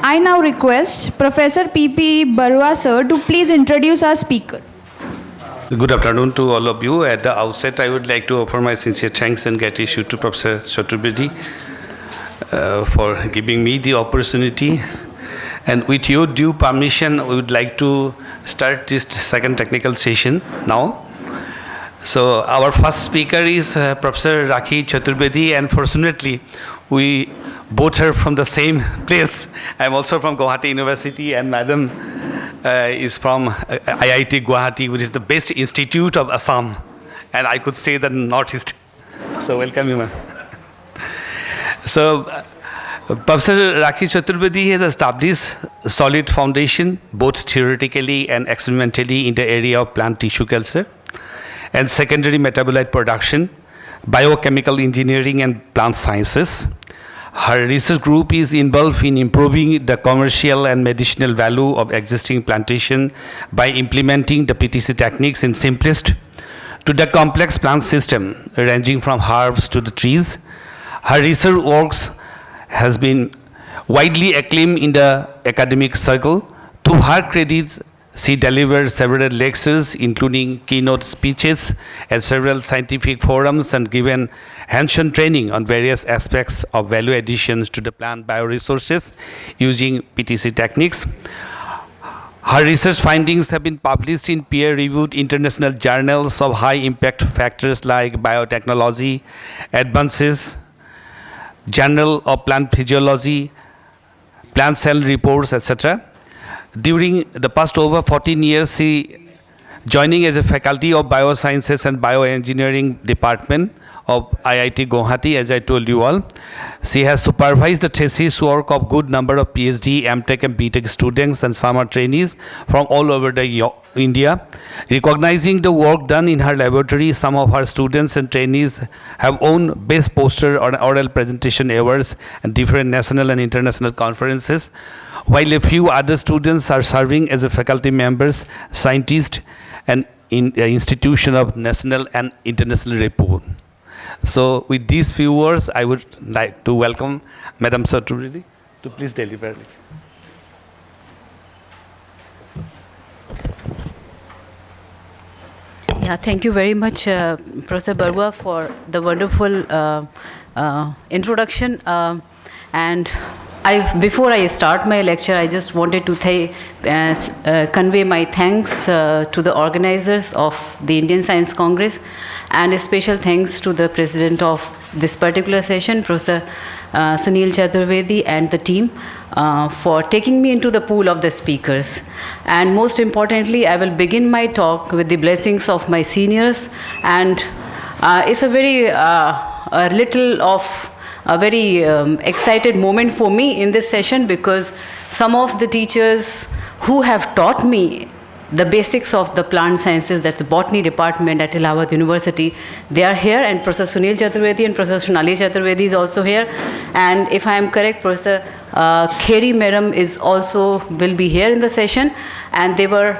I now request Professor P.P. Barua sir to please introduce our speaker. Good afternoon to all of you. At the outset, I would like to offer my sincere thanks and gratitude to Professor Chaturvedi for giving me the opportunity. And with your due permission, we would like to start this second technical session now. So our first speaker is Professor Rakhi Chaturvedi, and fortunately, we both are from the same place. I'm also from Guwahati University, and Madam is from IIT Guwahati, which is the best institute of Assam, and I could say the Northeast. So welcome you, ma'am. So Professor Rakhi Chaturvedi has established a solid foundation, both theoretically and experimentally, in the area of plant tissue culture and secondary metabolite production, biochemical engineering, and plant sciences. Her research group is involved in improving the commercial and medicinal value of existing plantation by implementing the PTC techniques in simplest to the complex plant system, ranging from herbs to the trees. Her research works has been widely acclaimed in the academic circle. To her credit, she delivered several lectures, including keynote speeches at several scientific forums, and given hands-on training on various aspects of value additions to the plant bioresources using PTC techniques. Her research findings have been published in peer-reviewed international journals of high-impact factors like Biotechnology, Advances, Journal of Plant Physiology, Plant Cell Reports, etc. During the past over 14 years, she joining as a faculty of Biosciences and Bioengineering Department of IIT Guwahati, as I told you all. She has supervised the thesis work of good number of PhD, MTech and BTech students and summer trainees from all over India. Recognizing the work done in her laboratory, some of her students and trainees have won best poster or oral presentation awards at different national and international conferences, while a few other students are serving as a faculty members, scientists, and in the institution of national and international repute. So with these few words, I would like to welcome Madam Chaturvedi to please deliver. Yeah, thank you very much, Professor Barua, for the wonderful introduction. And before I start my lecture, I just wanted to convey my thanks to the organizers of the Indian Science Congress, and a special thanks to the President of this particular session, Professor Sunil Chaturvedi and the team, for taking me into the pool of the speakers. And most importantly, I will begin my talk with the blessings of my seniors. And it's a very excited moment for me in this session, because some of the teachers who have taught me the basics of the plant sciences, that's the botany department at Allahabad University, they are here, and Professor Sunil Chaturvedi and Professor Sonali Chaturvedi is also here. And if I am correct, Professor Kheri Madam will be here in the session, and they were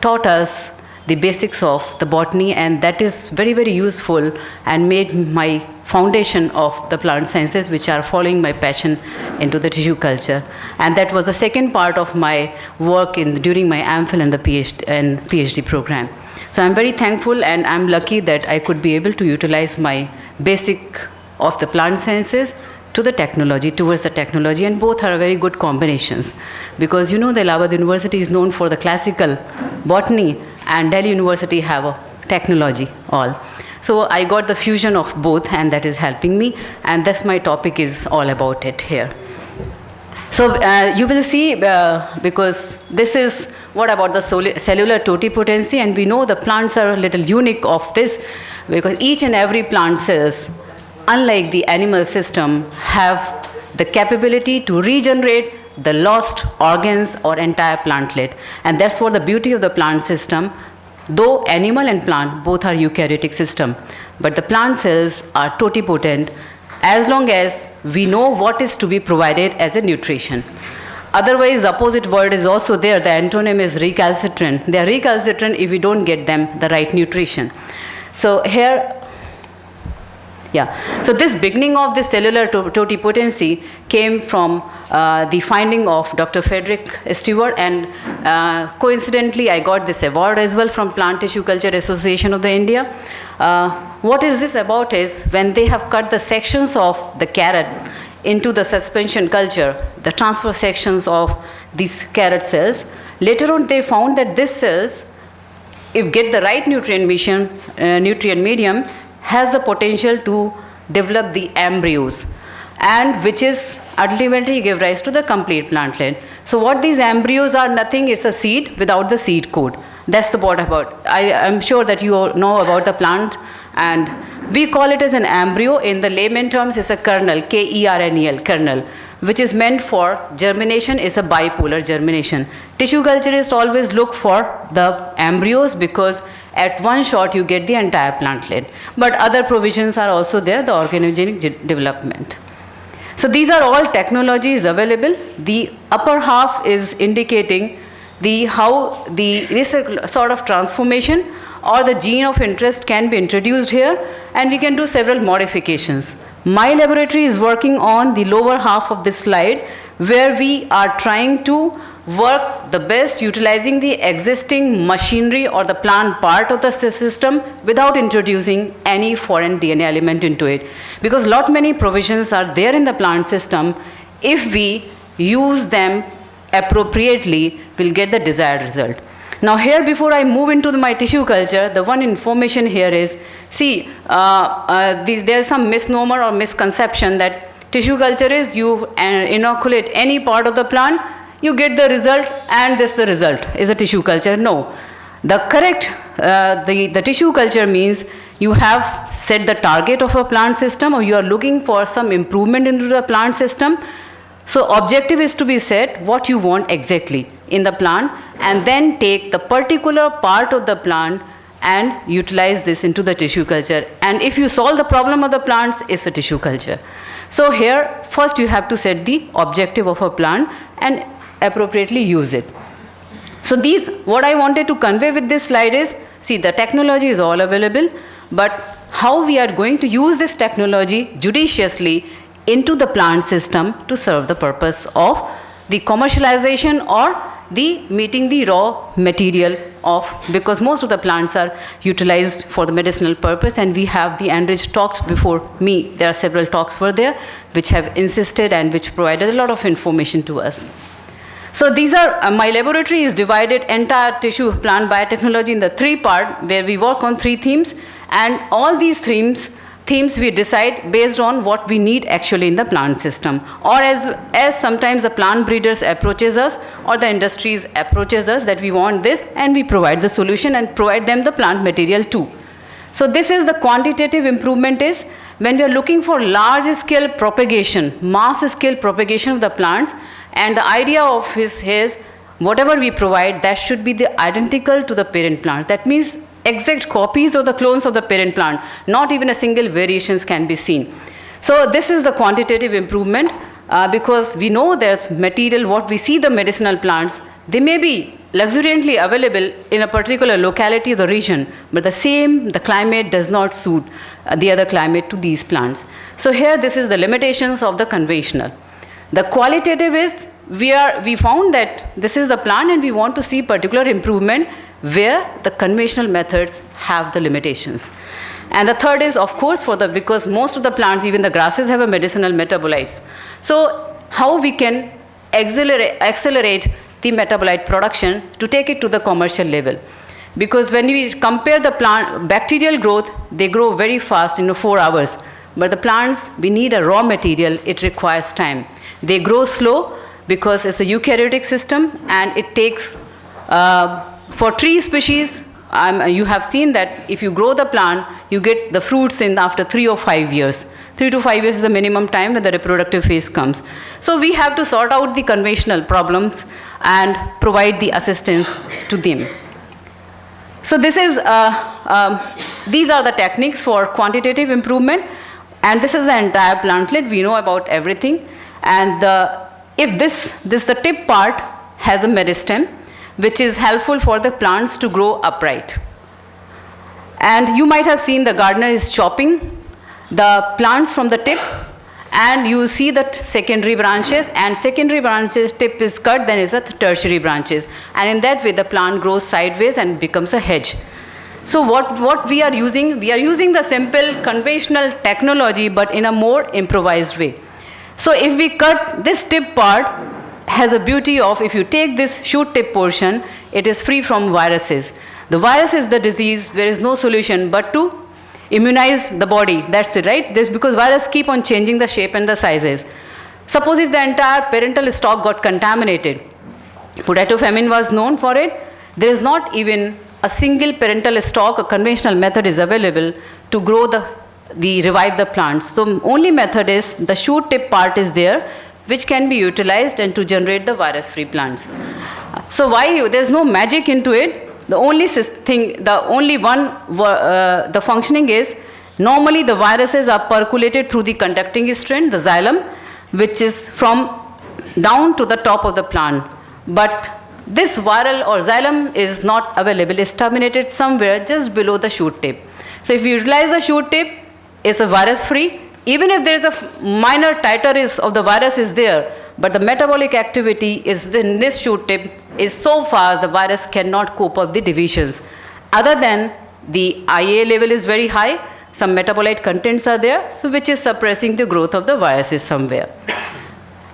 taught us the basics of the botany, and that is very, very useful and made my foundation of the plant sciences, which are following my passion into the tissue culture. And that was the second part of my work during my MPhil and the PhD program. So I'm very thankful, and I'm lucky that I could be able to utilize my basic of the plant sciences to the technology, towards the technology, and both are very good combinations. Because the Allahabad University is known for the classical botany, and Delhi University have a technology all. So I got the fusion of both, and that is helping me, and that's my topic is all about it here. So you will see, because this is what about the cellular totipotency, and we know the plants are a little unique of this, because each and every plant cells, unlike the animal system, have the capability to regenerate the lost organs or entire plantlet. And that's what the beauty of the plant system. Though animal and plant both are eukaryotic system, but the plant cells are totipotent as long as we know what is to be provided as a nutrition. Otherwise, the opposite word is also there. The antonym is recalcitrant. They are recalcitrant if we don't get them the right nutrition. So here, so this beginning of this cellular totipotency came from the finding of Dr. Frederick Stewart, and coincidentally I got this award as well from Plant Tissue Culture Association of the India. What is this about is when they have cut the sections of the carrot into the suspension culture, the transfer sections of these carrot cells, later on they found that these cells, if get the right nutrient medium, has the potential to develop the embryos, and which is ultimately give rise to the complete plantlet. So what these embryos are, nothing, it's a seed without the seed coat. That's the what about. I'm sure that you all know about the plant, and we call it as an embryo. In the layman terms, it's a kernel, Kernel, kernel, which is meant for germination, is a bipolar germination. Tissue culturists always look for the embryos, because at one shot you get the entire plantlet. But other provisions are also there, the organogenic development. So these are all technologies available. The upper half is indicating how this sort of transformation or the gene of interest can be introduced here, and we can do several modifications. My laboratory is working on the lower half of this slide, where we are trying to work the best utilizing the existing machinery or the plant part of the system without introducing any foreign DNA element into it. Because many provisions are there in the plant system. If we use them appropriately, we'll get the desired result. Now here, before I move into my tissue culture, the one information here is, there's some misnomer or misconception that tissue culture is you inoculate any part of the plant, you get the result, and this the result is a tissue culture. No. The correct, the tissue culture means you have set the target of a plant system, or you are looking for some improvement into the plant system. So objective is to be set what you want exactly in the plant, and then take the particular part of the plant and utilize this into the tissue culture. And if you solve the problem of the plants, it's a tissue culture. So here, first you have to set the objective of a plant and appropriately use it. So what I wanted to convey with this slide is, the technology is all available, but how we are going to use this technology judiciously into the plant system to serve the purpose of the commercialization or the meeting the raw material because most of the plants are utilized for the medicinal purpose, and we have the enriched talks before me. There are several talks were there which have insisted and which provided a lot of information to us. So these are, my laboratory is divided entire tissue plant biotechnology in the 3 parts, where we work on 3 themes, and all these themes themes we decide based on what we need actually in the plant system, or as sometimes the plant breeders approaches us or the industries approaches us that we want this, and we provide the solution and provide them the plant material too. So this is the quantitative improvement is when we are looking for large scale propagation, mass scale propagation of the plants, and the idea of his whatever we provide, that should be the identical to the parent plant. That means exact copies of the clones of the parent plant, not even a single variations can be seen. So this is the quantitative improvement because we know that material, what we see the medicinal plants, they may be luxuriantly available in a particular locality of the region, but the climate does not suit the other climate to these plants. So here this is the limitations of the conventional. The qualitative is we found that this is the plant and we want to see particular improvement where the conventional methods have the limitations. And the third is, of course, because most of the plants, even the grasses, have a medicinal metabolites. So how we can accelerate the metabolite production to take it to the commercial level. Because when we compare the plant bacterial growth, they grow very fast in 4 hours. But the plants, we need a raw material, it requires time. They grow slow because it's a eukaryotic system, and it takes, for tree species, you have seen that if you grow the plant, you get the fruits in after 3 or 5 years. 3 to 5 years is the minimum time when the reproductive phase comes. So we have to sort out the conventional problems and provide the assistance to them. So this is, these are the techniques for quantitative improvement, and this is the entire plantlet. We know about everything. And if the tip part has a meristem, which is helpful for the plants to grow upright. And you might have seen the gardener is chopping the plants from the tip, and you will see that secondary branches, and secondary branches tip is cut, then is a tertiary branches. And in that way, the plant grows sideways and becomes a hedge. So what we are using the simple conventional technology, but in a more improvised way. So if we cut this tip part, has a beauty of, if you take this shoot tip portion, it is free from viruses. The virus is the disease, there is no solution but to immunize the body. That's it, right? This because virus keep on changing the shape and the sizes. Suppose if the entire parental stock got contaminated, potato famine was known for it, there is not even a single parental stock, a conventional method is available to grow revive the plants. So only method is the shoot tip part is there, which can be utilized and to generate the virus-free plants. So why there's no magic into it? The only thing, the functioning is, normally the viruses are percolated through the conducting strand, the xylem, which is from down to the top of the plant. But this viral or xylem is not available, it's terminated somewhere just below the shoot tip. So if you utilize the shoot tip, it's a virus-free. Even if there is a minor titer of the virus is there, but the metabolic activity is in this shoot tip is so fast, the virus cannot cope up the divisions. Other than the IA level is very high, some metabolite contents are there, so which is suppressing the growth of the viruses somewhere.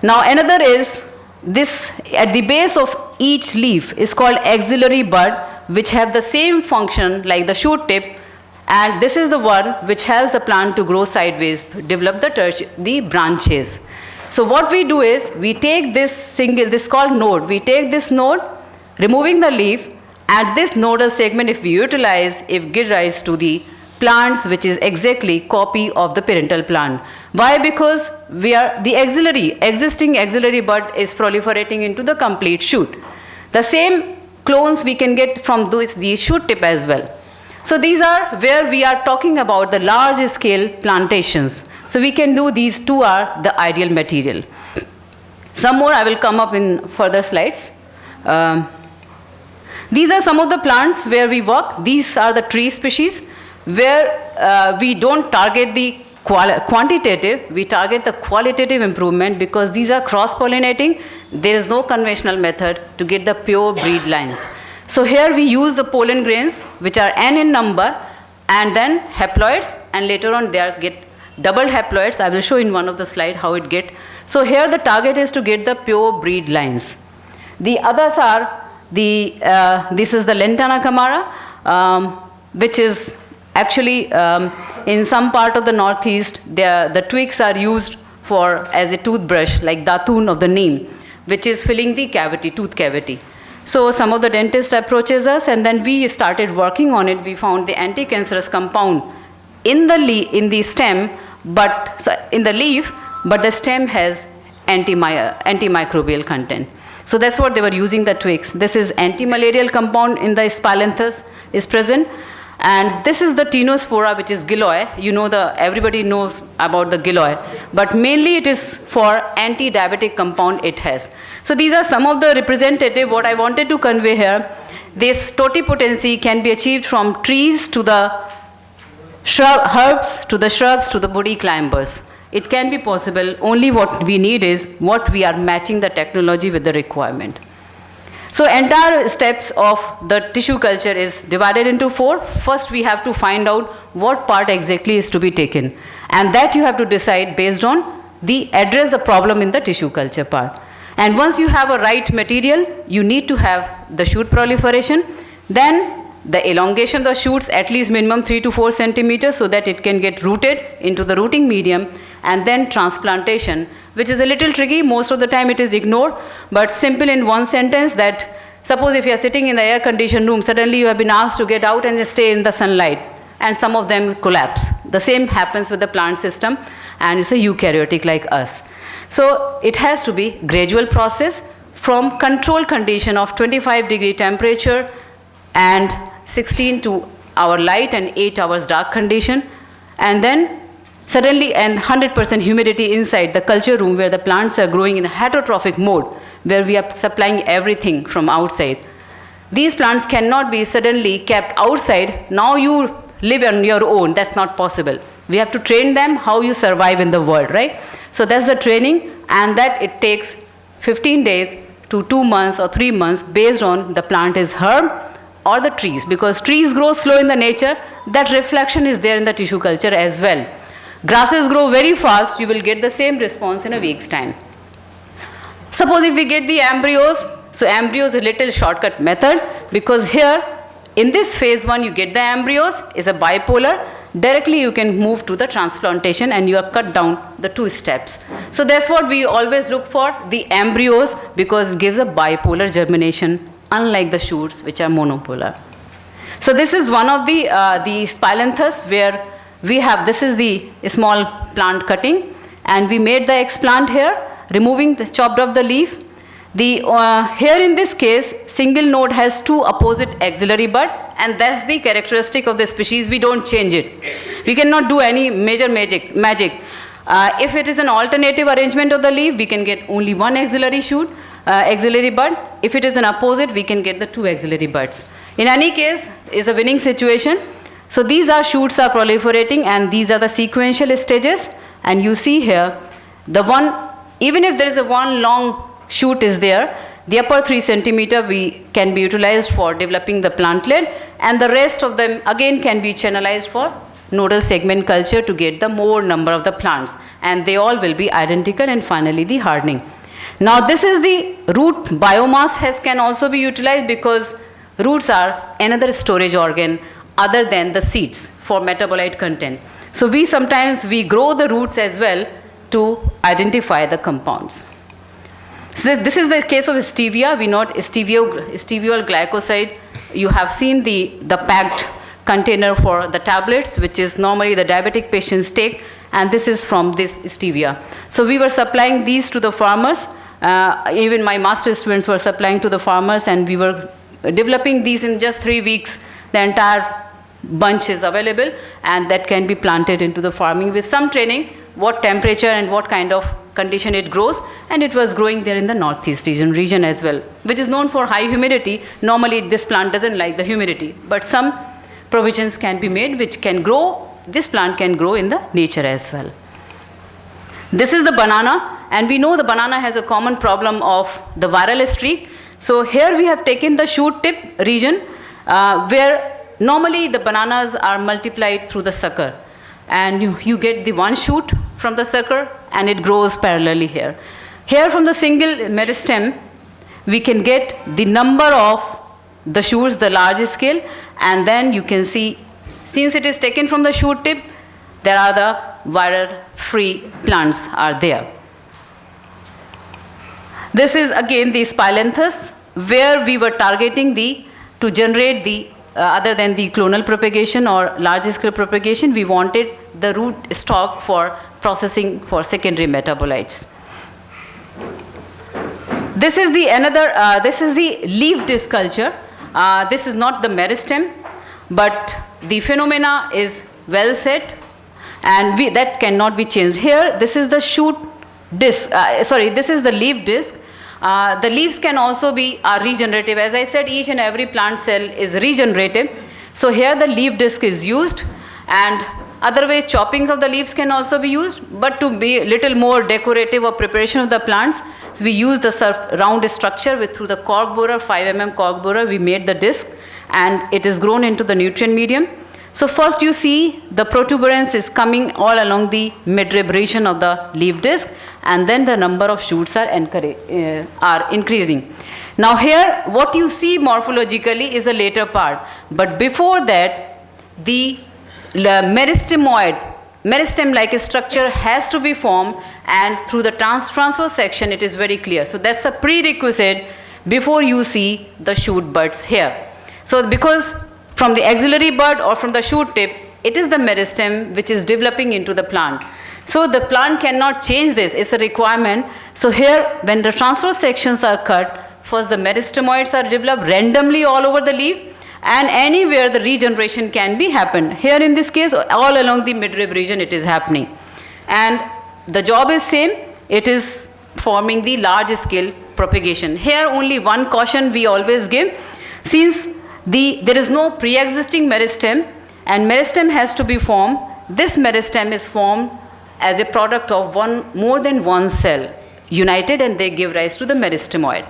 Now another is this, at the base of each leaf is called axillary bud, which have the same function like the shoot tip, and this is the one which helps the plant to grow sideways, develop the branches. So what we do is, we take this is called node. We take this node, removing the leaf, and this nodal segment, if we utilize, it gives rise to the plants which is exactly copy of the parental plant. Why? Because the existing axillary bud is proliferating into the complete shoot. The same clones we can get from these shoot tip as well. So these are where we are talking about the large scale plantations. So we can do these two are the ideal material. Some more I will come up in further slides. These are some of the plants where we work. These are the tree species where we don't target the quantitative, we target the qualitative improvement because these are cross-pollinating. There is no conventional method to get the pure breed lines. So here we use the pollen grains which are n in number and then haploids, and later on they get double haploids. I will show in one of the slides how it get. So here the target is to get the pure breed lines. The others are this is the Lantana camara, which is Actually, in some part of the northeast, the twigs are used as a toothbrush, like datun of the neem, which is filling the cavity, tooth cavity. So some of the dentists approaches us, and then we started working on it. We found the anti-cancerous compound in the stem, in the leaf, but the stem has antimicrobial content. So that's what they were using, the twigs. This is anti-malarial compound in the spilanthes is present. And this is the tinospora, which is giloy. You know, everybody knows about the giloy. But mainly it is for anti-diabetic compound it has. So these are some of the representative. What I wanted to convey here, this totipotency can be achieved from trees to the herbs, to the shrubs, to the woody climbers. It can be possible. Only what we need is what we are matching the technology with the requirement. So entire steps of the tissue culture is divided into 4. First, we have to find out what part exactly is to be taken. And that you have to decide based on address the problem in the tissue culture part. And once you have a right material, you need to have the shoot proliferation. Then the elongation of the shoots, at least minimum 3 to 4 centimeters, so that it can get rooted into the rooting medium. And then transplantation, which is a little tricky. Most of the time it is ignored, but simple in one sentence that suppose if you are sitting in the air-conditioned room, suddenly you have been asked to get out and stay in the sunlight, and some of them collapse. The same happens with the plant system, and it's a eukaryotic like us. So it has to be gradual process from controlled condition of 25-degree temperature and 16 to hour light and 8 hours dark condition, and then suddenly, and 100% humidity inside the culture room where the plants are growing in a heterotrophic mode, where we are supplying everything from outside. These plants cannot be suddenly kept outside. Now you live on your own. That's not possible. We have to train them how you survive in the world, right? So that's the training, and that it takes 15 days to 2 months or 3 months based on the plant is herb or the trees, because trees grow slow in the nature. That reflection is there in the tissue culture as well. Grasses grow very fast, you will get the same response in a week's time. Suppose if we get the embryos, so embryos is a little shortcut method, because here in this phase 1 you get the embryos, is a bipolar, directly you can move to the transplantation and you have cut down the 2 steps. So that's what we always look for, the embryos, because it gives a bipolar germination, unlike the shoots which are monopolar. So this is one of the spilanthes where we have, this is the small plant cutting, and we made the explant here, removing the chopped up the leaf. Here in this case, single node has 2 opposite axillary bud, and that's the characteristic of the species. We don't change it. We cannot do any major magic. If it is an alternative arrangement of the leaf, we can get only 1 axillary shoot, axillary bud. If it is an opposite, we can get the 2 axillary buds. In any case, it's a winning situation. So these shoots are proliferating, and these are the sequential stages. And you see here, even if there is one long shoot is there, the upper 3 centimeter can be utilized for developing the plantlet, and the rest of them again can be channelized for nodal segment culture to get the more number of the plants, and they all will be identical, and finally the hardening. Now this is the root biomass can also be utilized, because roots are another storage organ other than the seeds for metabolite content. So sometimes we grow the roots as well to identify the compounds. So this is the case of stevia. We note steviol glycoside. You have seen the packed container for the tablets, which is normally the diabetic patients take, and this is from this stevia. So we were supplying these to the farmers. Even my master students were supplying to the farmers, and we were developing these in just 3 weeks. The entire bunch is available, and that can be planted into the farming with some training, what temperature and what kind of condition it grows, and it was growing there in the northeast region as well, which is known for high humidity. Normally this plant doesn't like the humidity, but some provisions can be made which can grow, this plant can grow in the nature as well. This is the banana, and we know the banana has a common problem of the viral streak. So here we have taken the shoot tip region where normally the bananas are multiplied through the sucker, and you get the 1 shoot from the sucker, and it grows parallelly here. Here from the single meristem, we can get the number of the shoots, the large scale, and then you can see Since it is taken from the shoot tip, there are the viral-free plants are there. This is again the Spilanthes, where we were targeting to generate the, other than the clonal propagation or large-scale propagation, we wanted the root stock for processing for secondary metabolites. This is the this is the leaf disc culture. This is not the meristem, but the phenomena is well set, and that cannot be changed. Here, this is the shoot disc, this is the leaf disc. The leaves can also be regenerative. As I said, each and every plant cell is regenerative. So here the leaf disc is used, and otherwise chopping of the leaves can also be used, but to be a little more decorative or preparation of the plants, so we use the round structure through the cork borer, 5 mm cork borer, we made the disc, and it is grown into the nutrient medium. So first you see the protuberance is coming all along the midrib region of the leaf disc, and then the number of shoots are increasing. Now here, what you see morphologically is a later part, but before that, the meristem-like structure has to be formed, and through the transverse section, it is very clear. So that's a prerequisite before you see the shoot buds here. So because from the axillary bud or from the shoot tip, it is the meristem which is developing into the plant. So the plant cannot change this, it's a requirement. So here, when the transverse sections are cut, first the meristemoids are developed randomly all over the leaf, and anywhere the regeneration can be happen. Here in this case, all along the midrib region it is happening. And the job is same, it is forming the large scale propagation. Here only one caution we always give, since there is no pre-existing meristem, and meristem has to be formed. This meristem is formed as a product of more than one cell united, and they give rise to the meristemoid.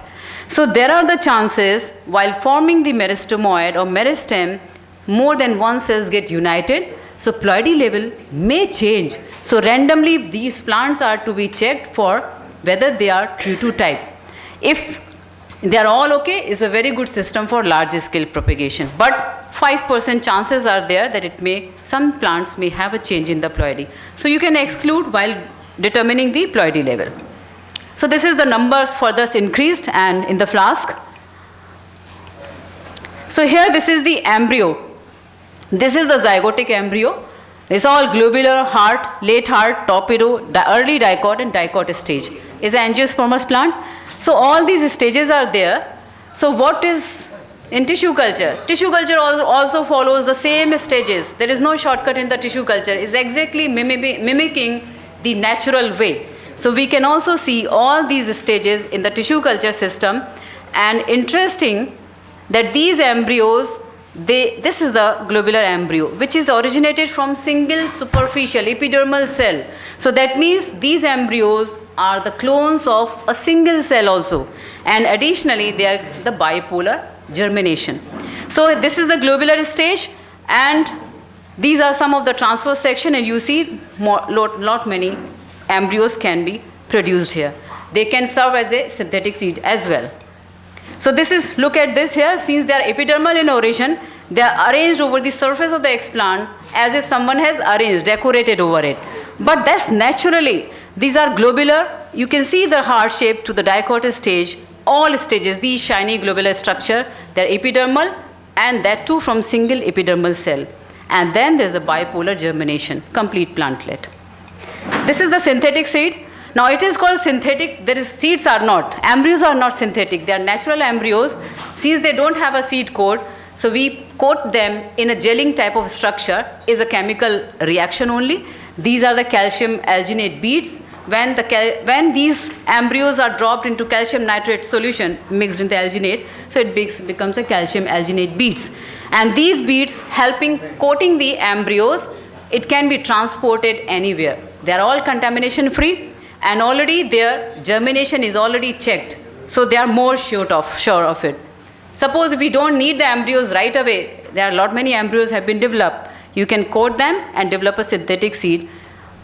So there are the chances while forming the meristemoid or meristem, more than one cells get united, so ploidy level may change. So randomly these plants are to be checked for whether they are true to type. If they are all okay, is a very good system for large scale propagation. But 5% chances are there that some plants may have a change in the ploidy. So you can exclude while determining the ploidy level. So this is the numbers further increased and in the flask. So here this is the embryo. This is the zygotic embryo. It's all globular, heart, late heart, torpedo, early dicot and dicot stage. It's an angiospermous plant. So all these stages are there. So what is in tissue culture? Tissue culture also follows the same stages. There is no shortcut in the tissue culture. It's exactly mimicking the natural way. So we can also see all these stages in the tissue culture system. And interesting that these embryos, this is the globular embryo, which is originated from single superficial epidermal cell. So that means these embryos are the clones of a single cell also. And additionally, they are the bipolar germination. So this is the globular stage, and these are some of the transverse section, and you see lot many embryos can be produced here. They can serve as a synthetic seed as well. So this is, look at this here, since they are epidermal in origin, they are arranged over the surface of the explant as if someone has arranged, decorated over it. But that's naturally, these are globular, you can see the heart shape to the dicot stage, all stages, these shiny globular structure, they're epidermal, and that too from single epidermal cell. And then there's a bipolar germination, complete plantlet. This is the synthetic seed. Now it is called synthetic, seeds are not, embryos are not synthetic, they are natural embryos. Since they don't have a seed coat, so we coat them in a gelling type of structure, is a chemical reaction only. These are the calcium alginate beads. When these embryos are dropped into calcium nitrate solution mixed in the alginate, so it becomes a calcium alginate beads. And these beads helping coating the embryos, it can be transported anywhere. They are all contamination free, and already their germination is already checked. So they are more sure of it. Suppose if we don't need the embryos right away, there are many embryos have been developed. You can coat them and develop a synthetic seed.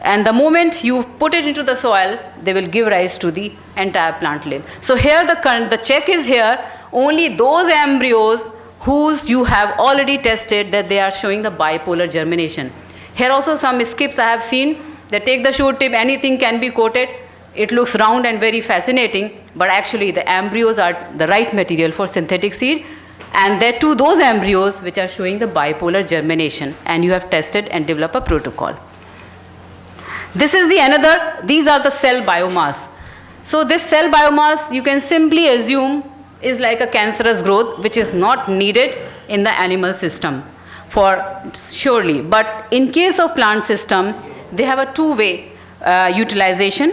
And the moment you put it into the soil, they will give rise to the entire plantlet. So here the check is here, only those embryos whose you have already tested that they are showing the bipolar germination. Here also some skips I have seen. They take the shoot tip, anything can be coated. It looks round and very fascinating, but actually the embryos are the right material for synthetic seed. And there too those embryos which are showing the bipolar germination, and you have tested and developed a protocol. This is these are the cell biomass. So this cell biomass you can simply assume is like a cancerous growth which is not needed in the animal system for surely. But in case of plant system, they have a two-way utilization.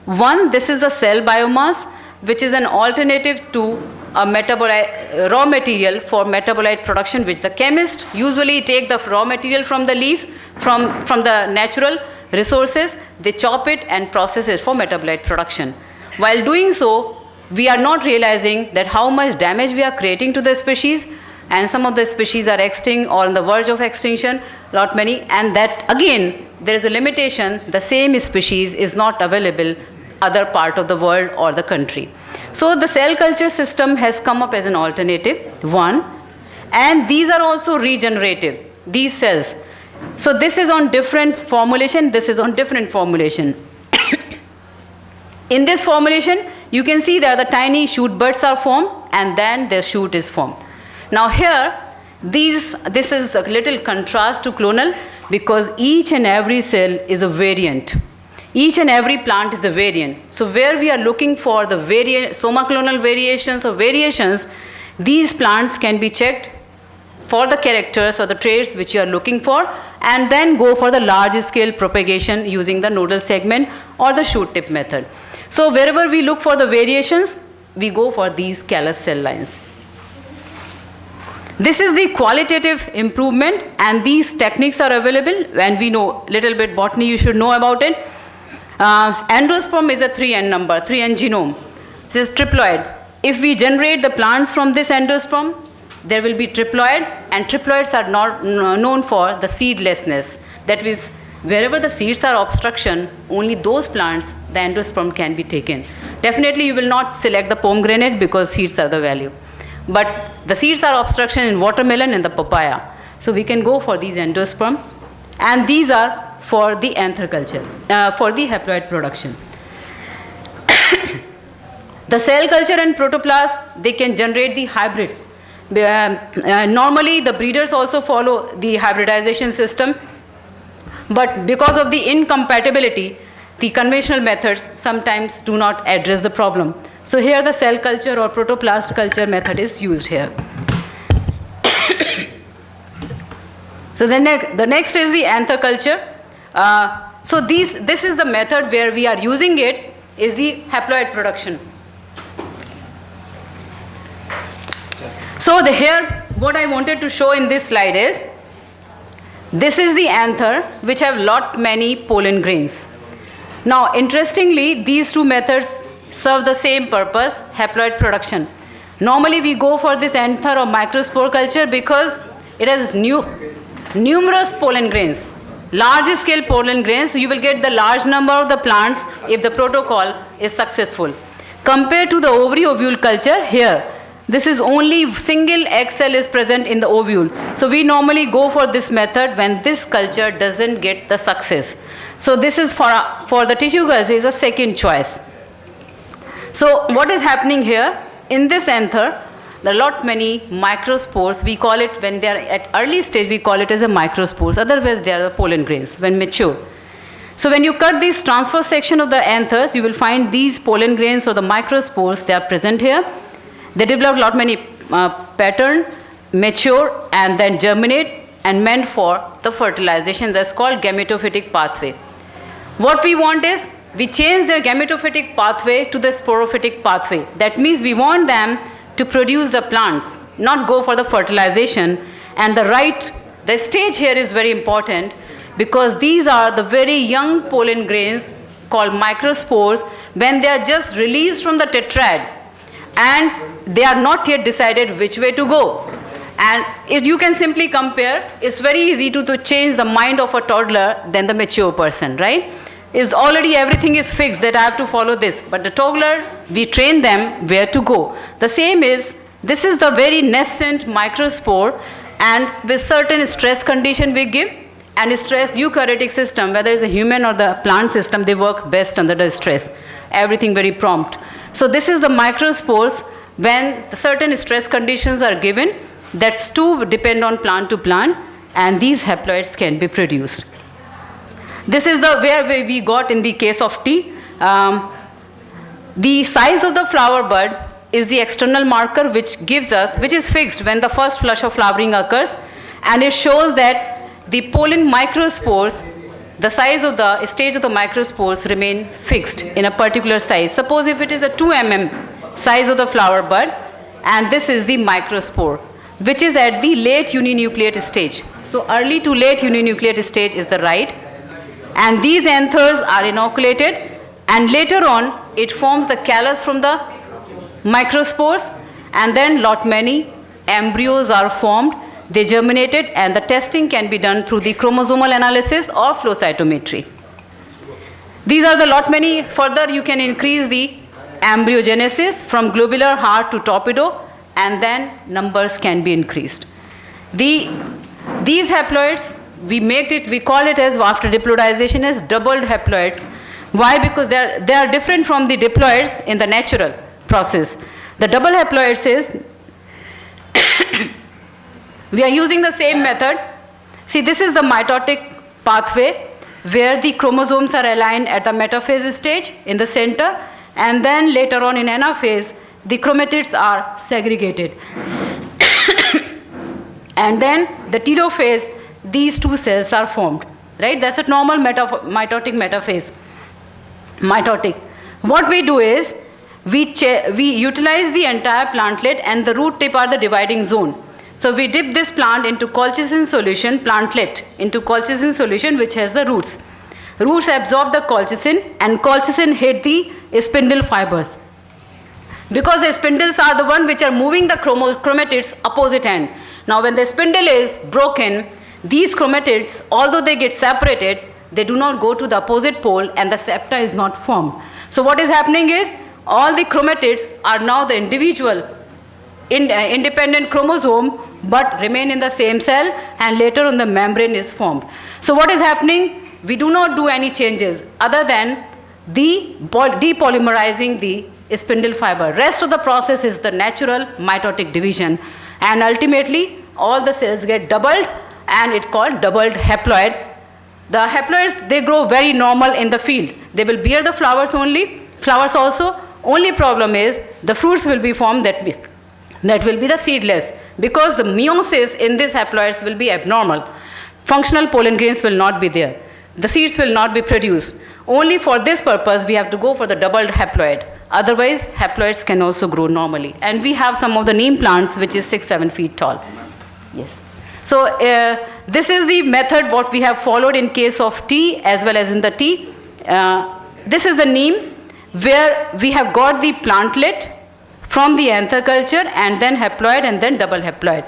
One, this is the cell biomass, which is an alternative to a metabolite, raw material for metabolite production, which the chemist usually take the raw material from the leaf, from the natural resources, they chop it and process it for metabolite production. While doing so, we are not realizing that how much damage we are creating to the species, and some of the species are extinct or on the verge of extinction, lot many, and that again, there is a limitation, the same species is not available other part of the world or the country. So the cell culture system has come up as an alternative, one, and these are also regenerative, these cells. So this is on different formulation, this is on different formulation. In this formulation, you can see that the tiny shoot buds are formed and then the shoot is formed. Now here, this is a little contrast to clonal because each and every cell is a variant. Each and every plant is a variant. So where we are looking for the somaclonal variations or variations, these plants can be checked for the characters or the traits which you are looking for, and then go for the large scale propagation using the nodal segment or the shoot tip method. So wherever we look for the variations, we go for these callus cell lines. This is the qualitative improvement, and these techniques are available. When we know little bit botany, you should know about it. Endosperm is a 3N number, 3N genome. This is triploid. If we generate the plants from this endosperm, there will be triploid, and triploids are not known for the seedlessness. That means wherever the seeds are obstruction, only those plants, the endosperm can be taken. Definitely you will not select the pomegranate because seeds are the value. But the seeds are obstruction in watermelon and the papaya. So we can go for these endosperm, and these are for the anther culture, for the haploid production. The cell culture and protoplast, they can generate the hybrids. Normally the breeders also follow the hybridization system, but because of the incompatibility, the conventional methods sometimes do not address the problem. So here the cell culture or protoplast culture method is used here. So the next is the anther culture. So this is the method where we are using it, is the haploid production. So here what I wanted to show in this slide is, this is the anther which have lot many pollen grains. Now interestingly, these two methods serve the same purpose, haploid production. Normally we go for this anther or microspore culture because it has numerous pollen grains, large scale pollen grains, so you will get the large number of the plants if the protocol is successful. Compared to the ovary-ovule culture, here this is only single egg cell is present in the ovule. So we normally go for this method when this culture doesn't get the success. So this is for the tissue culture is a second choice. So what is happening here? In this anther, there are lot many microspores. We call it, when they are at early stage, we call it as a microspores. Otherwise, they are the pollen grains when mature. So when you cut this transverse section of the anthers, you will find these pollen grains or the microspores, they are present here. They develop lot many pattern, mature, and then germinate and meant for the fertilization. That's called gametophytic pathway. What we want is, we change their gametophytic pathway to the sporophytic pathway. That means we want them to produce the plants, not go for the fertilization. And the stage here is very important because these are the very young pollen grains called microspores when they are just released from the tetrad and they are not yet decided which way to go. And if you can simply compare, it's very easy to change the mind of a toddler than the mature person, right? Is already everything is fixed that I have to follow this. But the toddler, we train them where to go. The same is This is the very nascent microspore, and with certain stress condition we give, and stress eukaryotic system, whether it's a human or the plant system, they work best under the stress. Everything very prompt. So this is the microspores. When certain stress conditions are given, that's too depend on plant to plant, and these haploids can be produced. This is the where we got in the case of tea. The size of the flower bud is the external marker which gives us, which is fixed when the first flush of flowering occurs, and it shows that the pollen microspores, the size of the stage of the microspores remain fixed in a particular size. Suppose if it is a 2 mm size of the flower bud, and this is the microspore, which is at the late uninucleate stage. So early to late uninucleate stage is the right, and these anthers are inoculated, and later on it forms the callus from the microspores, and then lot many embryos are formed. They germinated, and the testing can be done through the chromosomal analysis or flow cytometry. These are the lot many. Further, you can increase the embryogenesis from globular heart to torpedo, and then numbers can be increased. These haploids, we call it as, after diplodization, as doubled haploids. Why? Because they are different from the diploids in the natural process. The double haploids is, we are using the same method. See, this is the mitotic pathway where the chromosomes are aligned at the metaphase stage in the center, and then later on in anaphase, the chromatids are segregated. And then the telophase, these two cells are formed, right? That's a normal mitotic metaphase. Mitotic. What we do is, we utilize the entire plantlet, and the root tip are the dividing zone. So we dip this plant into colchicine solution, plantlet into colchicine solution which has the roots. Roots absorb the colchicine, and colchicine hit the spindle fibers. Because the spindles are the one which are moving the chromatids opposite end. Now when the spindle is broken, these chromatids, although they get separated, they do not go to the opposite pole, and the septa is not formed. So what is happening is, all the chromatids are now the individual independent chromosome, but remain in the same cell, and later on the membrane is formed. So what is happening? We do not do any changes other than depolymerizing the spindle fiber. Rest of the process is the natural mitotic division, and ultimately all the cells get doubled, and it's called doubled haploid. The haploids, they grow very normal in the field. They will bear the flowers also. Only problem is the fruits will be formed that will be the seedless, because the meiosis in these haploids will be abnormal. Functional pollen grains will not be there. The seeds will not be produced. Only for this purpose we have to go for the doubled haploid. Otherwise, haploids can also grow normally. And we have some of the neem plants which is 6-7 feet tall. Yes. So this is the method what we have followed in case of tea as well as in the tea. This is the neem, where we have got the plantlet from the anther culture, and then haploid, and then double haploid.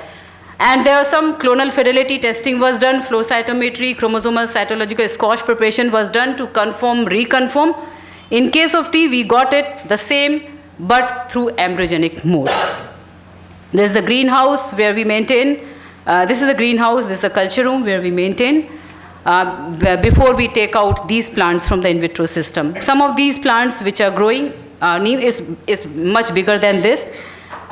And there was some clonal fidelity testing was done, flow cytometry, chromosomal cytological squash preparation was done to confirm, reconfirm. In case of tea, we got it the same, but through embryogenic mode. There's the greenhouse where we maintain. This is the greenhouse, this is the culture room where we maintain before we take out these plants from the in vitro system. Some of these plants which are growing, neem is much bigger than this.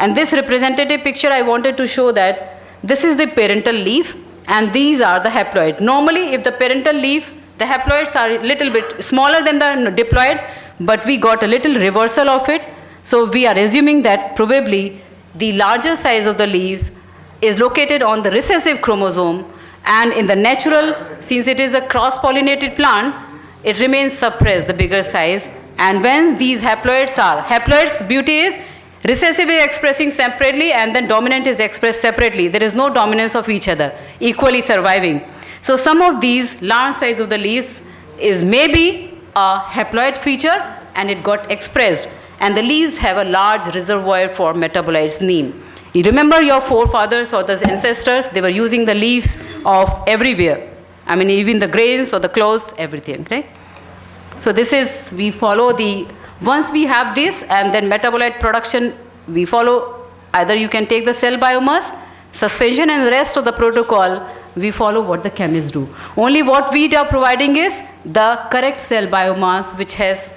And this representative picture, I wanted to show that this is the parental leaf, and these are the haploid. Normally, if the parental leaf, the haploids are a little bit smaller than the diploid, but we got a little reversal of it. So we are assuming that probably the larger size of the leaves is located on the recessive chromosome, and in the natural, since it is a cross-pollinated plant, it remains suppressed, the bigger size. And when these haploids, beauty is, recessive is expressing separately, and then dominant is expressed separately. There is no dominance of each other, equally surviving. So some of these large size of the leaves is maybe a haploid feature, and it got expressed. And the leaves have a large reservoir for metabolites, neem. You remember your forefathers or the ancestors, they were using the leaves of everywhere. I mean, even the grains or the clothes, everything, right? So this is, we follow the, once we have this, and then metabolite production, we follow Either you can take the cell biomass, suspension, and the rest of the protocol, we follow what the chemists do. Only what we are providing is the correct cell biomass which has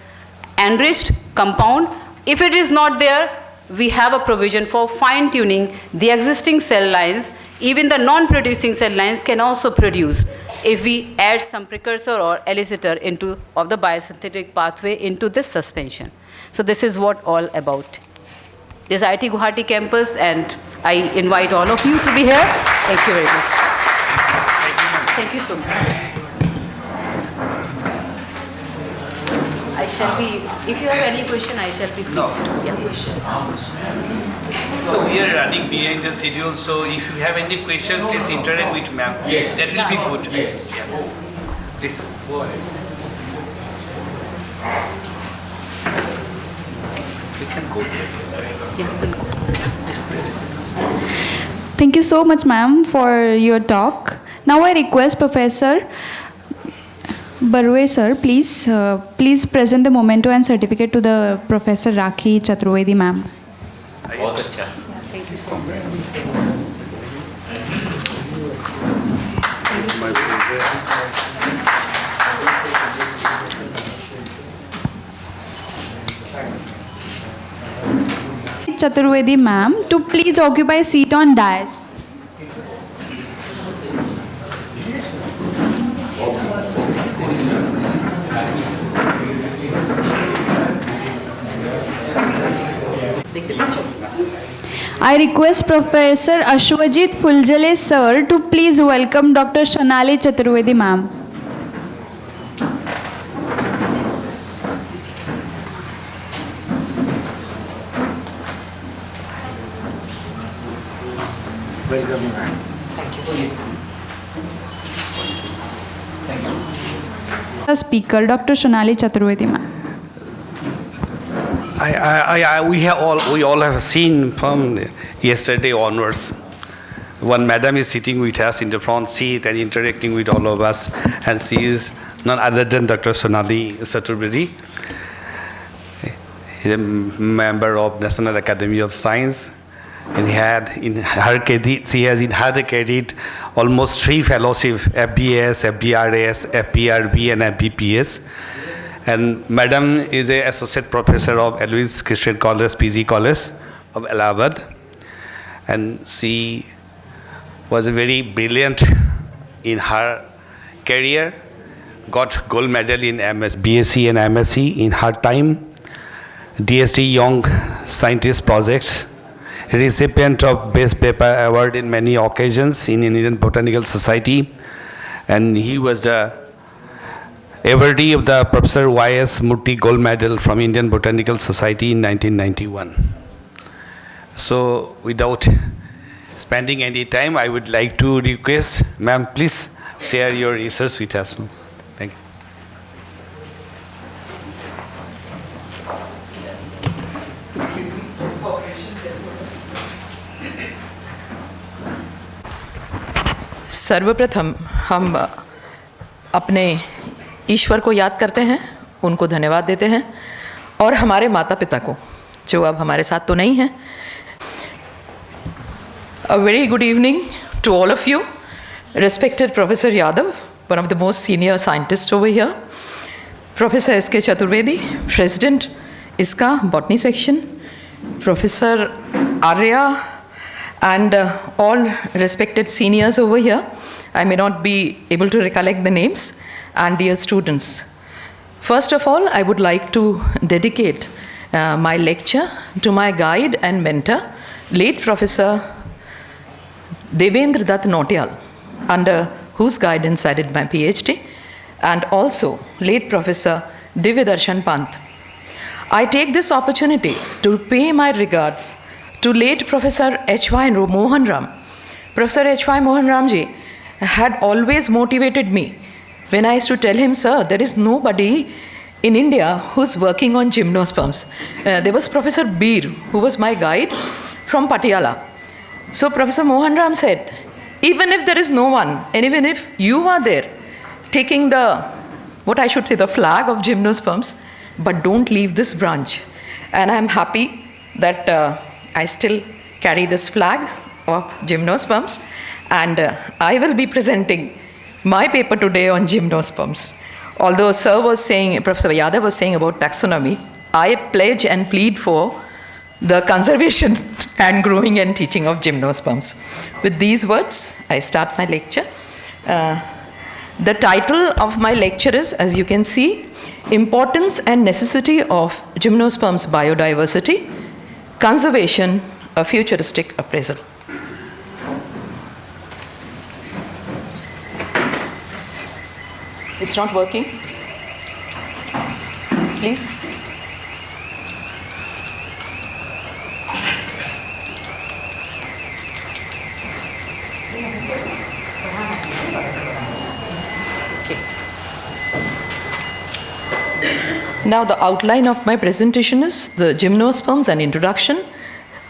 enriched compound. If it is not there, we have a provision for fine tuning the existing cell lines. Even the non-producing cell lines can also produce if we add some precursor or elicitor of the biosynthetic pathway into this suspension. So this is what all about. This is IIT Guwahati campus, and I invite all of you to be here. Thank you very much. Thank you so much. I shall be, if you have any question, I shall be pleased to. Yeah, question. So we are running behind the schedule, so if you have any question, please interact with ma'am. Yes. That will be good. Yes. Yeah. Please. Go ahead. We can go there. Thank you so much, ma'am, for your talk. Now I request Professor Barue sir, please present the memento and certificate to the Professor Rakhi Chaturvedi ma'am. Thank you so much. Chaturvedi ma'am to please occupy seat on dais. I request Professor Ashwajit Fuljale sir to please welcome Dr. Shanali Chaturvedi ma'am. Welcome, ma'am. The speaker, Dr. Shanali Chaturvedi ma'am. We all have seen from yesterday onwards. One madam is sitting with us in the front seat and interacting with all of us, and she is none other than Dr. Sonali Chaturvedi, a member of National Academy of Science. And she has inherited almost 3 fellowships: FBS, FBRS, FPRB, and FBPS. And Madam is an associate professor of Alois Christian College, PG College of Allahabad. And she was very brilliant in her career, got gold medal in BSc and MSc in her time, DST Young Scientist Projects, recipient of Best Paper Award in many occasions in Indian Botanical Society, and he was the awardee of the Professor Y.S. Murthy Gold Medal from Indian Botanical Society in 1991. So without spending any time, I would like to request, ma'am, please share your research with us. Thank you. सर्वप्रथम हम अपने ईश्वर को याद करते हैं, उनको धन्यवाद देते हैं, और हमारे माता पिता को जो अब हमारे साथ तो नहीं हैं. A very good evening to all of you. Respected Professor Yadav, one of the most senior scientists over here. Professor S.K. Chaturvedi, President, ISCA, Botany Section. Professor Arya, and all respected seniors over here. I may not be able to recollect the names, and dear students. First of all, I would like to dedicate my lecture to my guide and mentor, late Professor Devendra Dutt Nautiyal, under whose guidance I did my PhD, and also late Professor Divya Pant. I take this opportunity to pay my regards to late Professor H.Y. Mohan Ram. Professor H.Y. Mohan Ramji had always motivated me when I used to tell him, sir, there is nobody in India who's working on gymnosperms. There was Professor Beer, who was my guide from Patiala. So Professor Mohan Ram said, even if there is no one, and even if you are there taking the, what I should say, the flag of gymnosperms, but don't leave this branch. And I'm happy that I still carry this flag of gymnosperms, and I will be presenting my paper today on gymnosperms. Although Sir was saying, Professor Yadav was saying about taxonomy, I pledge and plead for the conservation and growing and teaching of gymnosperms. With these words, I start my lecture. The title of my lecture is, as you can see, Importance and Necessity of Gymnosperms Biodiversity, Conservation, a Futuristic Appraisal. It's not working. Please. Now the outline of my presentation is the gymnosperms and introduction,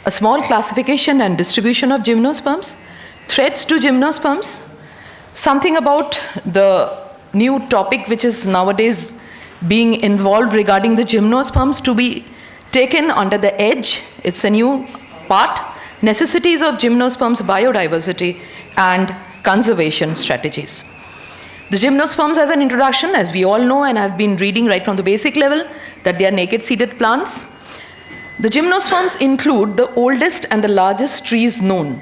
a small classification and distribution of gymnosperms, threats to gymnosperms, something about the new topic which is nowadays being involved regarding the gymnosperms to be taken under the edge. It's a new part, necessities of gymnosperms biodiversity and conservation strategies. The gymnosperms as an introduction, as we all know, and I've been reading right from the basic level, that they are naked seeded plants. The gymnosperms include the oldest and the largest trees known.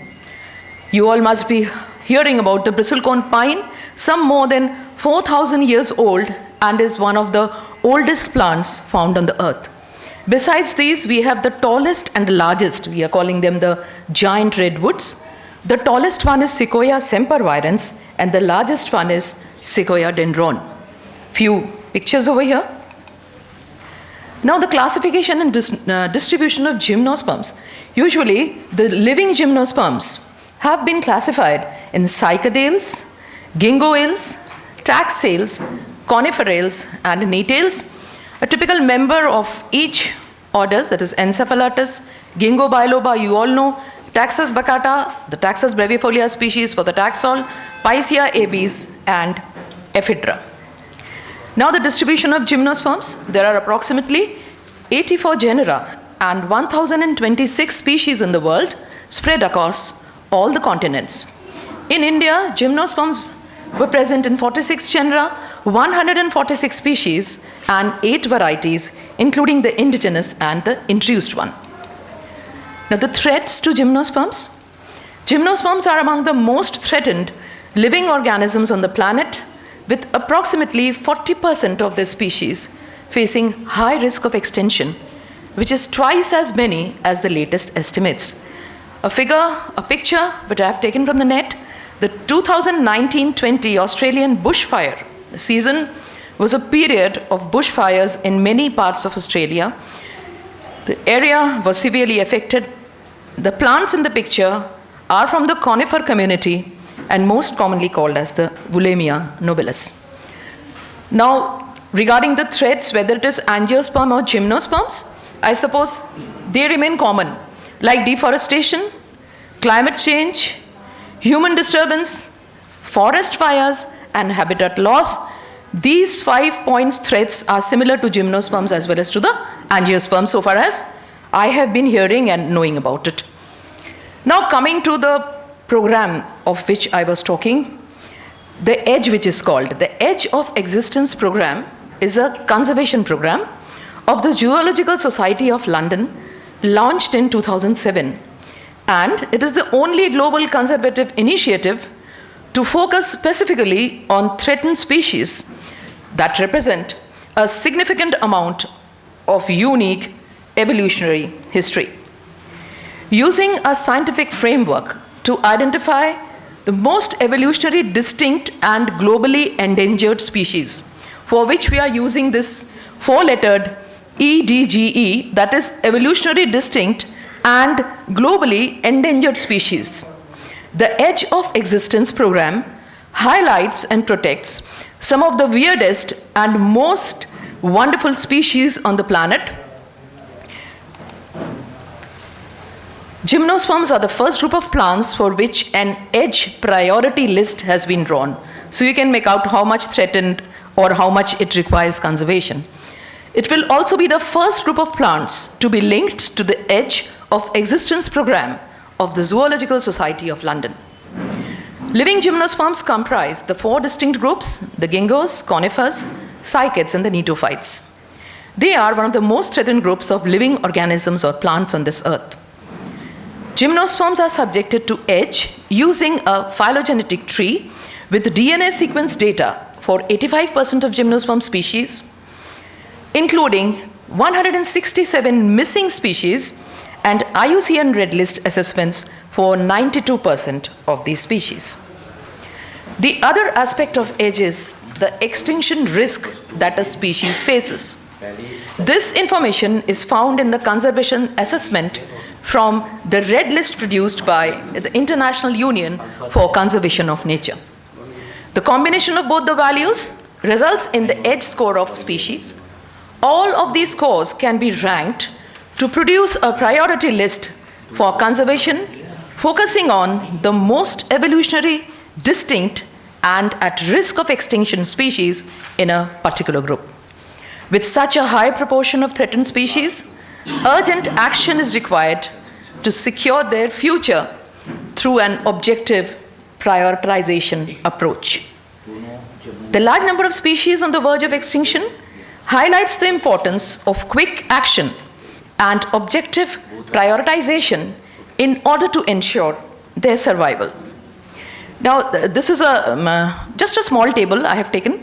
You all must be hearing about the bristlecone pine, some more than 4,000 years old, and is one of the oldest plants found on the earth. Besides these, we have the tallest and the largest. We are calling them the giant redwoods. The tallest one is Sequoia sempervirens, and the largest one is Sequoia dendron. Few pictures over here. Now the classification and distribution of gymnosperms. Usually the living gymnosperms have been classified in cycadales, gingoales, taxales, coniferales, and natales. A typical member of each orders, that is Encephalatus, Ginkgo biloba, you all know, Taxus baccata, the Taxus brevifolia species for the Taxol, Picea abies, and Ephedra. Now the distribution of gymnosperms. There are approximately 84 genera and 1,026 species in the world spread across all the continents. In India, gymnosperms were present in 46 genera, 146 species, and 8 varieties, including the indigenous and the introduced one. Now the threats to gymnosperms. Gymnosperms are among the most threatened living organisms on the planet, with approximately 40% of their species facing high risk of extinction, which is twice as many as the latest estimates. A picture which I have taken from the net, the 2019-20 Australian bushfire season was a period of bushfires in many parts of Australia. The area was severely affected. The plants in the picture are from the conifer community and most commonly called as the Wollemia nobilis. Now, regarding the threats, whether it is angiosperm or gymnosperms, I suppose they remain common, like deforestation, climate change, human disturbance, forest fires, and habitat loss. These 5 points threats are similar to gymnosperms as well as to the angiosperms, so far as I have been hearing and knowing about it. Now coming to the program of which I was talking, the EDGE, which is called the Edge of Existence program, is a conservation program of the Zoological Society of London, launched in 2007. And it is the only global conservative initiative to focus specifically on threatened species that represent a significant amount of unique evolutionary history. Using a scientific framework to identify the most evolutionary distinct and globally endangered species, for which we are using this 4-lettered EDGE, that is evolutionary distinct and globally endangered species. The Edge of Existence program highlights and protects some of the weirdest and most wonderful species on the planet. Gymnosperms are the first group of plants for which an EDGE priority list has been drawn. So you can make out how much threatened or how much it requires conservation. It will also be the first group of plants to be linked to the Edge of Existence program of the Zoological Society of London. Living gymnosperms comprise the 4 distinct groups: the gingos, conifers, cycads, and the gnetophytes. They are one of the most threatened groups of living organisms or plants on this earth. Gymnosperms are subjected to age using a phylogenetic tree with DNA sequence data for 85% of gymnosperm species, including 167 missing species and IUCN Red List assessments for 92% of these species. The other aspect of age is the extinction risk that a species faces. This information is found in the conservation assessment from the Red List produced by the International Union for Conservation of Nature. The combination of both the values results in the age score of species. All of these scores can be ranked to produce a priority list for conservation, focusing on the most evolutionary, distinct, and at risk of extinction species in a particular group. With such a high proportion of threatened species, urgent action is required to secure their future through an objective prioritization approach. The large number of species on the verge of extinction highlights the importance of quick action and objective prioritization in order to ensure their survival. Now, this is just a small table I have taken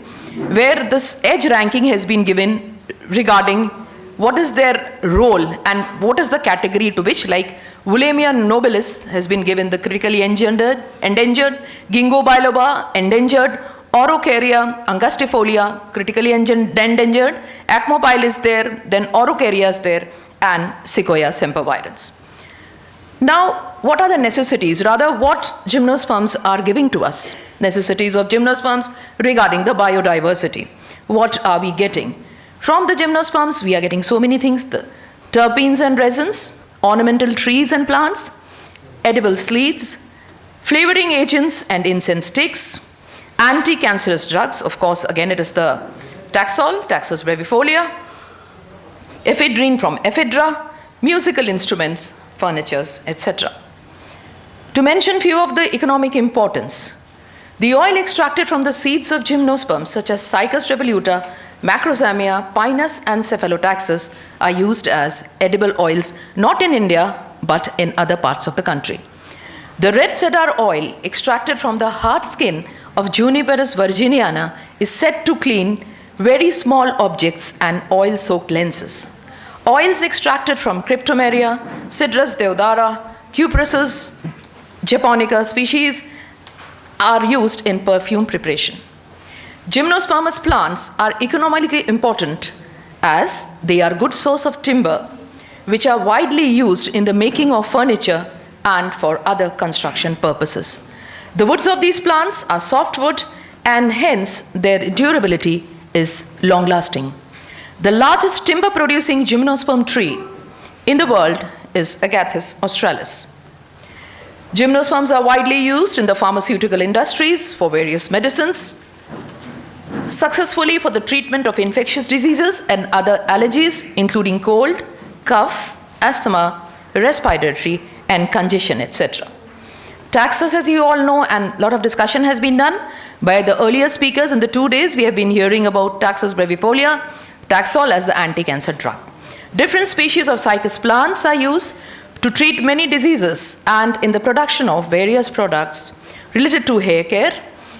where this age ranking has been given regarding what is their role and what is the category to which, like Wollemia nobilis has been given the critically endangered, Ginkgo biloba, endangered, Orocaria angustifolia, critically endangered, Acmopyle is there, then Orocaria is there, and Sequoia sempervirens. Now, what are the necessities? Rather, what gymnosperms are giving to us? Necessities of gymnosperms regarding the biodiversity. What are we getting? From the gymnosperms, we are getting so many things: the terpenes and resins, ornamental trees and plants, edible seeds, flavoring agents and incense sticks, anti-cancerous drugs. Of course, again, it is the Taxol, Taxus brevifolia, ephedrine from ephedra, musical instruments, furnitures, etc. To mention few of the economic importance, the oil extracted from the seeds of gymnosperms such as Cycas revoluta, Macrozamia, Pinus, and Cephalotaxus are used as edible oils not in India but in other parts of the country. The red cedar oil extracted from the hard skin of Juniperus virginiana is said to clean very small objects and oil-soaked lenses. Oils extracted from Cryptomeria, Cedrus deodara, Cupressus japonica species are used in perfume preparation. Gymnospermous plants are economically important as they are good source of timber, which are widely used in the making of furniture and for other construction purposes. The woods of these plants are softwood and hence their durability is long-lasting. The largest timber-producing gymnosperm tree in the world is Agathis australis. Gymnosperms are widely used in the pharmaceutical industries for various medicines, successfully for the treatment of infectious diseases and other allergies, including cold, cough, asthma, respiratory, and congestion, etc. Taxus, as you all know, and a lot of discussion has been done by the earlier speakers. In the 2 days, we have been hearing about Taxus brevifolia, Taxol as the anti-cancer drug. Different species of cycas plants are used to treat many diseases and in the production of various products related to hair care,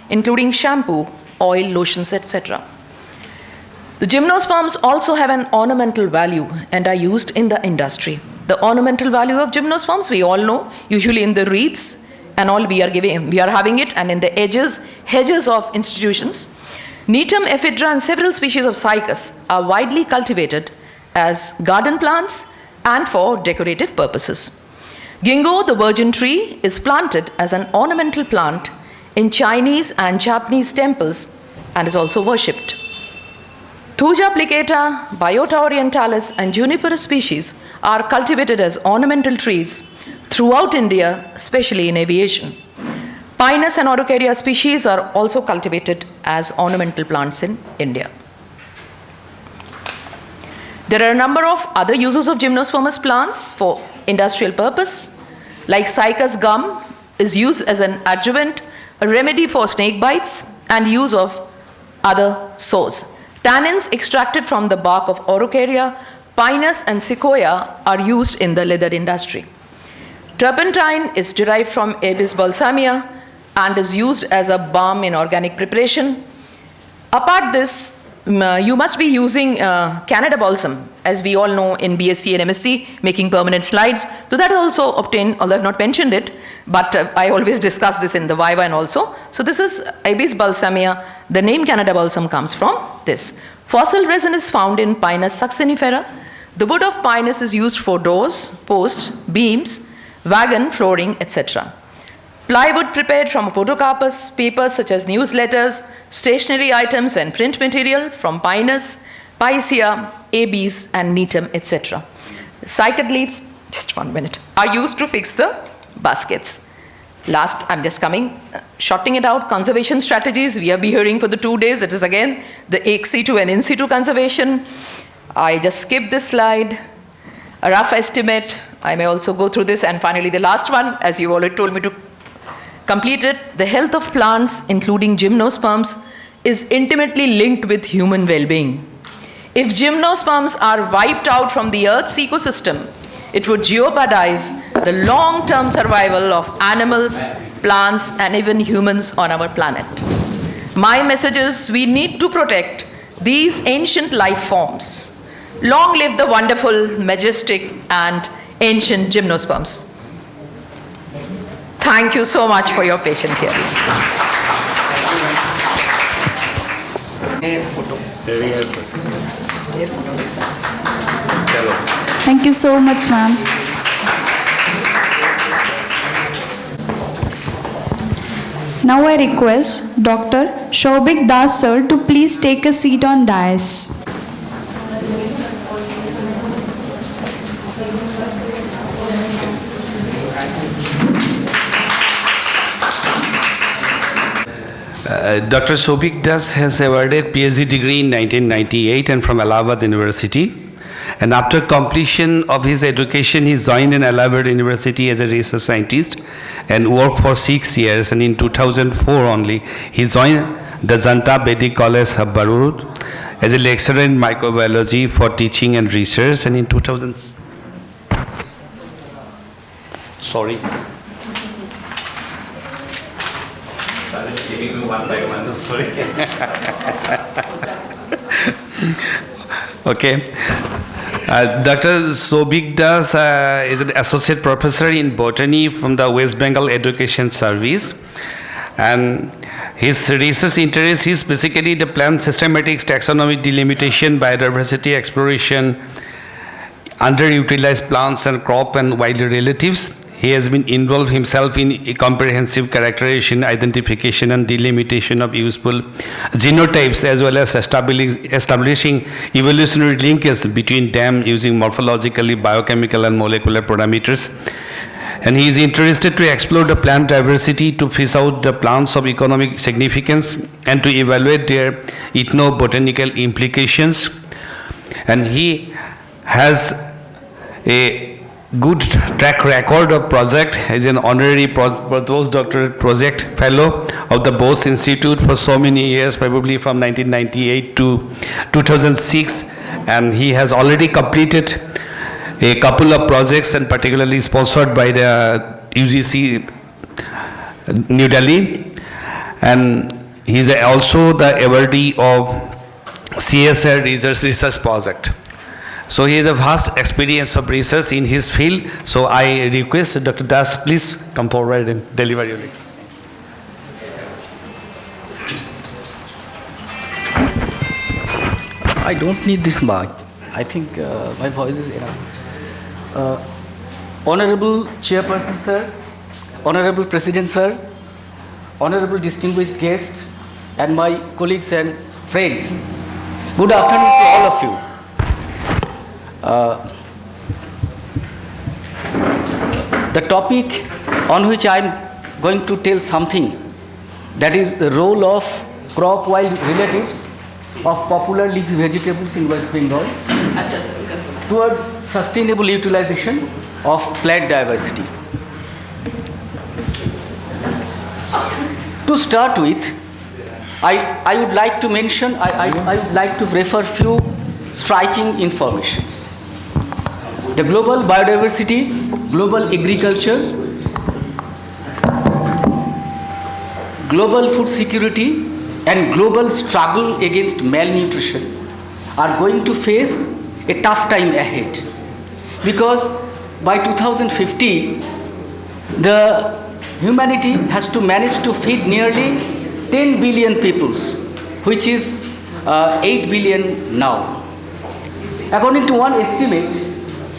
including shampoo, oil, lotions, etc. The gymnosperms also have an ornamental value and are used in the industry. The ornamental value of gymnosperms, we all know, usually in the wreaths and all we are having it, and in the hedges of institutions. Netum, ephedra, and several species of cycas are widely cultivated as garden plants and for decorative purposes. Ginkgo, the virgin tree, is planted as an ornamental plant in Chinese and Japanese temples and is also worshipped. Thuja plicata, Biota orientalis, and Juniper species are cultivated as ornamental trees throughout India, especially in aviation. Pinus and Orocaria species are also cultivated as ornamental plants in India. There are a number of other uses of gymnospermous plants for industrial purpose. like cycas gum, is used as an adjuvant, a remedy for snake bites, and use of other sores. Tannins extracted from the bark of Araucaria, pinus, and sequoia are used in the leather industry. Turpentine is derived from Abies balsamea and is used as a balm in organic preparation. Apart this, you must be using Canada balsam, as we all know in BSc and MSc, making permanent slides. So that also obtained, although I've not mentioned it, but I always discuss this in the Viva and also. So this is Abies balsamea. The name Canada balsam comes from this. Fossil resin is found in Pinus succinifera. The wood of Pinus is used for doors, posts, beams, wagon, flooring, etc. Plywood prepared from Podocarpus, papers such as newsletters, stationery items and print material from Pinus, Picea, Abies and Neetum, etc. Cycad leaves, just 1 minute, are used to fix the baskets. Last, I'm just coming, shorting it out, conservation strategies, we have been hearing for the 2 days. It is again the ex situ and in situ conservation. I just skipped this slide. A rough estimate, I may also go through this. And finally, the last one, as you already told me to complete it, the health of plants, including gymnosperms, is intimately linked with human well-being. If gymnosperms are wiped out from the Earth's ecosystem, it would jeopardize the long-term survival of animals, plants, and even humans on our planet. My message is we need to protect these ancient life forms. Long live the wonderful, majestic, and ancient gymnosperms. Thank you so much for your patience here. Thank you so much, ma'am. Now I request Dr. Shobik Das sir to please take a seat on dais. Dr. Shobik Das has awarded PhD degree in 1998 and from Allahabad University. And after completion of his education, he joined in Allahabad University as a research scientist and worked for 6 years. And in 2004 only, he joined the Janta Vedic College of Barur as a lecturer in microbiology for teaching and research. And in 2000, sorry. Sorry. Okay. Dr. Shobik Das is an associate professor in botany from the West Bengal Education Service. And his research interest is basically the plant systematics, taxonomy, delimitation, biodiversity exploration, underutilized plants and crop and wild relatives. He has been involved himself in a comprehensive characterization, identification, and delimitation of useful genotypes, as well as establishing evolutionary linkage between them using morphologically, biochemical, and molecular parameters. And he is interested to explore the plant diversity to fish out the plants of economic significance and to evaluate their ethnobotanical implications. And he has a good track record of project as an honorary postdoctoral project fellow of the Bose Institute for so many years, probably from 1998 to 2006, and he has already completed a couple of projects and particularly sponsored by the UGC New Delhi, and he is also the awardee of CSR research project. So he has a vast experience of research in his field. So I request Dr. Das, please come forward and deliver your lecture. I don't need this mic. I think my voice is enough. Honorable Chairperson, sir, Honorable President, sir, Honorable distinguished guests, and my colleagues and friends, good afternoon to all of you. The topic on which I am going to tell something, that is the role of crop wild relatives of popular leafy vegetables in West Bengal towards sustainable utilization of plant diversity. To start with, I would like to mention, I would like to refer few striking informations. The global biodiversity, global agriculture, global food security, and global struggle against malnutrition are going to face a tough time ahead. Because by 2050, the humanity has to manage to feed nearly 10 billion peoples, which is 8 billion now. According to one estimate,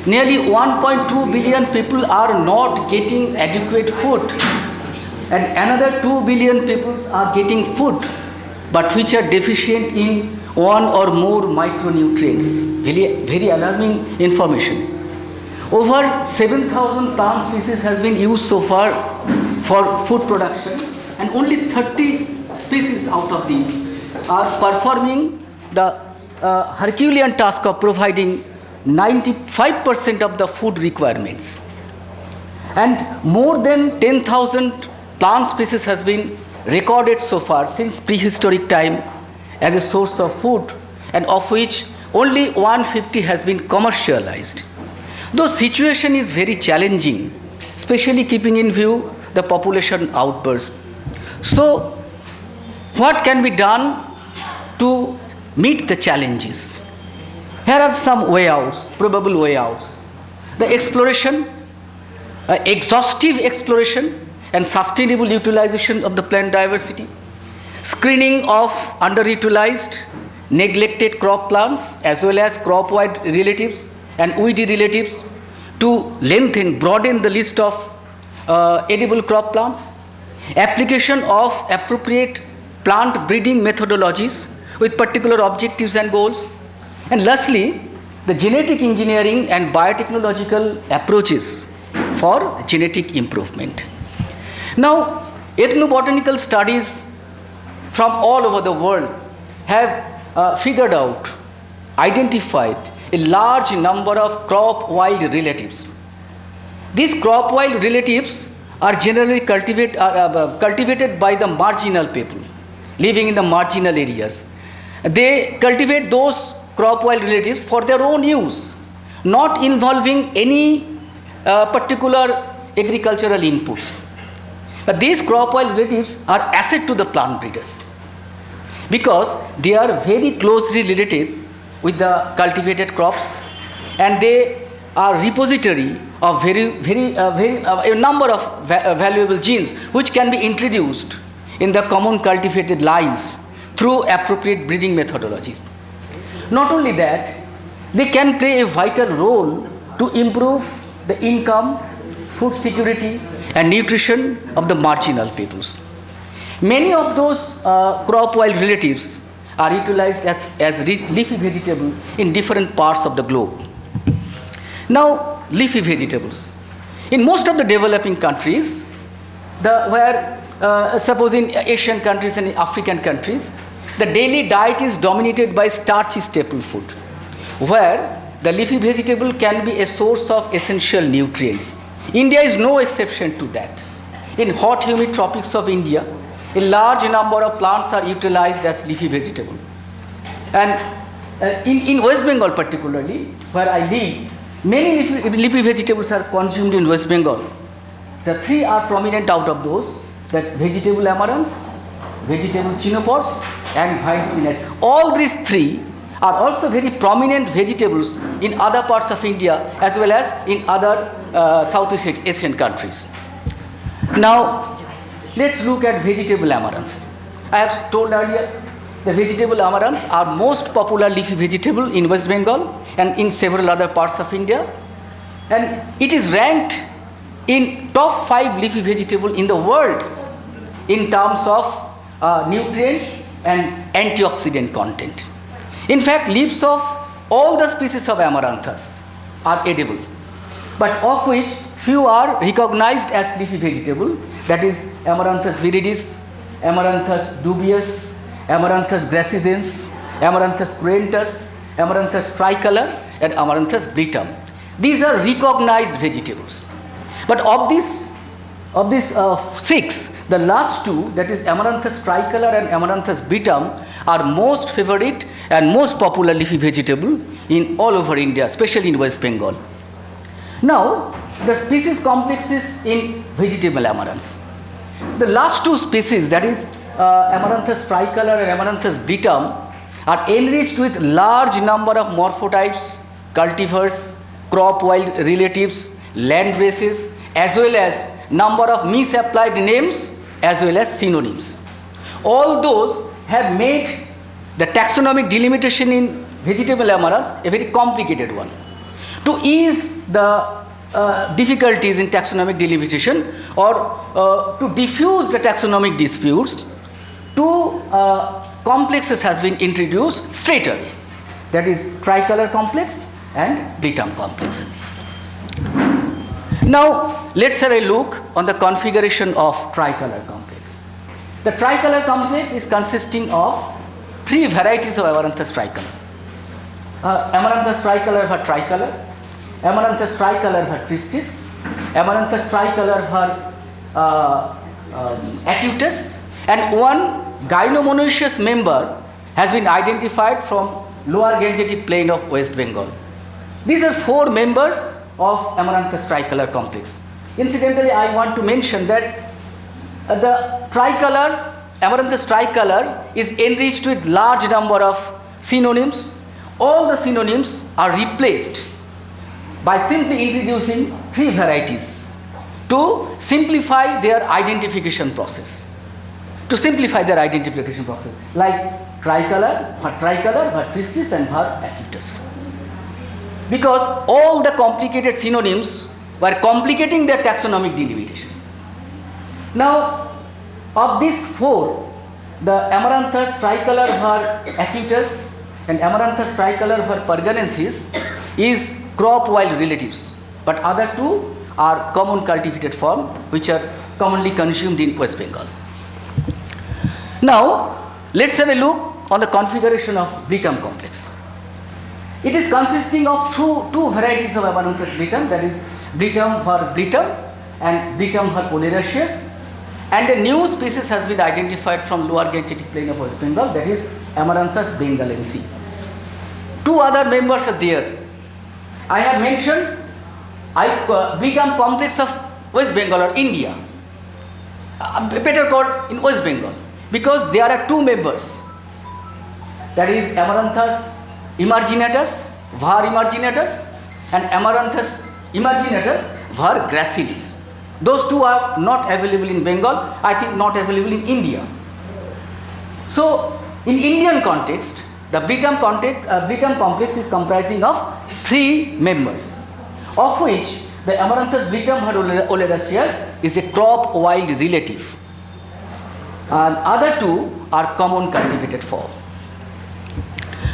nearly 1.2 billion people are not getting adequate food, and another 2 billion people are getting food, but which are deficient in one or more micronutrients. Very alarming information. Over 7,000 plant species has been used so far for food production, and only 30 species out of these are performing the Herculean task of providing 95% of the food requirements. And more than 10,000 plant species has been recorded so far since prehistoric time as a source of food, and of which only 150 has been commercialized. Though situation is very challenging, especially keeping in view the population outburst. So, what can be done to meet the challenges? Here are some way outs, probable way outs. The exploration, exhaustive exploration and sustainable utilization of the plant diversity, screening of underutilized, neglected crop plants as well as crop-wide relatives and weedy relatives to broaden the list of edible crop plants, application of appropriate plant breeding methodologies with particular objectives and goals, and lastly, the genetic engineering and biotechnological approaches for genetic improvement. Now, ethnobotanical studies from all over the world have figured out, identified a large number of crop-wild relatives. These crop-wild relatives are generally cultivated by the marginal people living in the marginal areas. They cultivate those crop-wild relatives for their own use, not involving any particular agricultural inputs. But these crop-wild relatives are asset to the plant breeders because they are very closely related with the cultivated crops, and they are repository of a number of valuable genes which can be introduced in the common cultivated lines through appropriate breeding methodologies. Not only that, they can play a vital role to improve the income, food security, and nutrition of the marginal peoples. Many of those crop-wild relatives are utilized as leafy vegetable in different parts of the globe. Now, leafy vegetables. In most of the developing countries, suppose in Asian countries and African countries, the daily diet is dominated by starchy staple food, where the leafy vegetable can be a source of essential nutrients. India is no exception to that. In hot, humid tropics of India, a large number of plants are utilized as leafy vegetable. And in West Bengal particularly, where I live, many leafy vegetables are consumed in West Bengal. The three are prominent out of those, that vegetable amaranths, vegetable chinopods, and vine spinach. All these three are also very prominent vegetables in other parts of India as well as in other Southeast Asian countries. Now, let's look at vegetable amaranths. I have told earlier, the vegetable amaranths are most popular leafy vegetable in West Bengal and in several other parts of India. And it is ranked in top 5 leafy vegetable in the world in terms of nutrient and antioxidant content. In fact, leaves of all the species of amaranthus are edible, but of which few are recognized as leafy vegetable, that is Amaranthus viridis, Amaranthus dubius, Amaranthus gracescens, Amaranthus cruentus, Amaranthus tricolor, and Amaranthus britum. These are recognized vegetables. But of these 6, the last two, that is Amaranthus tricolor and Amaranthus bitum, are most favorite and most popular leafy vegetable in all over India, especially in West Bengal. Now, the species complexes in vegetable amaranths. The last two species, that is Amaranthus tricolor and Amaranthus bitum, are enriched with large number of morphotypes, cultivars, crop wild relatives, land races, as well as number of misapplied names as well as synonyms. All those have made the taxonomic delimitation in vegetable amaranths a very complicated one. To ease the difficulties in taxonomic delimitation or to diffuse the taxonomic disputes, two complexes has been introduced straight away. That is tricolor complex and bitum complex. Now, let's have a look on the configuration of tricolor complex. The tricolor complex is consisting of three varieties of Amaranthus tricolor. Amaranthus tricolor for tricolor, Amaranthus tricolor for tristis, Amaranthus tricolor for acutus, and one gynomonoecious member has been identified from lower Gangetic plain of West Bengal. These are four members of Amaranthus tricolor complex. Incidentally, I want to mention that the tricolors, Amaranthus tricolor is enriched with large number of synonyms. All the synonyms are replaced by simply introducing three varieties to simplify their identification process. Like tricolor, for tristis, and for acutus. Because all the complicated synonyms were complicating their taxonomic delimitation. Now, of these four, the Amaranthus tricolor for acutus and Amaranthus tricolor for perganensis is crop wild relatives, but other two are common cultivated form which are commonly consumed in West Bengal. Now, let's have a look on the configuration of bitum complex. It is consisting of two varieties of Amaranthus bitum, that is bitum for bitum and bitum for oleraceous, and a new species has been identified from lower Gangetic plain of West Bengal, that is Amaranthus bengalensis. Two other members are there. I have mentioned bitum complex of West Bengal or India, better called in West Bengal, because there are two members, that is Amaranthus emarginatus, var emarginatus, and Amaranthus emarginatus, var gracilis. Those two are not available in Bengal, I think not available in India. So, in Indian context, the bitum complex is comprising of three members, of which the Amaranthus bitum oleraceus is a crop wild relative, and other two are common cultivated form.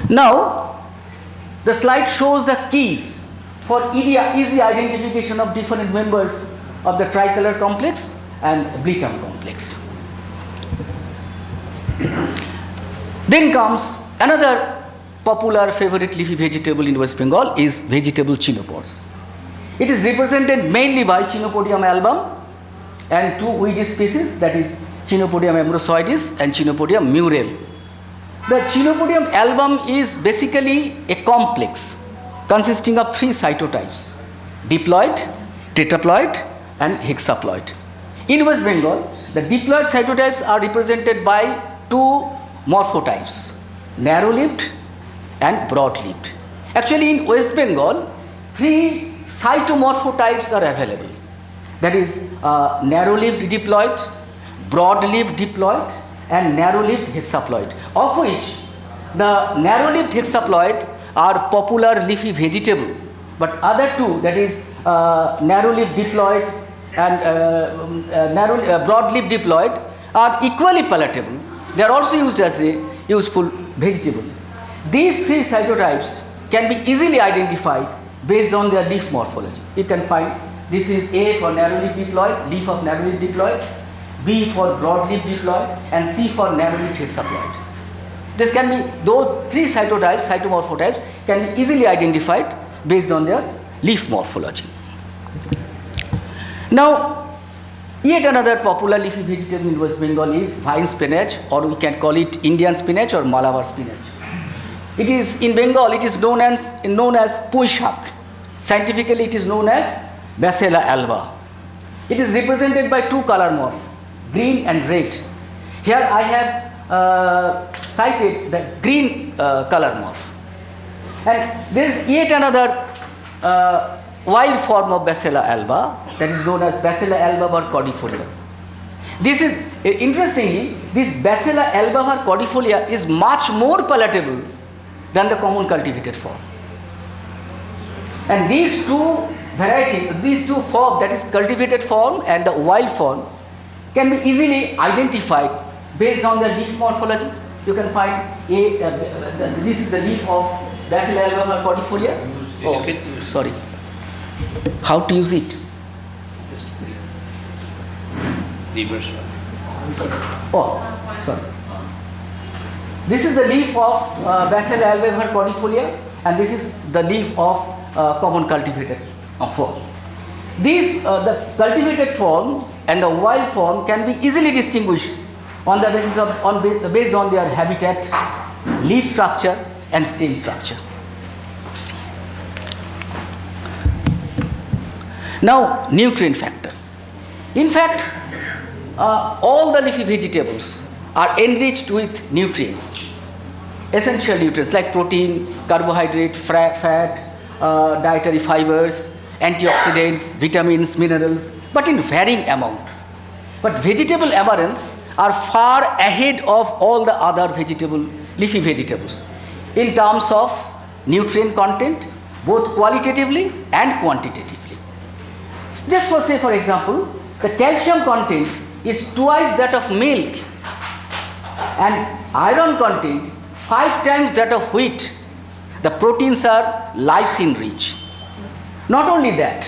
Now, the slide shows the keys for easy identification of different members of the tricolor complex and bitum complex. Then comes another popular favorite leafy vegetable in West Bengal is vegetable chenopores. It is represented mainly by Chenopodium album and two weedy species, that is Chenopodium ambrosides and Chenopodium murale. The Chenopodium album is basically a complex consisting of three cytotypes: diploid, tetraploid, and hexaploid. In West Bengal, the diploid cytotypes are represented by two morphotypes, narrow-leaved and broad-leaved. Actually, in West Bengal, three cytomorphotypes are available. That is narrow-leaved diploid, broad-leaved diploid, and narrow-leaved hexaploid, of which the narrow-leaved hexaploid are popular leafy vegetable, but other two, that is narrow-leaved diploid and broad-leaved diploid, are equally palatable. They are also used as a useful vegetable. These three cytotypes can be easily identified based on their leaf morphology. You can find this is A for narrow-leaved diploid, leaf of narrow-leaved diploid, B for broad-leaved diploid, and C for narrow-leaved hexaploid. This can be, those three cytotypes, cytomorphotypes, can be easily identified based on their leaf morphology. Now, Yet another popular leafy vegetable in West Bengal is vine spinach, or we can call it Indian spinach or Malabar spinach. It is in Bengal, it is known as puy shak. Scientifically, it is known as Bacilla alba. It is represented by two color morph, green and red. Here I have cited the green color morph. And there is yet another wild form of Bacilla alba, that is known as Bacilla alba or cordifolia. This is, interestingly, this Bacilla alba or cordifolia is much more palatable than the common cultivated form. And these two varieties, these two forms, that is cultivated form and the wild form, can be easily identified based on the leaf morphology. You can find this is the leaf of Bacilla alba or cordifolia. Oh, sorry. How to use it? Oh, sorry. This is the leaf of Bacilla alba or cordifolia, and this is the leaf of common cultivated form. These, the cultivated form and the wild form can be easily distinguished on the basis of, based on their habitat, leaf structure and stem structure. Now, nutrient factor. In fact, all the leafy vegetables are enriched with nutrients, essential nutrients like protein, carbohydrate, fat, dietary fibers, antioxidants, vitamins, minerals, but in varying amount. But vegetable amaranths are far ahead of all the other leafy vegetables in terms of nutrient content, both qualitatively and quantitatively. Just for say, for example, the calcium content is twice that of milk, and iron content 5 times that of wheat. The proteins are lysine rich. Not only that,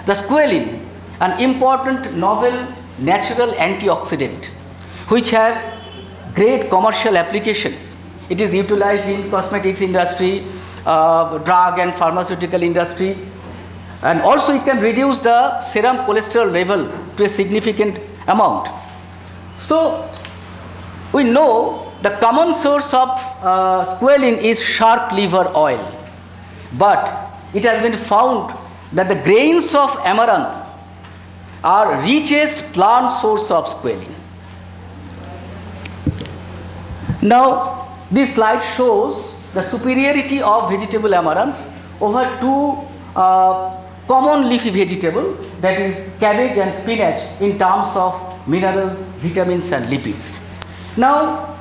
the squalene, an important novel natural antioxidant which have great commercial applications. It is utilized in cosmetics industry, drug and pharmaceutical industry, and also it can reduce the serum cholesterol level to a significant amount. So we know the common source of squalene is shark liver oil, but it has been found that the grains of amaranth are richest plant source of squalene. Now, this slide shows the superiority of vegetable amaranths over two common leafy vegetables, that is cabbage and spinach, in terms of minerals, vitamins and lipids. Now,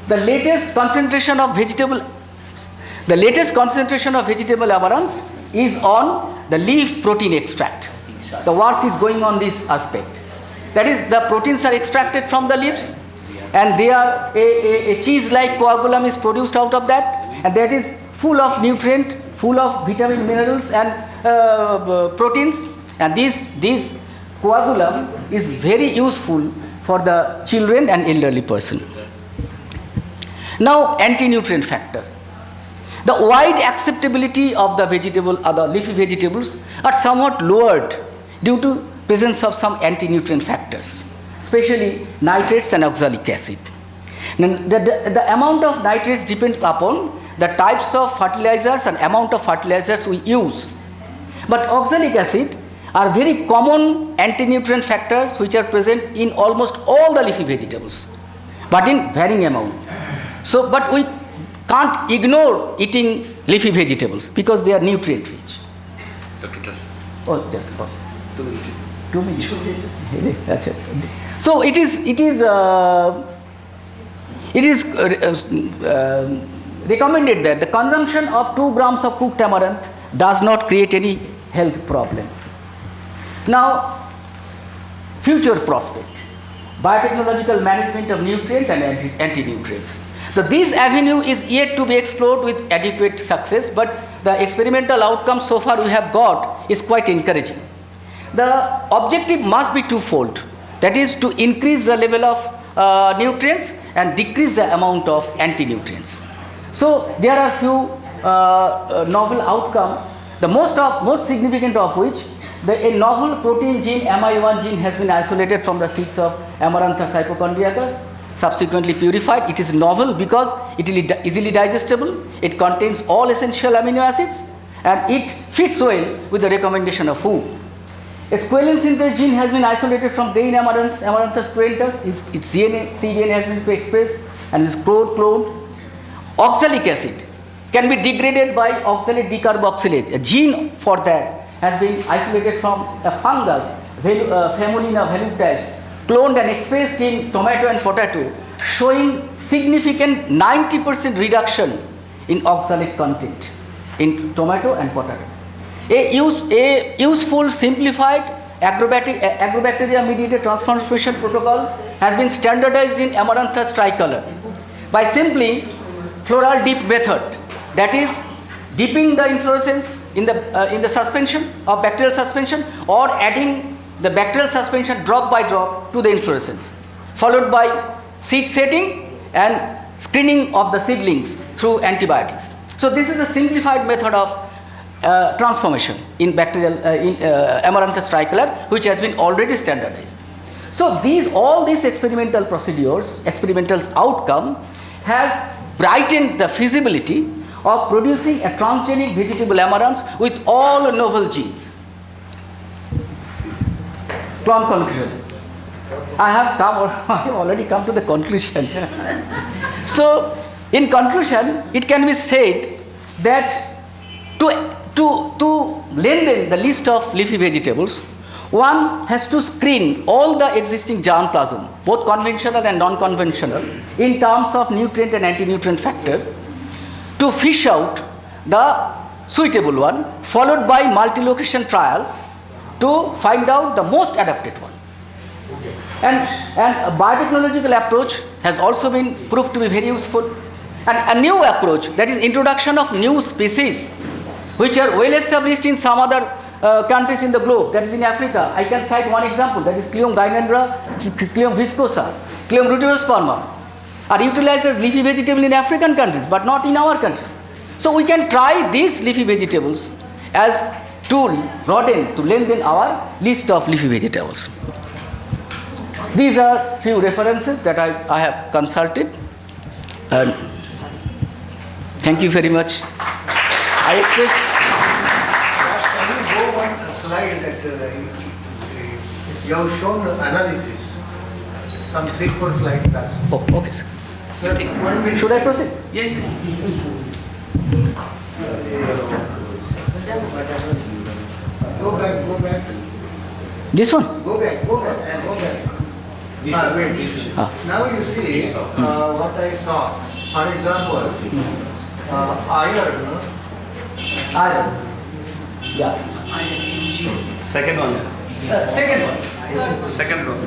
the latest concentration of vegetable amaranths is on the leaf protein extract. The work is going on this aspect. That is, the proteins are extracted from the leaves, and they are a cheese-like coagulum is produced out of that, and that is full of nutrient, full of vitamin, minerals and proteins, and this coagulum is very useful for the children and elderly person. Now, anti-nutrient factor. The wide acceptability of the leafy vegetables are somewhat lowered due to presence of some anti-nutrient factors, especially nitrates and oxalic acid. Now, the amount of nitrates depends upon the types of fertilizers and amount of fertilizers we use. But oxalic acid are very common anti-nutrient factors which are present in almost all the leafy vegetables, but in varying amount. So, but we can't ignore eating leafy vegetables because they are nutrient rich. Dr. Das. Oh, just 2 minutes. 2 minutes. That's it. So it is recommended that the consumption of 2 grams of cooked amaranth does not create any health problem. Now, future prospect, biotechnological management of nutrients and anti-nutrients. So this avenue is yet to be explored with adequate success, but the experimental outcome so far we have got is quite encouraging. The objective must be twofold, that is to increase the level of nutrients and decrease the amount of anti-nutrients. So there are few novel outcomes, the most significant of which A novel protein gene, MI1 gene, has been isolated from the seeds of Amaranthus hypochondriacus, subsequently purified. It is novel because it is easily digestible, it contains all essential amino acids, and it fits well with the recommendation of food. A squalene synthase gene has been isolated from grain Amaranthus cruentus. Its cDNA has been expressed and is cloned. Oxalic acid can be degraded by oxalate decarboxylase. A gene for that has been isolated from a fungus, Femolina voluptas, cloned and expressed in tomato and potato, showing significant 90% reduction in oxalate content in tomato and potato. A useful simplified agrobacteria-mediated transformation protocols has been standardized in Amaranthus tricolor by simply floral dip method, that is dipping the inflorescence in the suspension of bacterial suspension or adding the bacterial suspension drop by drop to the inflorescence, followed by seed setting and screening of the seedlings through antibiotics. So this is a simplified method of transformation in bacterial Amaranthus tricolor, which has been already standardized. So all these experimental procedures, experimental outcome has brightened the feasibility of producing a transgenic vegetable amaranth with all novel genes. Conclusion. I have already come to the conclusion. So, in conclusion, it can be said that to lengthen the list of leafy vegetables, one has to screen all the existing germplasm, both conventional and non-conventional, in terms of nutrient and anti-nutrient factor, to fish out the suitable one, followed by multi-location trials to find out the most adapted one. And a biotechnological approach has also been proved to be very useful. And a new approach, that is introduction of new species, which are well established in some other countries in the globe, that is in Africa. I can cite one example, that is Clium gynandra, Clium viscosa, Clium ruderosperma, are utilized as leafy vegetable in African countries, but not in our country. So we can try these leafy vegetables as to lengthen our list of leafy vegetables. These are few references that I have consulted. And thank you very much. I express. Can you go one slide that you have shown analysis? Some 3-4 slides back. Oh, okay, sir. Should I proceed? Yeah. Go back. This one? Go back. Wait. Now you see what I saw. For example, iron. Yeah. Second one. Second one. Second row.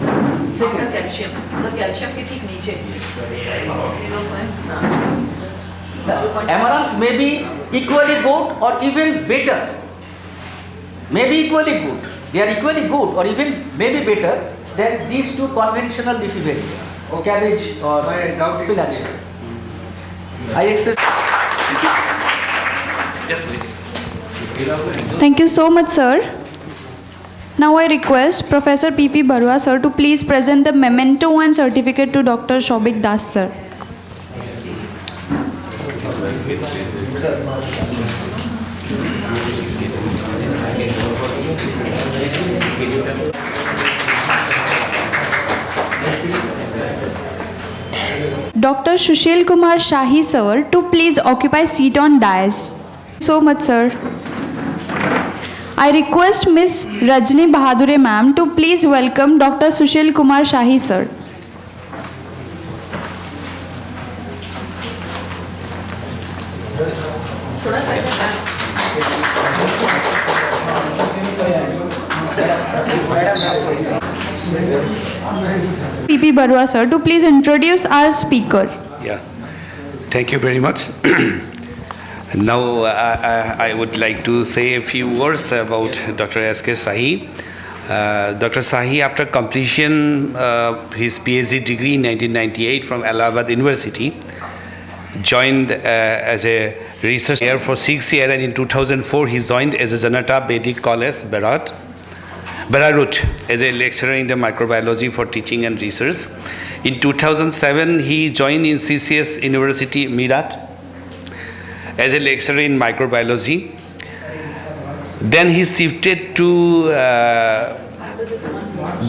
Calcium sir calcium के ठीक नीचे Amaranths may be equally good or even better. Maybe equally good. They are equally good or even maybe better than these two conventional leafy vegetables, cabbage or spinach. I express. Just wait. Thank you so much, sir. Now I request Professor P.P. Barua, sir, to please present the memento and certificate to Dr. Shobik Das, sir. Dr. Sushil Kumar Shahi, sir, to please occupy seat on dais. So much, sir. I request Miss Rajni Bahadure ma'am to please welcome Dr. Sushil Kumar Shahi, sir. P.P. Barua, sir, to please introduce our speaker. Yeah. Thank you very much. Now, I would like to say a few words about Dr. S.K. Shahi. Dr. Shahi, after completion his PhD degree in 1998 from Allahabad University, joined as a researcher for 6 years, and in 2004 he joined as a Janata Vedic College, Berat. Beirut as a lecturer in the microbiology for teaching and research. In 2007, he joined in CCS University Meerut as a lecturer in microbiology. Then he shifted to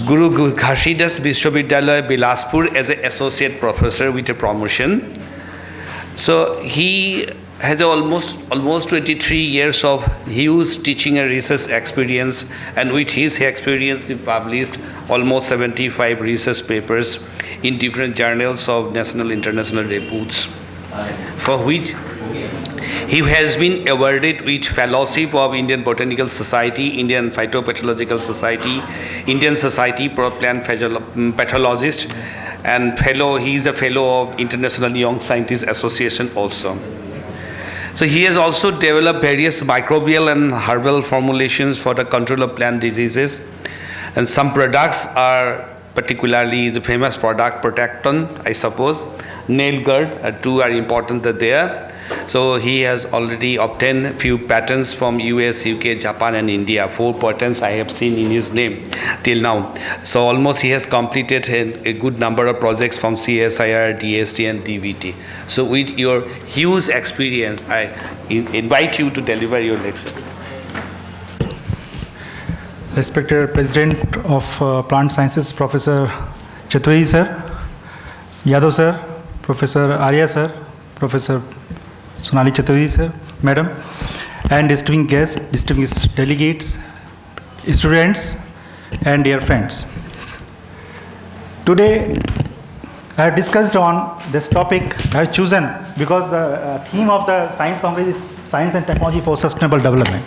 Guru Ghasidas Vishwavidyalaya, Bilaspur as an associate professor with a promotion. So he has almost 23 years of huge teaching and research experience, and with his experience he published almost 75 research papers in different journals of national international reputation, for which he has been awarded with Fellowship of Indian Botanical Society, Indian Phytopathological Society, Indian Society for Plant Pathologist, and he is a fellow of International Young Scientists Association also. So he has also developed various microbial and herbal formulations for the control of plant diseases, and some products are particularly the famous product Protecton, I suppose, nail guard, two are important there. So he has already obtained a few patents from US, UK, Japan and India. 4 patents I have seen in his name till now. So almost he has completed a good number of projects from CSIR, DST and DVT. So with your huge experience, I invite you to deliver your lecture. Respected President of Plant Sciences, Professor Chaturvedi sir, Yadav sir, Professor Arya sir, Professor Sonali Chaturvedi sir, Madam, and distinguished guests, distinguished delegates, students, and dear friends. Today, I have discussed on this topic I have chosen because the theme of the Science Congress is Science and Technology for Sustainable Development.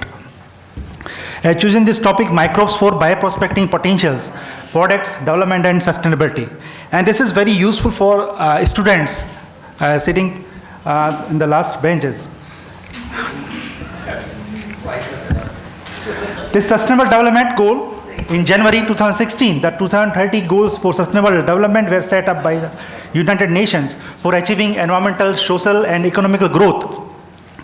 I have chosen this topic, microbes for bioprospecting potentials, products, development and sustainability. And this is very useful for students sitting in the last benches. This Sustainable Development Goal, in January 2016, the 2030 goals for sustainable development were set up by the United Nations for achieving environmental, social and economical growth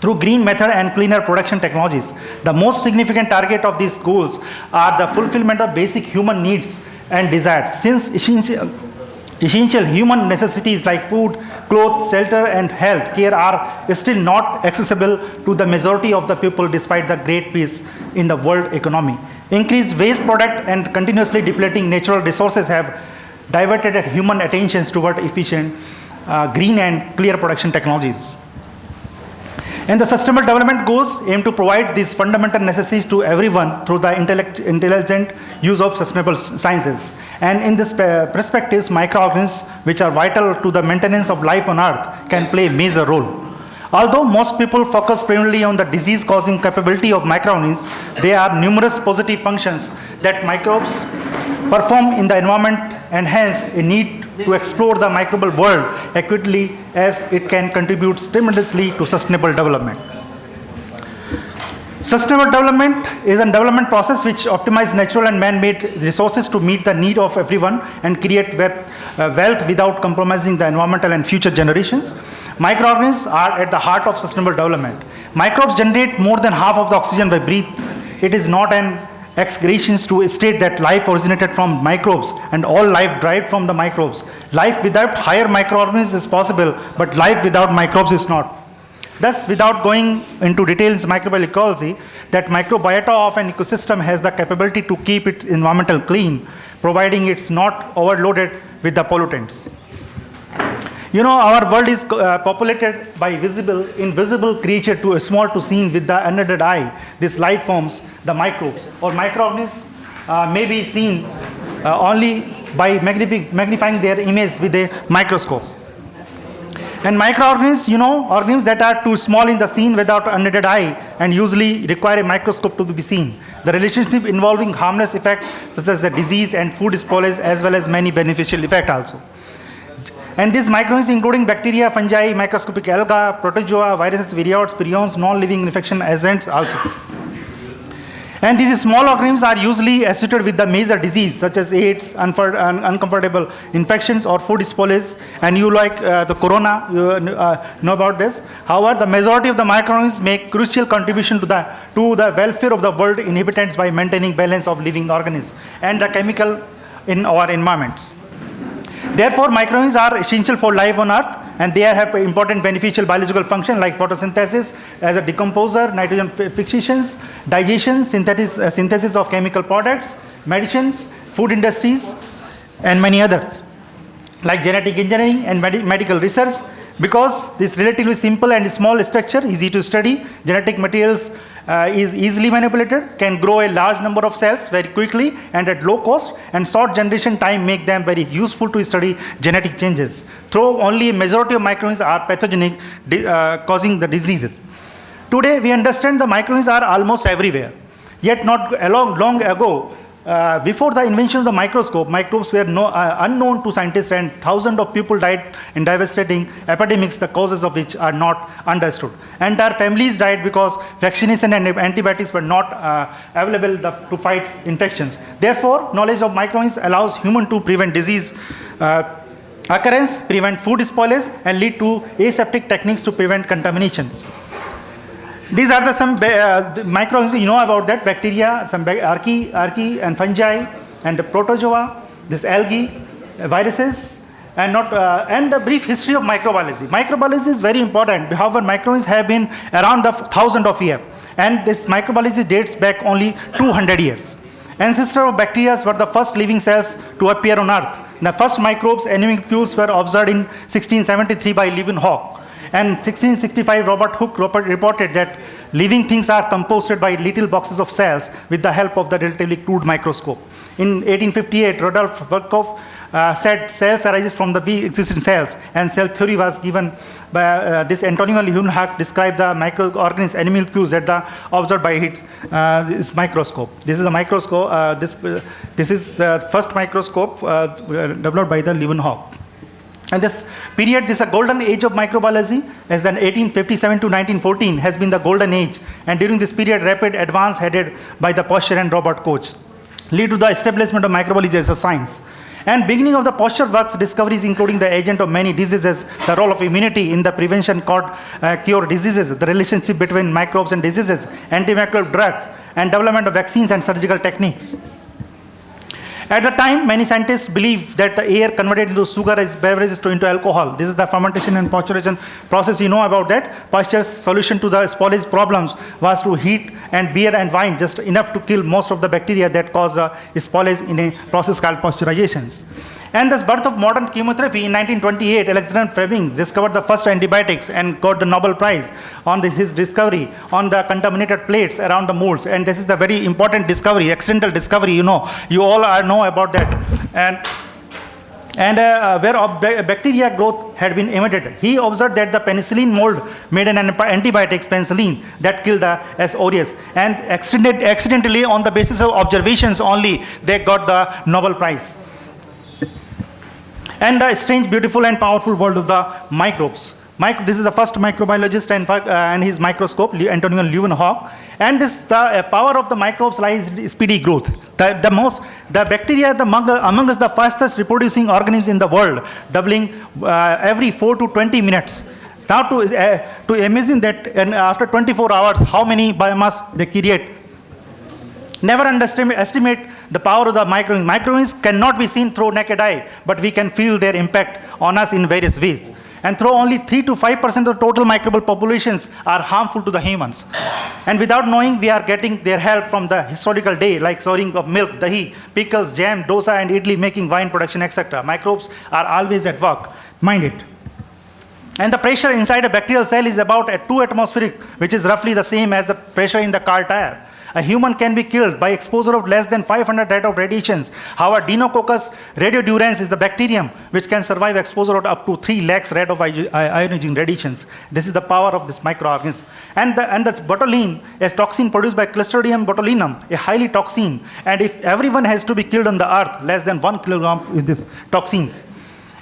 through green method and cleaner production technologies. The most significant target of these goals are the fulfillment of basic human needs and desires, since essential human necessities like food, clothes, shelter and health care are still not accessible to the majority of the people despite the great peace in the world economy. Increased waste product and continuously depleting natural resources have diverted human attentions toward efficient, green and clear production technologies. And the Sustainable Development Goals aim to provide these fundamental necessities to everyone through the intelligent use of sustainable sciences. And in this perspective, microorganisms, which are vital to the maintenance of life on Earth, can play a major role. Although most people focus primarily on the disease-causing capability of microorganisms, there are numerous positive functions that microbes perform in the environment, and hence a need to explore the microbial world accurately, as it can contribute tremendously to sustainable development. Sustainable development is a development process which optimizes natural and man-made resources to meet the need of everyone and create wealth without compromising the environmental and future generations. Microorganisms are at the heart of sustainable development. Microbes generate more than half of the oxygen we breathe. It is not an exaggeration to state that life originated from microbes and all life derived from the microbes. Life without higher microorganisms is possible, but life without microbes is not. Thus, without going into details microbial ecology, that microbiota of an ecosystem has the capability to keep its environmental clean, providing it's not overloaded with the pollutants. You know, our world is populated by invisible creatures too small to seen with the unaided eye. These life forms, the microbes or microorganisms, may be seen only by magnifying their image with a microscope. And microorganisms, you know, organisms that are too small in the seen without unaided eye and usually require a microscope to be seen. The relationship involving harmless effects such as the disease and food spoilage, as well as many beneficial effects also. And these microorganisms including bacteria, fungi, microscopic algae, protozoa, viruses, viroids, prions, non-living infection agents also. And these small organisms are usually associated with the major disease such as AIDS, uncomfortable infections, or food spoilage. And you like the corona, you know about this. However, the majority of the microorganisms make crucial contribution to the welfare of the world inhabitants by maintaining balance of living organisms and the chemical in our environments. Therefore, microorganisms are essential for life on Earth, and they have important beneficial biological function like photosynthesis as a decomposer, nitrogen fixations, digestion, synthesis of chemical products, medicines, food industries, and many others, like genetic engineering and medical research. Because this relatively simple and small structure, easy to study, genetic materials is easily manipulated, can grow a large number of cells very quickly and at low cost, and short generation time make them very useful to study genetic changes. Though only a majority of microorganisms are pathogenic, causing the diseases. Today, we understand the microorganisms are almost everywhere. Yet not long ago, before the invention of the microscope, microbes were unknown to scientists, and thousands of people died in devastating epidemics, the causes of which are not understood. Entire families died because vaccination and antibiotics were not available to fight infections. Therefore, knowledge of microorganisms allows humans to prevent disease occurrence, prevent food spoilage, and lead to aseptic techniques to prevent contaminations. These are the some microorganisms you know about that: bacteria, some archaea and fungi, and the protozoa, this algae, viruses, and the brief history of microbiology. Microbiology is very important. However, microorganisms have been around the thousands of years, and this microbiology dates back only 200 years. Ancestors of bacteria were the first living cells to appear on Earth. The first microbes, animalcules, were observed in 1673 by Leeuwenhoek. And 1665, Robert Hooke reported that living things are composed by little boxes of cells with the help of the relatively crude microscope. In 1858, Rudolf Virchow said cells arise from the existing cells, and cell theory was given by this Antonio Leeuwenhoek described the microorganisms, animalcules that are observed by this microscope. This is a microscope. This is the first microscope developed by the Leeuwenhoek. And this period, this is a golden age of microbiology, as then 1857 to 1914 has been the golden age. And during this period, rapid advance headed by the Pasteur and Robert Koch lead to the establishment of microbiology as a science. And beginning of the Pasteur works, discoveries including the agent of many diseases, the role of immunity in the prevention cure diseases, the relationship between microbes and diseases, antimicrobial drugs, and development of vaccines and surgical techniques. At the time, many scientists believed that the air converted into sugar as beverages into alcohol. This is the fermentation and pasteurization process. You know about that. Pasteur's solution to the spoilage problems was to heat and beer and wine just enough to kill most of the bacteria that cause spoilage in a process called pasteurizations. And this birth of modern chemotherapy in 1928, Alexander Fleming discovered the first antibiotics and got the Nobel Prize on his discovery on the contaminated plates around the molds. And this is a very important discovery, accidental discovery, you know. You all know about that. And where bacteria growth had been imitated. He observed that the penicillin mold made an antibiotic, penicillin, that killed the S. aureus. And accidentally, on the basis of observations only, they got the Nobel Prize. And the strange, beautiful, and powerful world of the microbes. This is the first microbiologist and his microscope, Antonio Leeuwenhoek. And the power of the microbes lies in speedy growth. The bacteria are among us the fastest reproducing organisms in the world, doubling every 4 to 20 minutes. Now to imagine that after 24 hours, how many biomass they create. Never underestimate the power of the microorganisms. Microorganisms cannot be seen through naked eye, but we can feel their impact on us in various ways. And though only 3 to 5% of total microbial populations are harmful to the humans. And without knowing, we are getting their help from the historical day, like storing of milk, dahi, pickles, jam, dosa, and idli, making wine production, etc. Microbes are always at work. Mind it. And the pressure inside a bacterial cell is about at 2 atmospheric, which is roughly the same as the pressure in the car tire. A human can be killed by exposure of less than 500 rate of radiations. However, Deinococcus radiodurans is the bacterium which can survive exposure of up to 3 lakhs rate of ionizing radiations. This is the power of this microorganism. And this botulinum is toxin produced by Clostridium botulinum, a highly toxin. And if everyone has to be killed on the earth, less than 1 kilogram with these toxins.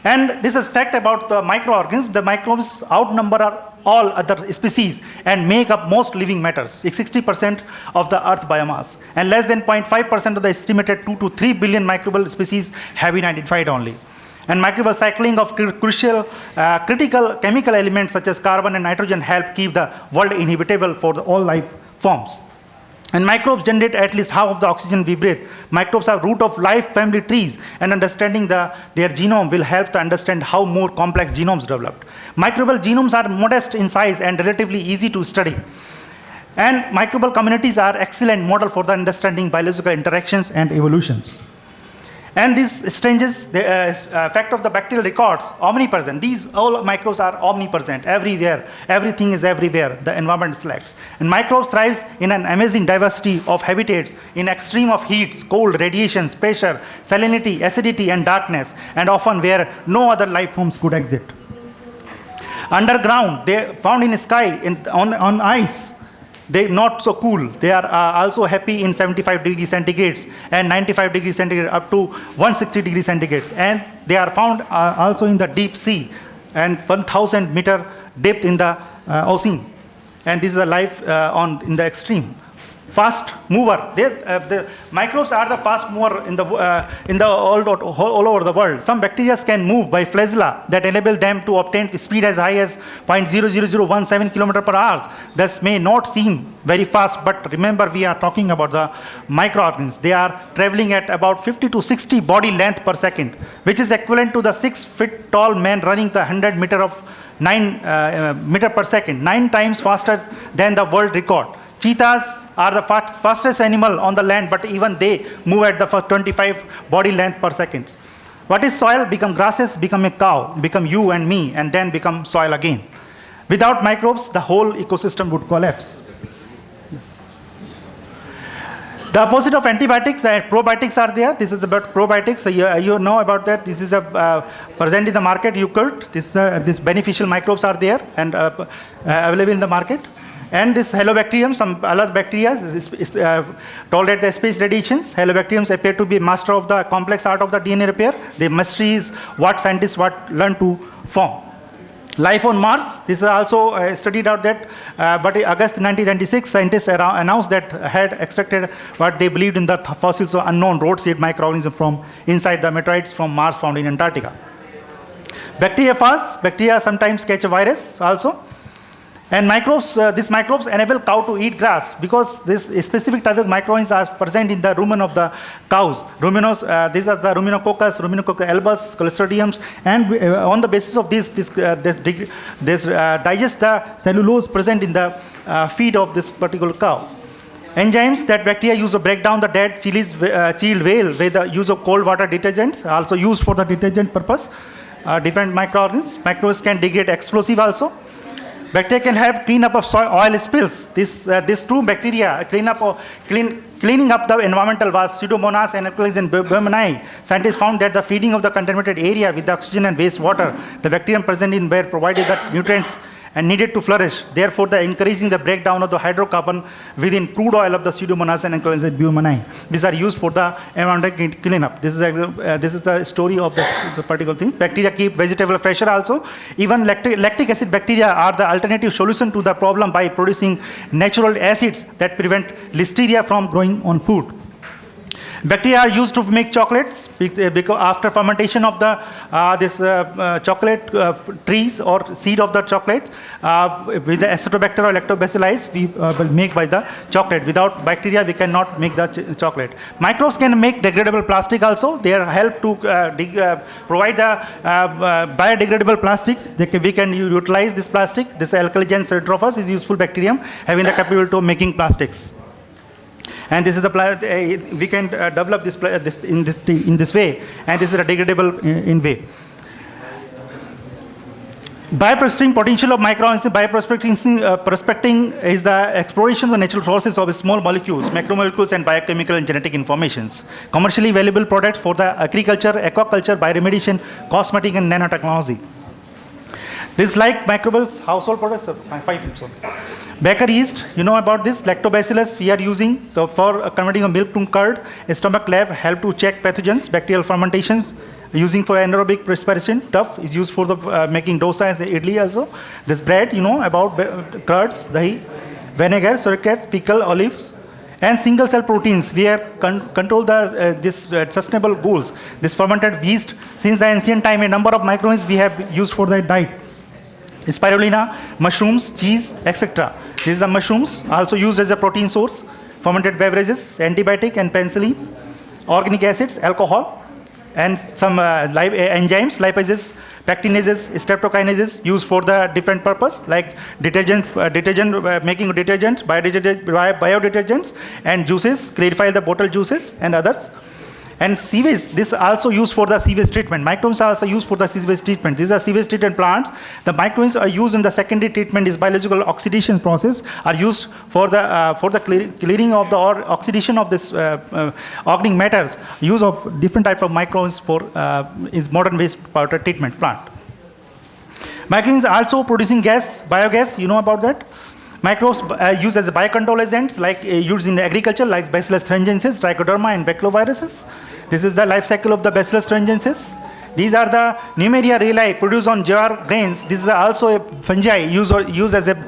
And this is fact about the microorganisms. The microbes outnumber all other species and make up most living matters, 60% of the earth biomass. And less than 0.5% of the estimated 2 to 3 billion microbial species have been identified only. And microbial cycling of critical chemical elements such as carbon and nitrogen help keep the world inhabitable for all life forms. And microbes generate at least half of the oxygen we breathe. Microbes are root of life family trees, and understanding their genome will help to understand how more complex genomes developed. Microbial genomes are modest in size and relatively easy to study. And microbial communities are excellent model for the understanding biological interactions and evolutions. And this changes the effect of the bacterial records omnipresent. These all microbes are omnipresent everywhere. Everything is everywhere. The environment selects. And microbes thrives in an amazing diversity of habitats in extreme of heats, cold, radiations, pressure, salinity, acidity, and darkness, and often where no other life forms could exist. Underground, they found in the sky, on ice. They're not so cool. They are also happy in 75 degrees centigrade and 95 degrees centigrade up to 160 degrees centigrade. And they are found also in the deep sea and 1,000 meter depth in the ocean. And this is a life in the extreme. Fast mover. The microbes are the fast mover in the all over the world. Some bacteria can move by flagella that enable them to obtain speed as high as 0.00017 km per hour. This may not seem very fast, but remember we are talking about the microorganisms. They are traveling at about 50 to 60 body length per second, which is equivalent to the 6 feet tall man running the 100 meter of 9 meter per second, 9 times faster than the world record. Cheetahs are the fastest animal on the land, but even they move at the 25 body length per second. What is soil? Become grasses, become a cow, become you and me, and then become soil again. Without microbes, the whole ecosystem would collapse. The opposite of antibiotics, the probiotics are there. This is about probiotics. So you know about that. This is present in the market. This beneficial microbes are there and available in the market. And this halobacterium, some other bacteria tolerate the space radiations. Halobacteriums appear to be master of the complex art of the DNA repair. The mystery is what scientists learn to form. Life on Mars, this is also studied out that, but in August 1996, scientists announced that had extracted what they believed in the fossils of unknown road-shaped microorganisms from inside the meteorites from Mars found in Antarctica. Bacteriophage, bacteria sometimes catch a virus also. And microbes, these microbes enable cow to eat grass because this specific type of microorganisms are present in the rumen of the cows. Ruminos, these are the Ruminococcus, Ruminococcus albus, Clostridiums, and on the basis of this digest the cellulose present in the feed of this particular cow. Enzymes that bacteria use to break down the dead chilled whale with the use of cold water detergents, also used for the detergent purpose. Different microorganisms. Microbes can degrade explosive also. Bacteria can help clean up of soil oil spills. These two bacteria cleaning up the environmental was Pseudomonas and Bumani. Scientists found that the feeding of the contaminated area with the oxygen and wastewater, the bacterium present in where provided the nutrients and needed to flourish. Therefore, encouraging the breakdown of the hydrocarbon within crude oil of the Pseudomonas and Bumani. These are used for the environmental cleanup. This is the story of the particular thing. Bacteria keep vegetable fresher also. Even lactic acid bacteria are the alternative solution to the problem by producing natural acids that prevent listeria from growing on food. Bacteria are used to make chocolates because after fermentation of the chocolate trees or seed of the chocolate with the Acetobacter or Lactobacillus we will make by the chocolate. Without bacteria we cannot make the chocolate. Microbes can make degradable plastic also. They help to provide the biodegradable plastics. We can utilize this plastic. This Alkaligens retrophus is useful bacterium having the capability of making plastics. And this is the we can develop this in this way, and this is a degradable in way. Bioprospecting potential of microorganisms. Prospecting is the exploration of the natural sources of small molecules, macromolecules, and biochemical and genetic informations. Commercially valuable products for the agriculture, aquaculture, bioremediation, cosmetic, and nanotechnology. This is like microbials, household products. Baker yeast, you know about this. Lactobacillus we are using for converting a milk to curd. A stomach lab help to check pathogens, bacterial fermentations, using for anaerobic respiration. Tough is used for the making dosa and idli also. This bread, you know about curds, dahi, vinegar, surrogates, pickle, olives, and single cell proteins. We have controlled this sustainable goals. This fermented yeast, since the ancient time, a number of microorganisms we have used for the diet. Spirulina, mushrooms, cheese, etc. These are the mushrooms, also used as a protein source. Fermented beverages, antibiotic and penicillin, organic acids, alcohol, and some enzymes, lipases, pectinases, streptokinases used for the different purpose, like making detergent, biodetergents, and juices, clarify the bottle juices and others. And sewage, this is also used for the sewage treatment. Microbes are also used for the sewage treatment. These are sewage treatment plants. The microbes are used in the secondary treatment. This biological oxidation process are used for the clearing of the or oxidation of this organic matters. Use of different type of microbes for is modern wastewater treatment plant. Microbes are also producing gas, biogas. You know about that. Microbes used as biocontrol agents, like used in agriculture, like Bacillus thuringiensis, Trichoderma, and baculoviruses. This is the life cycle of the Bacillus thuringiensis. These are the Numeria reali produced on jar grains. This is also a fungi used as an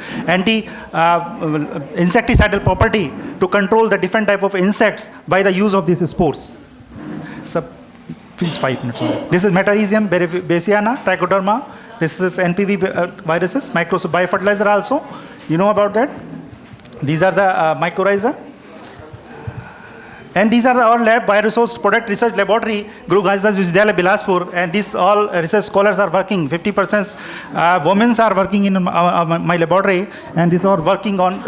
insecticidal property to control the different type of insects by the use of these spores. So, please 5 minutes. This is Metarhizium bassiana, Trichoderma. This is NPV viruses, biofertilizer also. You know about that. These are the mycorrhiza. And these are our lab, Bioresource Product Research Laboratory, Guru Ghazidas Vishyadhyalaya Bilaspur, and these all research scholars are working. 50% women are working in my laboratory, and these are working on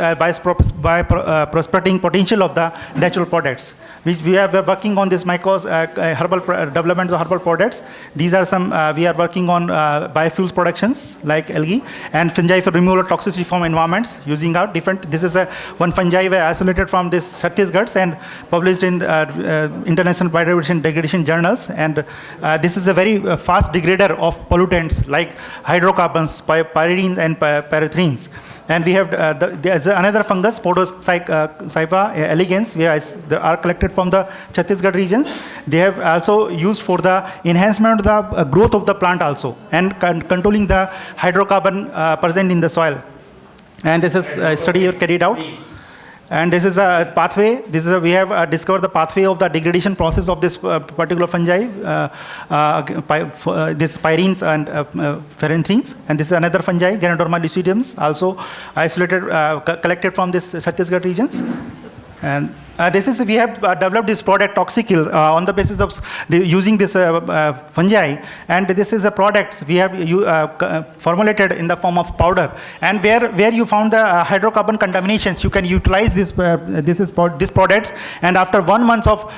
prospecting potential of the natural products. Which we are working on this herbal development of herbal products. These are some, we are working on biofuels productions like algae and fungi for removal of toxicity from environments using our different, this is one fungi we isolated from this Chhattisgarh and published in International Biodiversity Degradation Journals. And this is a very fast degrader of pollutants like hydrocarbons, pyridines and parathrenes. And we have there's another fungus, Podocypa elegans, they are collected from the Chhattisgarh regions. They have also used for the enhancement of the growth of the plant also, and controlling the hydrocarbon present in the soil. And this is a study carried out. And this is a pathway. This is we have discovered the pathway of the degradation process of this particular fungi, this pyrines and pherenthines. And this is another fungi, Ganoderma lucidiums, also isolated, collected from this Chhattisgarh regions. And this is, we have developed this product Toxikill on the basis of using this fungi, and this is a product we have formulated in the form of powder. And where you found the hydrocarbon contaminations, you can utilize this products, and after 1 month of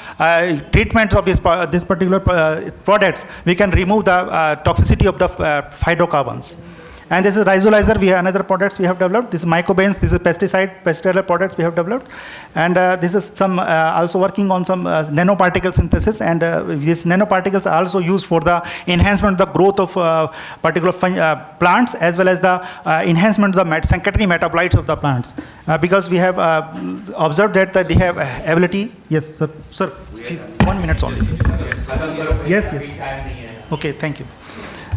treatment of this particular products, we can remove the toxicity of the hydrocarbons. And this is rhizolizer, we have another products we have developed. This is mycobanes, this is pesticidal products we have developed. And this is some also working on some nanoparticle synthesis, and these nanoparticles are also used for the enhancement of the growth of particular plants, as well as the enhancement of the secondary metabolites of the plants. Because we have observed that they have ability. Yes, sir. Sir, 1 minute only. Yes. Okay, thank you.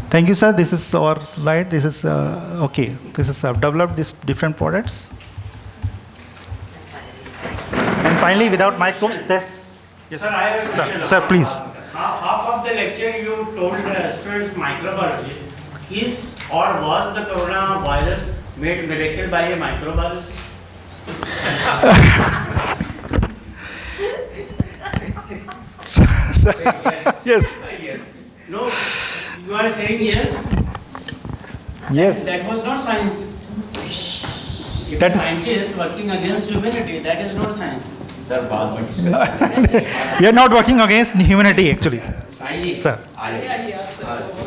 Thank you, sir. This is our slide. This is okay. This is developed these different products. And finally, without microbes, this. Yes, sir. Please. Half of the lecture you told students microbiology. Is or was the coronavirus made miracle by a microbiologist? Yes. No. You are saying yes? Yes. That was not science. If that a scientist working against humanity, that is not science. Sir, we are not working against humanity actually. Sir.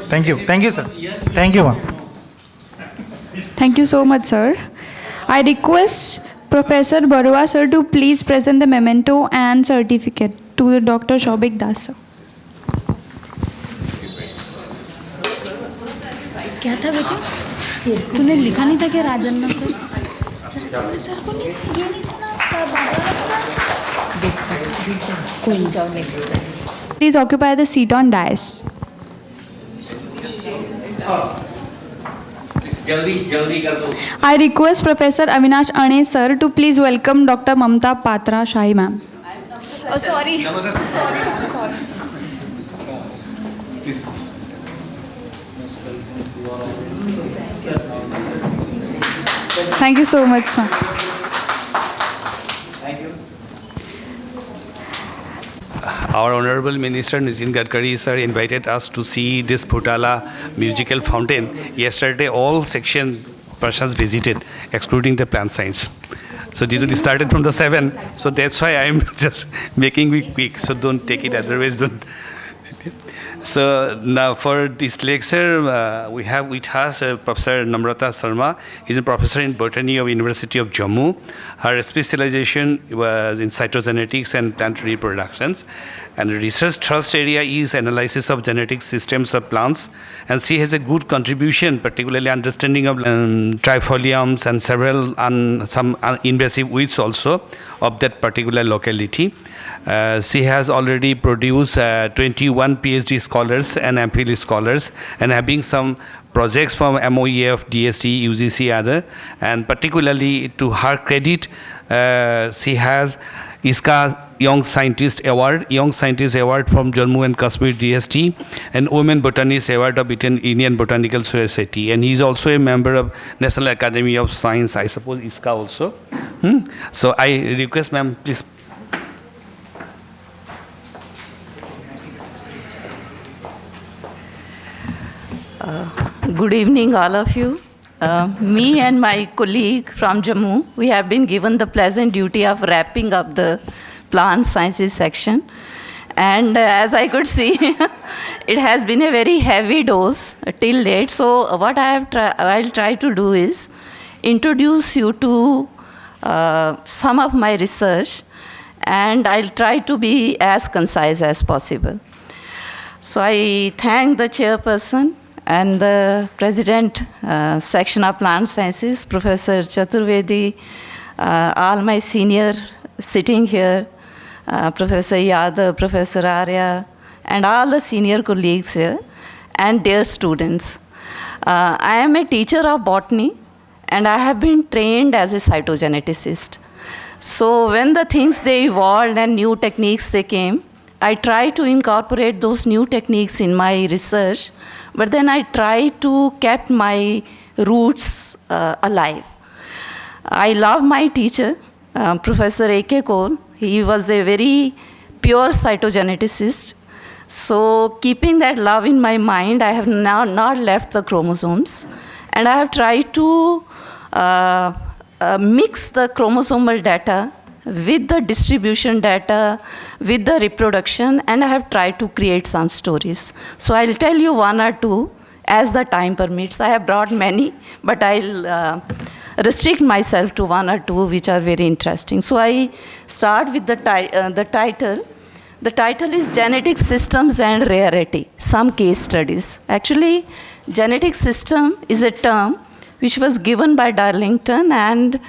Thank you. Thank you, sir. Thank you, ma'am. Thank you so much, sir. I request Professor Barua, sir, to please present the memento and certificate to the Dr. Shobik Das, sir. क्या था बेटा? तूने लिखा नहीं था क्या Rajanna sir? Sir को नहीं ये नहीं था ना कोई नहीं जाओ next. Please occupy the seat on dais. I request Professor Avinash Ane sir to please welcome Dr. Mamta Patra Shahi ma'am. Oh, sorry. Sorry. Thank you so much, ma'am. Our Honorable Minister Nitin Gadkari sir invited us to see this Phutala musical fountain. Yesterday, all section persons visited, excluding the plant science. So this will started from the 7, so that's why I am just making it quick. So don't take it otherwise. Don't. So now for this lecture, we have with us Professor Namrata Sharma. He's a professor in botany of University of Jammu. Her specialization was in cytogenetics and plant reproductions. And the research thrust area is analysis of genetic systems of plants. And she has a good contribution, particularly understanding of trifoliums and some invasive weeds also of that particular locality. She has already produced 21 PhD scholars and MPhil scholars, and having some projects from MOEF, DST, UGC, other. And particularly to her credit, she has ISCA Young Scientist Award from Jammu and Kashmir DST, and Women Botanist Award of Indian Botanical Society. And he is also a member of National Academy of Science, I suppose ISCA also. So I request, ma'am, please. Good evening, all of you. Me and my colleague from Jammu, we have been given the pleasant duty of wrapping up the plant sciences section. And as I could see, it has been a very heavy dose till date. So what I'll try to do is introduce you to some of my research, and I'll try to be as concise as possible. So I thank the chairperson and the president section of plant sciences, Professor Chaturvedi, all my senior sitting here, Professor Yadav, Professor Arya, and all the senior colleagues here, and dear students. I am a teacher of botany, and I have been trained as a cytogeneticist. So when the things they evolved and new techniques they came, I try to incorporate those new techniques in my research, but then I try to keep my roots alive. I love my teacher, Professor A.K. Cole. He was a very pure cytogeneticist. So keeping that love in my mind, I have now not left the chromosomes, and I have tried to mix the chromosomal data with the distribution data, with the reproduction, and I have tried to create some stories. So I'll tell you one or two as the time permits. I have brought many, but I'll restrict myself to one or two which are very interesting. So I start with the title. The title is Genetic Systems and Rarity, Some Case Studies. Actually, genetic system is a term which was given by Darlington, and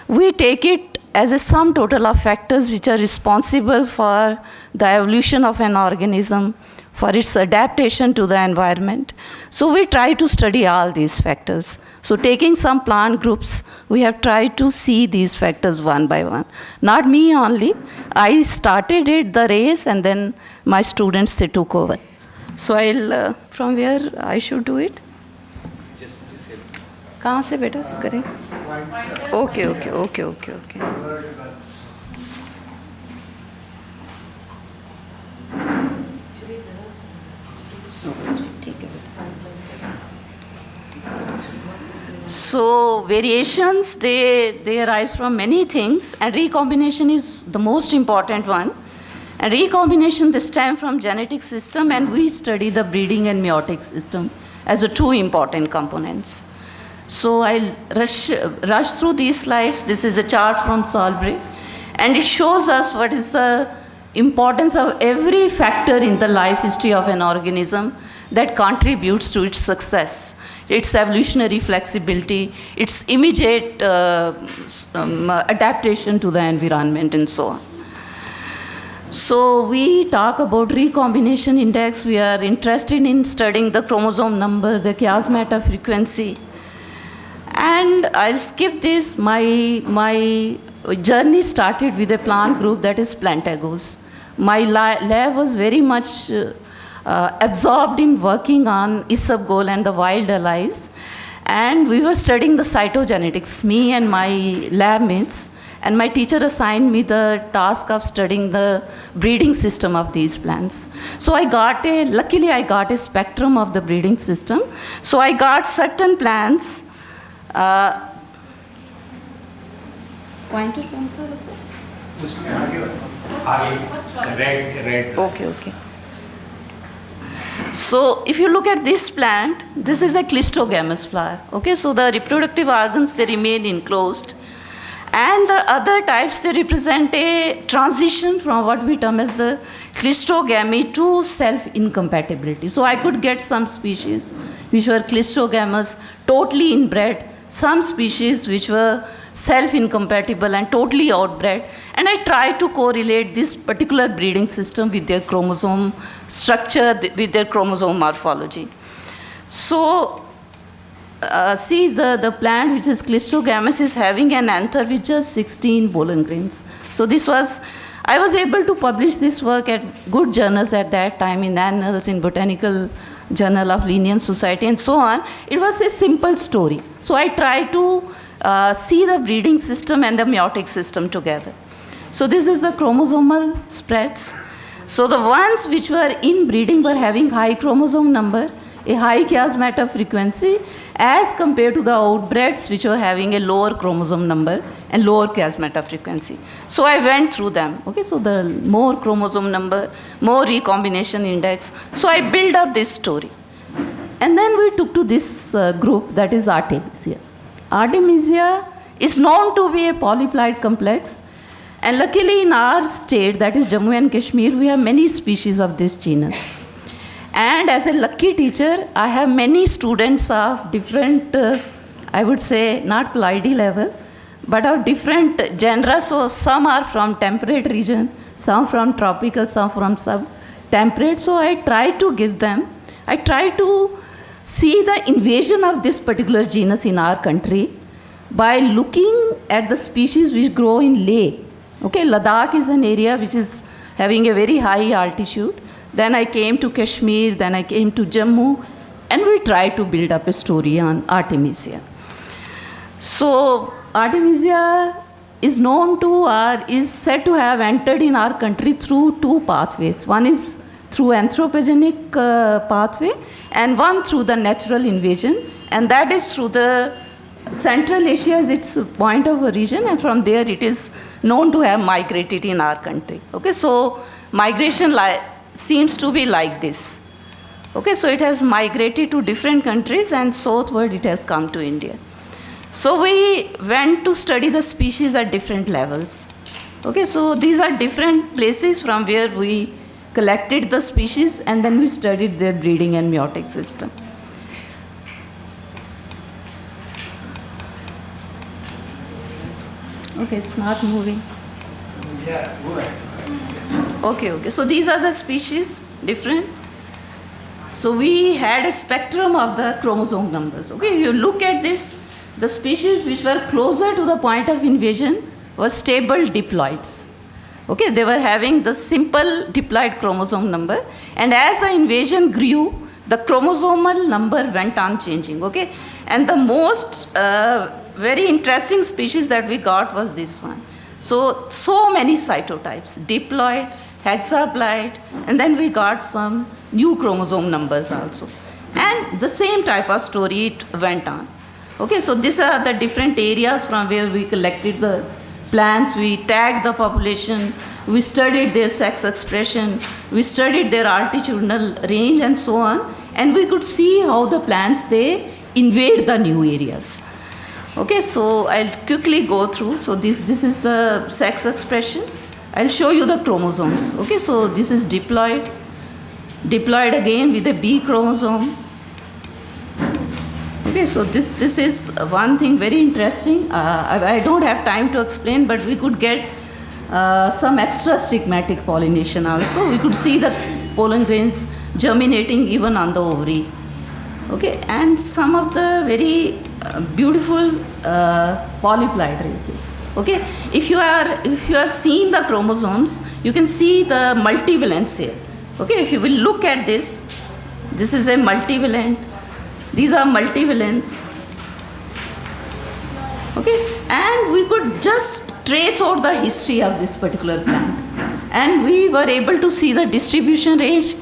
we take it as a sum total of factors which are responsible for the evolution of an organism, for its adaptation to the environment. So we try to study all these factors. So taking some plant groups, we have tried to see these factors one by one. Not me only. I started it, the race, and then my students, they took over. So I'll, from where I should do it? Just please help. कहाँ से बेटा करें? Okay. So variations, they arise from many things, and recombination is the most important one. And recombination, they stem from genetic system, and we study the breeding and meiotic system as the two important components. So I'll rush through these slides. This is a chart from Salisbury, and it shows us what is the importance of every factor in the life history of an organism that contributes to its success, its evolutionary flexibility, its immediate adaptation to the environment, and so on. So we talk about recombination index. We are interested in studying the chromosome number, the chiasmata frequency. And I'll skip this. My journey started with a plant group that is Plantagos. My lab was very much absorbed in working on isabgol and the wild allies. And we were studying the cytogenetics, me and my lab mates. And my teacher assigned me the task of studying the breeding system of these plants. So luckily I got a spectrum of the breeding system. So I got certain plants. Pointer red. Okay. So if you look at this plant, this is a clistogamous flower. Okay, so the reproductive organs, they remain enclosed. And the other types, they represent a transition from what we term as the clistogamy to self-incompatibility. So I could get some species which were clistogamous, totally inbred, some species which were self-incompatible and totally outbred. And I tried to correlate this particular breeding system with their chromosome structure, with their chromosome morphology. So see the plant which is clistogamous is having an anther with just 16 pollen grains. So I was able to publish this work at good journals at that time, in Annals, in Botanical Journal of Linnean Society and so on. It was a simple story. So I tried to see the breeding system and the meiotic system together. So this is the chromosomal spreads. So the ones which were in breeding were having high chromosome number, a high chiasmata frequency, as compared to the outbreds which were having a lower chromosome number and lower chiasmata frequency. So I went through them. Okay, so the more chromosome number, more recombination index. So I built up this story. And then we took to this group, that is Artemisia. Artemisia is known to be a polyploid complex. And luckily in our state, that is Jammu and Kashmir, we have many species of this genus. And as a lucky teacher, I have many students of different, I would say, not ploidy level, but of different genera. So some are from temperate region, some from tropical, some from sub-temperate. So I try to give them, I try to see the invasion of this particular genus in our country by looking at the species which grow in Leh. Okay, Ladakh is an area which is having a very high altitude. Then I came to Kashmir, then I came to Jammu, and we tried to build up a story on Artemisia. So Artemisia is known to, or is said to have entered in our country through two pathways. One is through anthropogenic pathway, and one through the natural invasion, and that is through the Central Asia is its point of origin, and from there it is known to have migrated in our country. Okay, so migration seems to be like this. Okay, so it has migrated to different countries and southward it has come to India. So we went to study the species at different levels. Okay, so these are different places from where we collected the species and then we studied their breeding and meiotic system. Okay, it's not moving. Yeah, move it. Okay. So these are the species, different. So we had a spectrum of the chromosome numbers. Okay, you look at this, the species which were closer to the point of invasion were stable diploids. Okay, they were having the simple diploid chromosome number, and as the invasion grew, the chromosomal number went on changing. Okay, and the most very interesting species that we got was this one. So many cytotypes, diploid, hexaploid, and then we got some new chromosome numbers also. And the same type of story it went on. Okay, so these are the different areas from where we collected the plants, we tagged the population, we studied their sex expression, we studied their altitudinal range and so on, and we could see how the plants, they invade the new areas. Okay, so I'll quickly go through. So this is the sex expression. I'll show you the chromosomes. Okay, so this is diploid. Diploid again with a B chromosome. Okay, so this is one thing very interesting. I don't have time to explain, but we could get some extra stigmatic pollination also. We could see the pollen grains germinating even on the ovary. Okay, and some of the very beautiful polyploid races. Okay, if you are seeing the chromosomes, you can see the multivalence here. Okay, if you will look at this is a multivalent. These are multivalents. Okay, and we could just trace out the history of this particular plant, and we were able to see the distribution range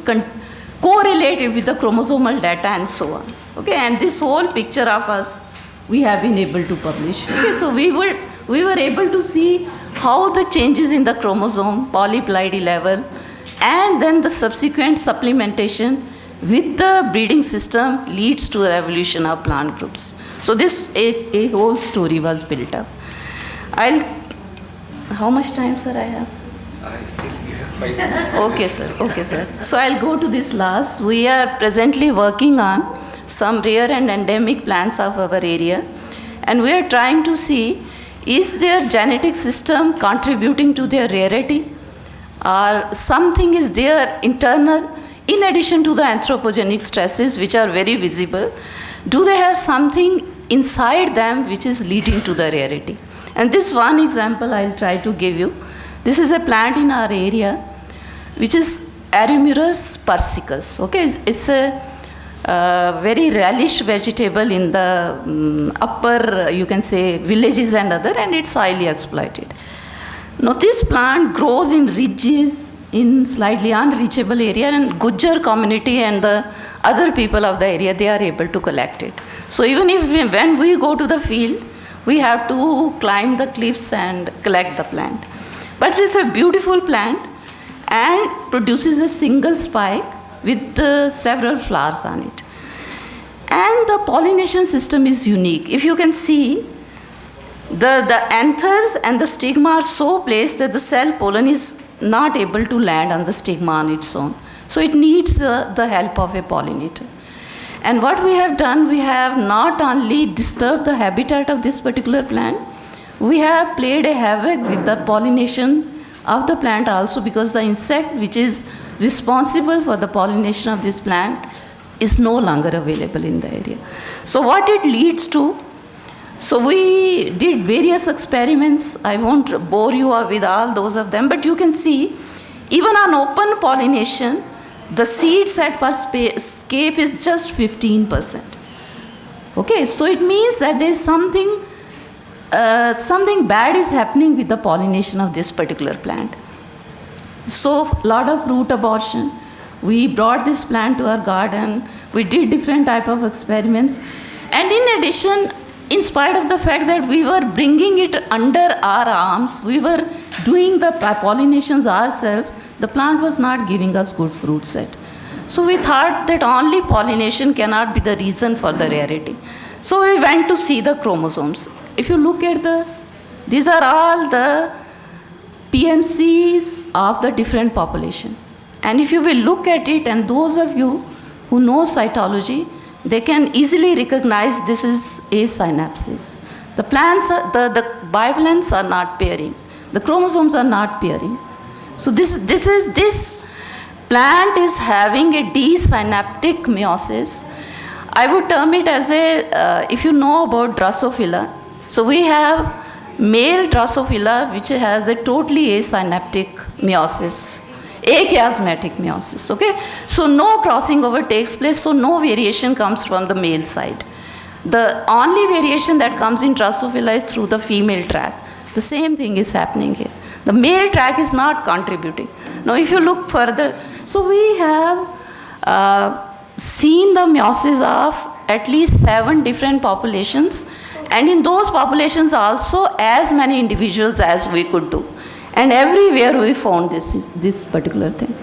correlated with the chromosomal data and so on. Okay, and this whole picture of us we have been able to publish. Okay, so we were able to see how the changes in the chromosome, polyploidy level, and then the subsequent supplementation with the breeding system leads to the evolution of plant groups. So this a whole story was built up. How much time, sir, I have? I still have 5 minutes. Okay, sir. Okay, sir. So I'll go to this last. We are presently working on some rare and endemic plants of our area, and we are trying to see, is their genetic system contributing to their rarity, or something is there internal in addition to the anthropogenic stresses which are very visible. Do they have something inside them which is leading to the rarity? And this one example I'll try to give you. This is a plant in our area which is Aerumyrus persicus. Okay, it's a very relish vegetable in the upper, you can say, villages and other, and it's highly exploited. Now this plant grows in ridges in slightly unreachable area, and Gujjar community and the other people of the area, they are able to collect it. So even if when we go to the field, we have to climb the cliffs and collect the plant. But it's a beautiful plant and produces a single spike with several flowers on it. And the pollination system is unique. If you can see, the anthers and the stigma are so placed that the cell pollen is not able to land on the stigma on its own. So it needs the help of a pollinator. And what we have done, we have not only disturbed the habitat of this particular plant, we have played a havoc with the pollination of the plant also, because the insect which is responsible for the pollination of this plant is no longer available in the area. So what it leads to, so we did various experiments. I won't bore you with all those of them, but you can see even on open pollination, the seed set per scape is just 15%. Okay, so it means that there is something bad is happening with the pollination of this particular plant. So a lot of root abortion. We brought this plant to our garden. We did different type of experiments. And in addition, in spite of the fact that we were bringing it under our arms, we were doing the pollinations ourselves, the plant was not giving us good fruit set. So we thought that only pollination cannot be the reason for the rarity. So we went to see the chromosomes. If you look at these are all the PMCs of the different population. And if you will look at it, and those of you who know cytology, they can easily recognize this is a synapsis. The plants, the bivalents are not pairing. The chromosomes are not pairing. So this plant is having a desynaptic meiosis. I would term it as a, if you know about Drosophila, so we have male Drosophila which has a totally asynaptic meiosis, achiasmatic meiosis, okay? So no crossing over takes place, so no variation comes from the male side. The only variation that comes in Drosophila is through the female tract. The same thing is happening here. The male tract is not contributing. Now if you look further, so we have seen the meiosis of at least 7 different populations, and in those populations also as many individuals as we could do. And everywhere we found this particular thing.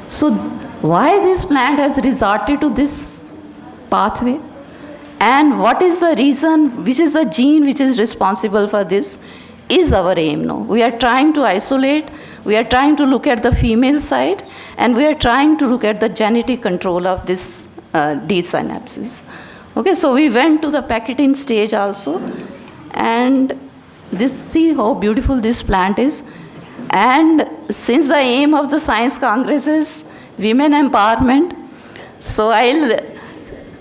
So why this plant has resorted to this pathway? And what is the reason, which is the gene which is responsible for this, is our aim now. We are trying to isolate, we are trying to look at the female side, and we are trying to look at the genetic control of this desynapsis. Okay, so we went to the packeting stage also, and see how beautiful this plant is. And since the aim of the Science Congress is women empowerment, so I'll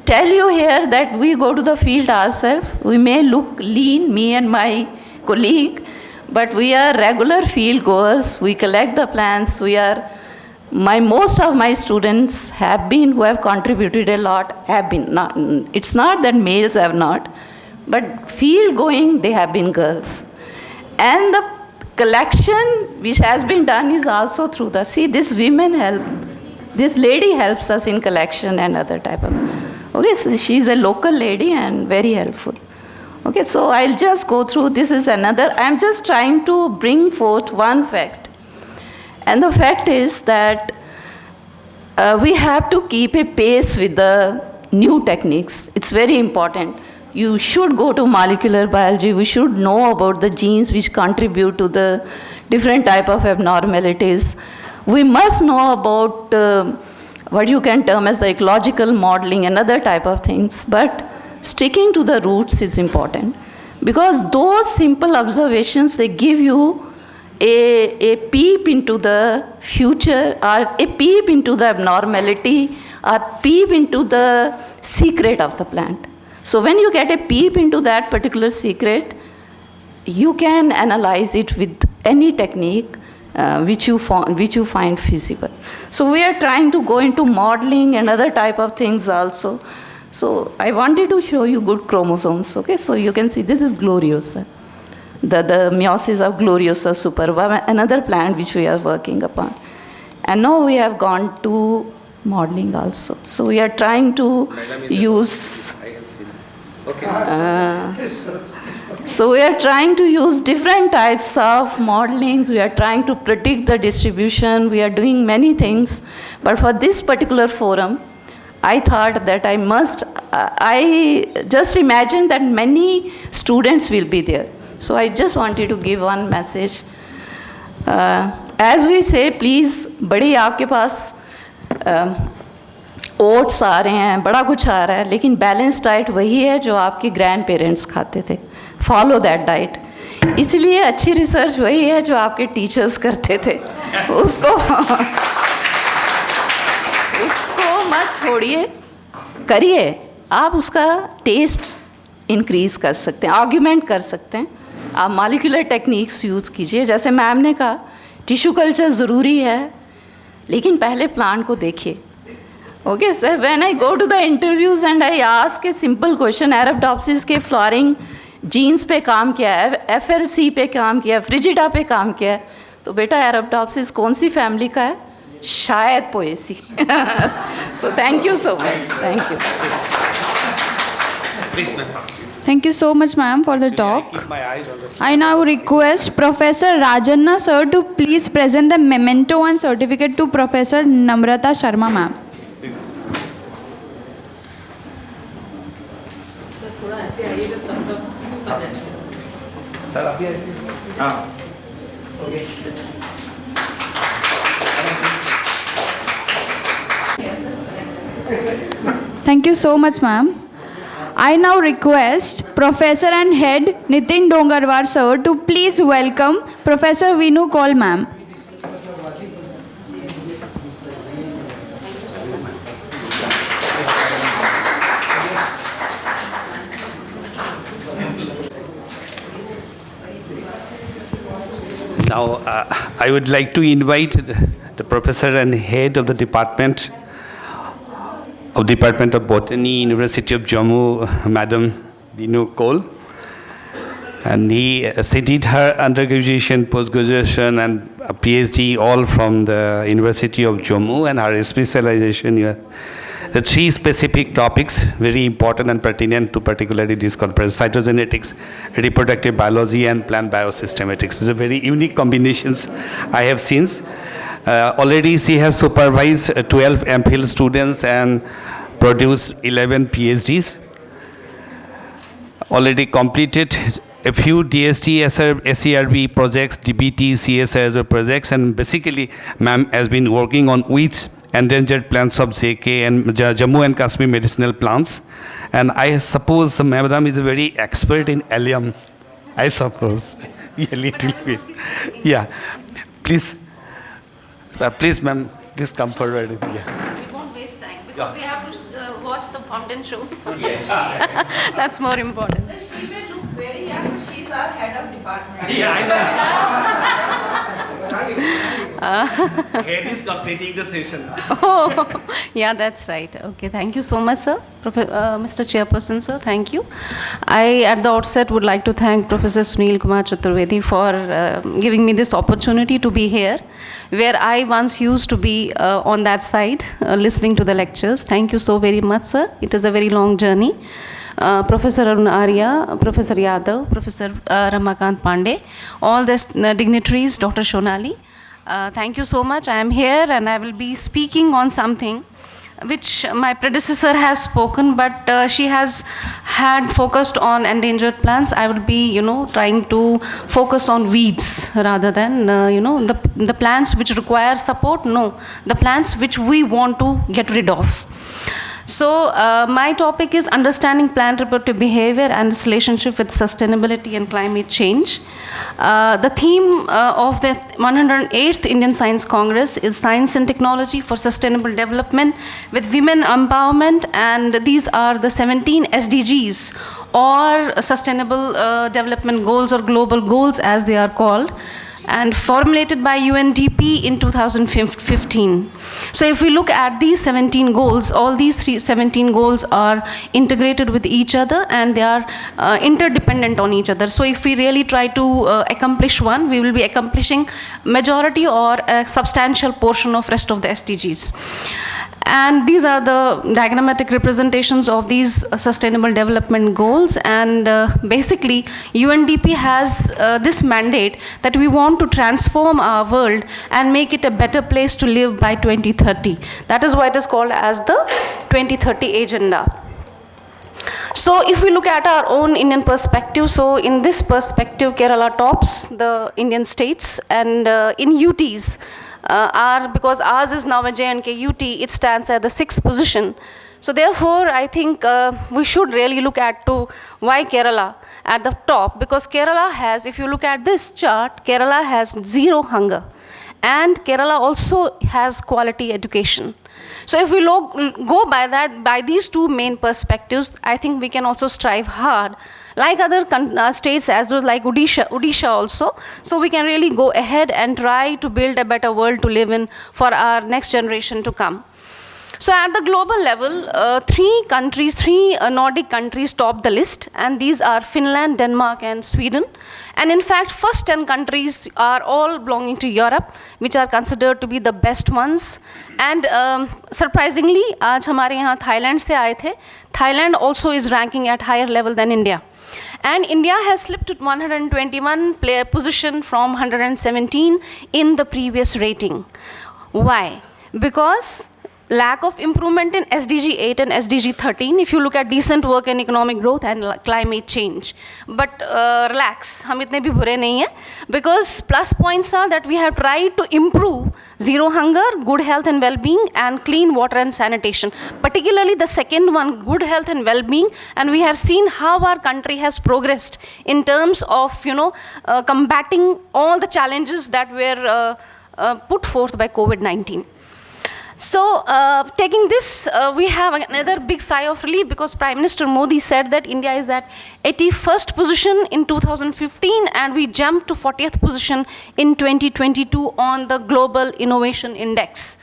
tell you here that we go to the field ourselves. We may look lean, me and my colleague, but we are regular field goers. We collect the plants. Most of my students have been, who have contributed a lot, have been. It's not that males have not, but field going, they have been girls. And the collection which has been done is also through this women help. This lady helps us in collection and other type of. Okay, so she's a local lady and very helpful. Okay, so I'll just go through. This is another. I'm just trying to bring forth one fact. And the fact is that we have to keep a pace with the new techniques. It's very important. You should go to molecular biology. We should know about the genes which contribute to the different type of abnormalities. We must know about what you can term as the ecological modeling and other type of things. But sticking to the roots is important, because those simple observations, they give you a peep into the future, or a peep into the abnormality, or peep into the secret of the plant. So when you get a peep into that particular secret, you can analyze it with any technique which you find feasible. So we are trying to go into modeling and other type of things also. So I wanted to show you good chromosomes. Okay, so you can see this is Gloriosa, the meiosis of Gloriosa superba, another plant which we are working upon. And now we have gone to modeling also. So we are trying to use. So we are trying to use different types of modelings. We are trying to predict the distribution. We are doing many things. But for this particular forum, I thought that I just imagined that many students will be there. So I just wanted to give one message. As we say, please, बड़े आपके पास oats आ रहे हैं, बड़ा कुछ आ रहा है, लेकिन balance diet वही है जो आपके ग्रैंड पेरेंट्स खाते थे. Follow that diet. इसलिए अच्छी रिसर्च वही है जो आपके टीचर्स करते थे. उसको मत छोड़िए, करिए. आप उसका टेस्ट इंक्रीज कर सकते हैं, आर्ग्यूमेंट कर सकते हैं. आप मॉलिक्यूलर टेक्निक्स यूज़ कीजिए. जैसे मैम ने कहा, टिश्यू कल्चर ज़रूरी है, लेकिन पहले प्लांट को देखिए. Okay, sir, when I go to the interviews and I ask a simple question, Arabidopsis के flowering genes पे काम किया है, FLC पे काम किया है, Frigida पे काम किया है, तो बेटा Arabidopsis कौन सी फैमिली का है? शायद Poaceae. So thank you so much. Thank you. Please, ma'am. Thank you so much, ma'am, for the talk. I now request Professor Rajanna sir to please present the memento and certificate to Professor Namrata Sharma, ma'am. Sir अभी हाँ Thank you so much, ma'am. I now request Professor and Head Nitin Dongarwar sir to please welcome Professor Vinu Kaul, ma'am. Now, I would like to invite the professor and head of the Department of Botany, University of Jammu, Madam Vinu Kaul. And she did her undergraduation, post-graduation, and a PhD all from the University of Jammu, and her specialization, the three specific topics, very important and pertinent to particularly this conference: cytogenetics, reproductive biology, and plant biosystematics. It's a very unique combinations I have seen. Already she has supervised 12 MPhil students and produced 11 PhDs. Already completed a few DST, SERB projects, DBT, CSIR projects, and basically ma'am has been working on weeds, endangered plants of JK and Jammu and Kashmir medicinal plants. And I suppose Madam is a very expert in allium. I suppose. Yeah, little bit. Yeah. Please, please, ma'am, please come forward. Yeah. We won't waste time because we have to watch the fountain show. Yes. That's more important. Sir, she may look very young, but she's our head of department. Yeah, I know. Head is completing the session. Oh, yeah, that's right. Okay, thank you so much, sir. Mr. Chairperson, sir, thank you. I, at the outset, would like to thank Professor Sunil Kumar Chaturvedi for giving me this opportunity to be here, where I once used to be on that side, listening to the lectures. Thank you so very much, sir. It is a very long journey. Professor Arun Arya, Professor Yadav, Professor Ramakant Pandey, all the dignitaries, Dr. Shonali. Thank you so much. I am here and I will be speaking on something which my predecessor has spoken, but she has had focused on endangered plants. I will be, trying to focus on weeds rather than, the plants which require support. No, the plants which we want to get rid of. So my topic is understanding plant reproductive behavior and its relationship with sustainability and climate change. The theme of the 108th Indian Science Congress is Science and Technology for Sustainable Development with Women Empowerment, and these are the 17 SDGs, or Sustainable Development Goals, or Global Goals as they are called, and formulated by UNDP in 2015. So if we look at these 17 goals, all these 17 goals are integrated with each other and they are interdependent on each other. So if we really try to accomplish one, we will be accomplishing majority or a substantial portion of rest of the SDGs. And these are the diagrammatic representations of these sustainable development goals. And basically, UNDP has this mandate that we want to transform our world and make it a better place to live by 2030. That is why it is called as the 2030 Agenda. So if we look at our own Indian perspective, so in this perspective, Kerala tops the Indian states, and in UTs, because ours is now a J&K UT, it stands at the 6th position. So therefore, I think we should really look at to why Kerala at the top, because Kerala has, if you look at this chart, Kerala has zero hunger, and Kerala also has quality education. So if we go by that, by these two main perspectives, I think we can also strive hard, like other states as well, like Odisha also. So we can really go ahead and try to build a better world to live in for our next generation to come. So at the global level, three Nordic countries top the list, and these are Finland, Denmark, and Sweden. And in fact, first 10 countries are all belonging to Europe, which are considered to be the best ones. And surprisingly, आज हमारे यहाँ Thailand से आए थे. Thailand also is ranking at higher level than India. And India has slipped to 121 position from 117 in the previous rating. Why? Because lack of improvement in SDG 8 and SDG 13, if you look at decent work and economic growth and climate change. But relax, hum itne bhi bure nahi hai, because plus points are that we have tried to improve zero hunger, good health and well-being, and clean water and sanitation. Particularly the second one, good health and well-being, and we have seen how our country has progressed in terms of, combating all the challenges that were put forth by COVID-19. So taking this, we have another big sigh of relief, because Prime Minister Modi said that India is at 81st position in 2015, and we jumped to 40th position in 2022 on the Global Innovation Index.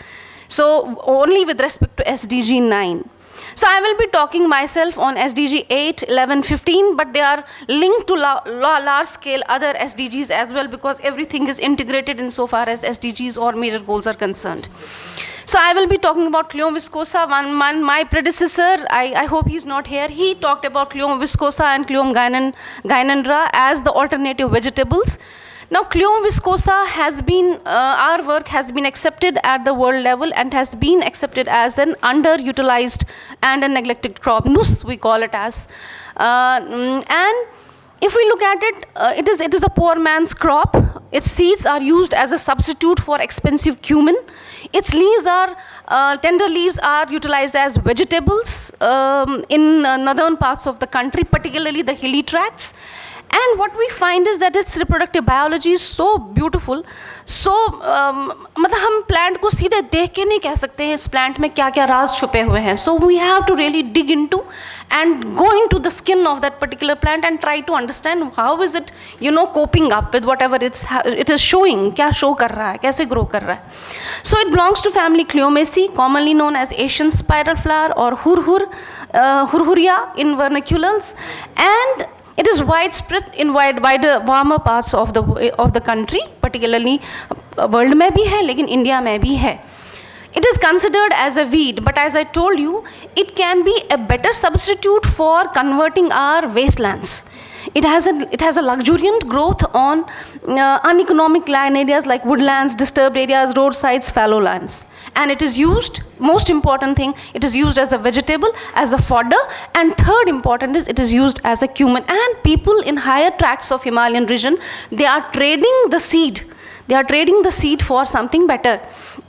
So only with respect to SDG 9. So I will be talking myself on SDG 8, 11, 15, but they are linked to large scale other SDGs as well, because everything is integrated insofar as SDGs or major goals are concerned. So I will be talking about Clium viscosa. My predecessor, I hope he's not here, he talked about Clium viscosa and Clium gynandra as the alternative vegetables. Now, Clium viscosa has been, our work has been accepted at the world level and has been accepted as an underutilized and a neglected crop. Nus, we call it as. And if we look at it, it is a poor man's crop. Its seeds are used as a substitute for expensive cumin. Its leaves are, tender leaves are utilized as vegetables in northern parts of the country, particularly the hilly tracts. And what we find is that its reproductive biology is so beautiful. So मतलब हम plant को सीधे देख के नहीं कह सकते हैं इस plant में क्या क्या राज छुपे हुए हैं. So we have to really dig into and go into the skin of that particular plant and try to understand how is it, coping up with whatever it is showing, क्या show कर रहा है, कैसे grow कर रहा है. So it belongs to family Cleomaceae, commonly known as Asian spiral flower or Hurhuria in vernaculars, and it is widespread in wider warmer parts of the country, particularly world में भी है, लेकिन India में भी है. It is considered as a weed, but as I told you, it can be a better substitute for converting our wastelands. It has a luxuriant growth on uneconomic land areas like woodlands, disturbed areas, roadsides, fallow lands. And it is used, most important thing, it is used as a vegetable, as a fodder, and third important is it is used as a cumin. And people in higher tracts of Himalayan region, they are trading the seed. They are trading the seed for something better.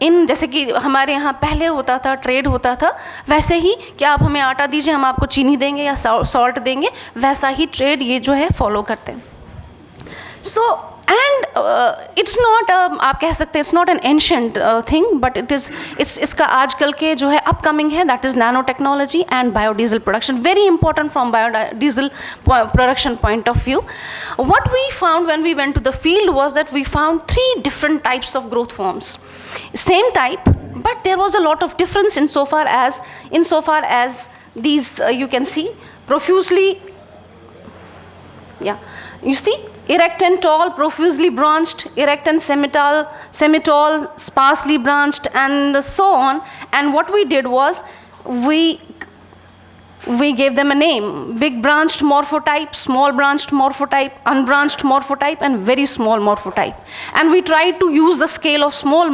इन जैसे कि हमारे यहाँ पहले होता था, trade होता था, वैसे ही कि आप हमें आटा दीजिए, हम आपको चीनी देंगे या सॉल्ट देंगे, वैसा ही ट्रेड ये जो है फॉलो करते हैं. सो एंड इट्स नॉट, आप कह सकते हैं it's not an ancient thing, but इसका आजकल के जो है अपकमिंग है, that is nano technology and biodiesel production. Very important from biodiesel production point of view. What we found when we went to the field was that we found 3 different types of growth forms. Same type, but there was a lot of difference insofar as these you can see profusely, you see, erect and tall, profusely branched, erect and semitall, sparsely branched, and so on. And what we did was we gave them a name: big branched morphotype, small branched morphotype, unbranched morphotype, and very small morphotype. And we tried to use the scale of small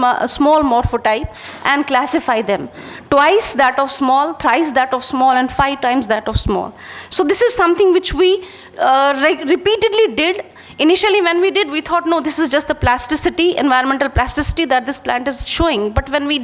morphotype and classify them: twice that of small, thrice that of small, and 5 times that of small. So this is something which we repeatedly did. Initially when we did, we thought, no, this is just the plasticity, environmental plasticity that this plant is showing. But when we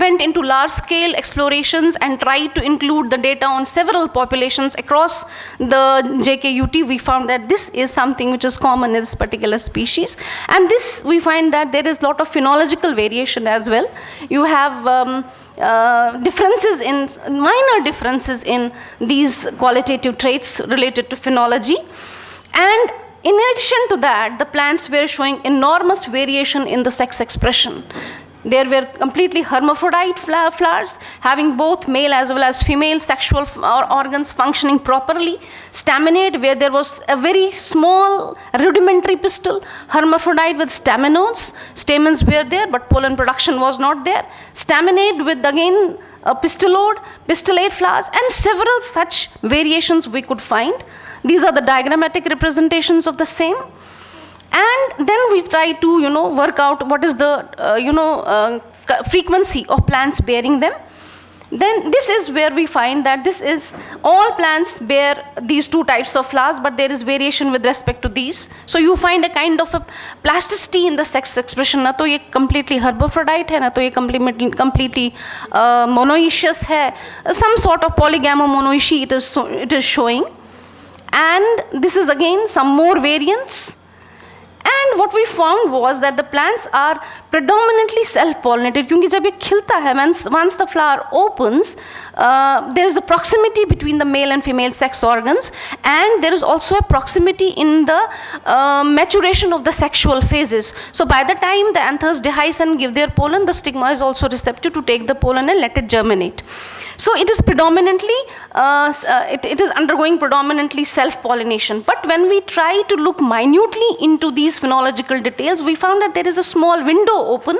went into large scale explorations and tried to include the data on several populations across the JKUT, we found that this is something which is common in this particular species. And this, we find that there is a lot of phenological variation as well. You have minor differences in these qualitative traits related to phenology. And in addition to that, the plants were showing enormous variation in the sex expression. There were completely hermaphrodite flowers, having both male as well as female sexual organs functioning properly. Staminate, where there was a very small rudimentary pistil, hermaphrodite with staminodes. Stamens were there, but pollen production was not there. Staminate with, again, pistillate flowers, and several such variations we could find. These are the diagrammatic representations of the same. And then we try to, work out what is the, frequency of plants bearing them. Then this is where we find that all plants bear these 2 types of flowers, but there is variation with respect to these. So you find a kind of a plasticity in the sex expression. Na to ye completely hermaphrodite hai, na to ye completely monoecious hai. Some sort of polygamomonoeci it is showing. And this is again some more variants. And what we found was that the plants are predominantly self-pollinated. क्योंकि जब ये खिलता है, once the flower opens, there is a proximity between the male and female sex organs, and there is also a proximity in the maturation of the sexual phases. So by the time the anthers dehisce and give their pollen, the stigma is also receptive to take the pollen and let it germinate. So it is predominantly, it is undergoing predominantly self-pollination. But when we try to look minutely into these phenological details, we found that there is a small window open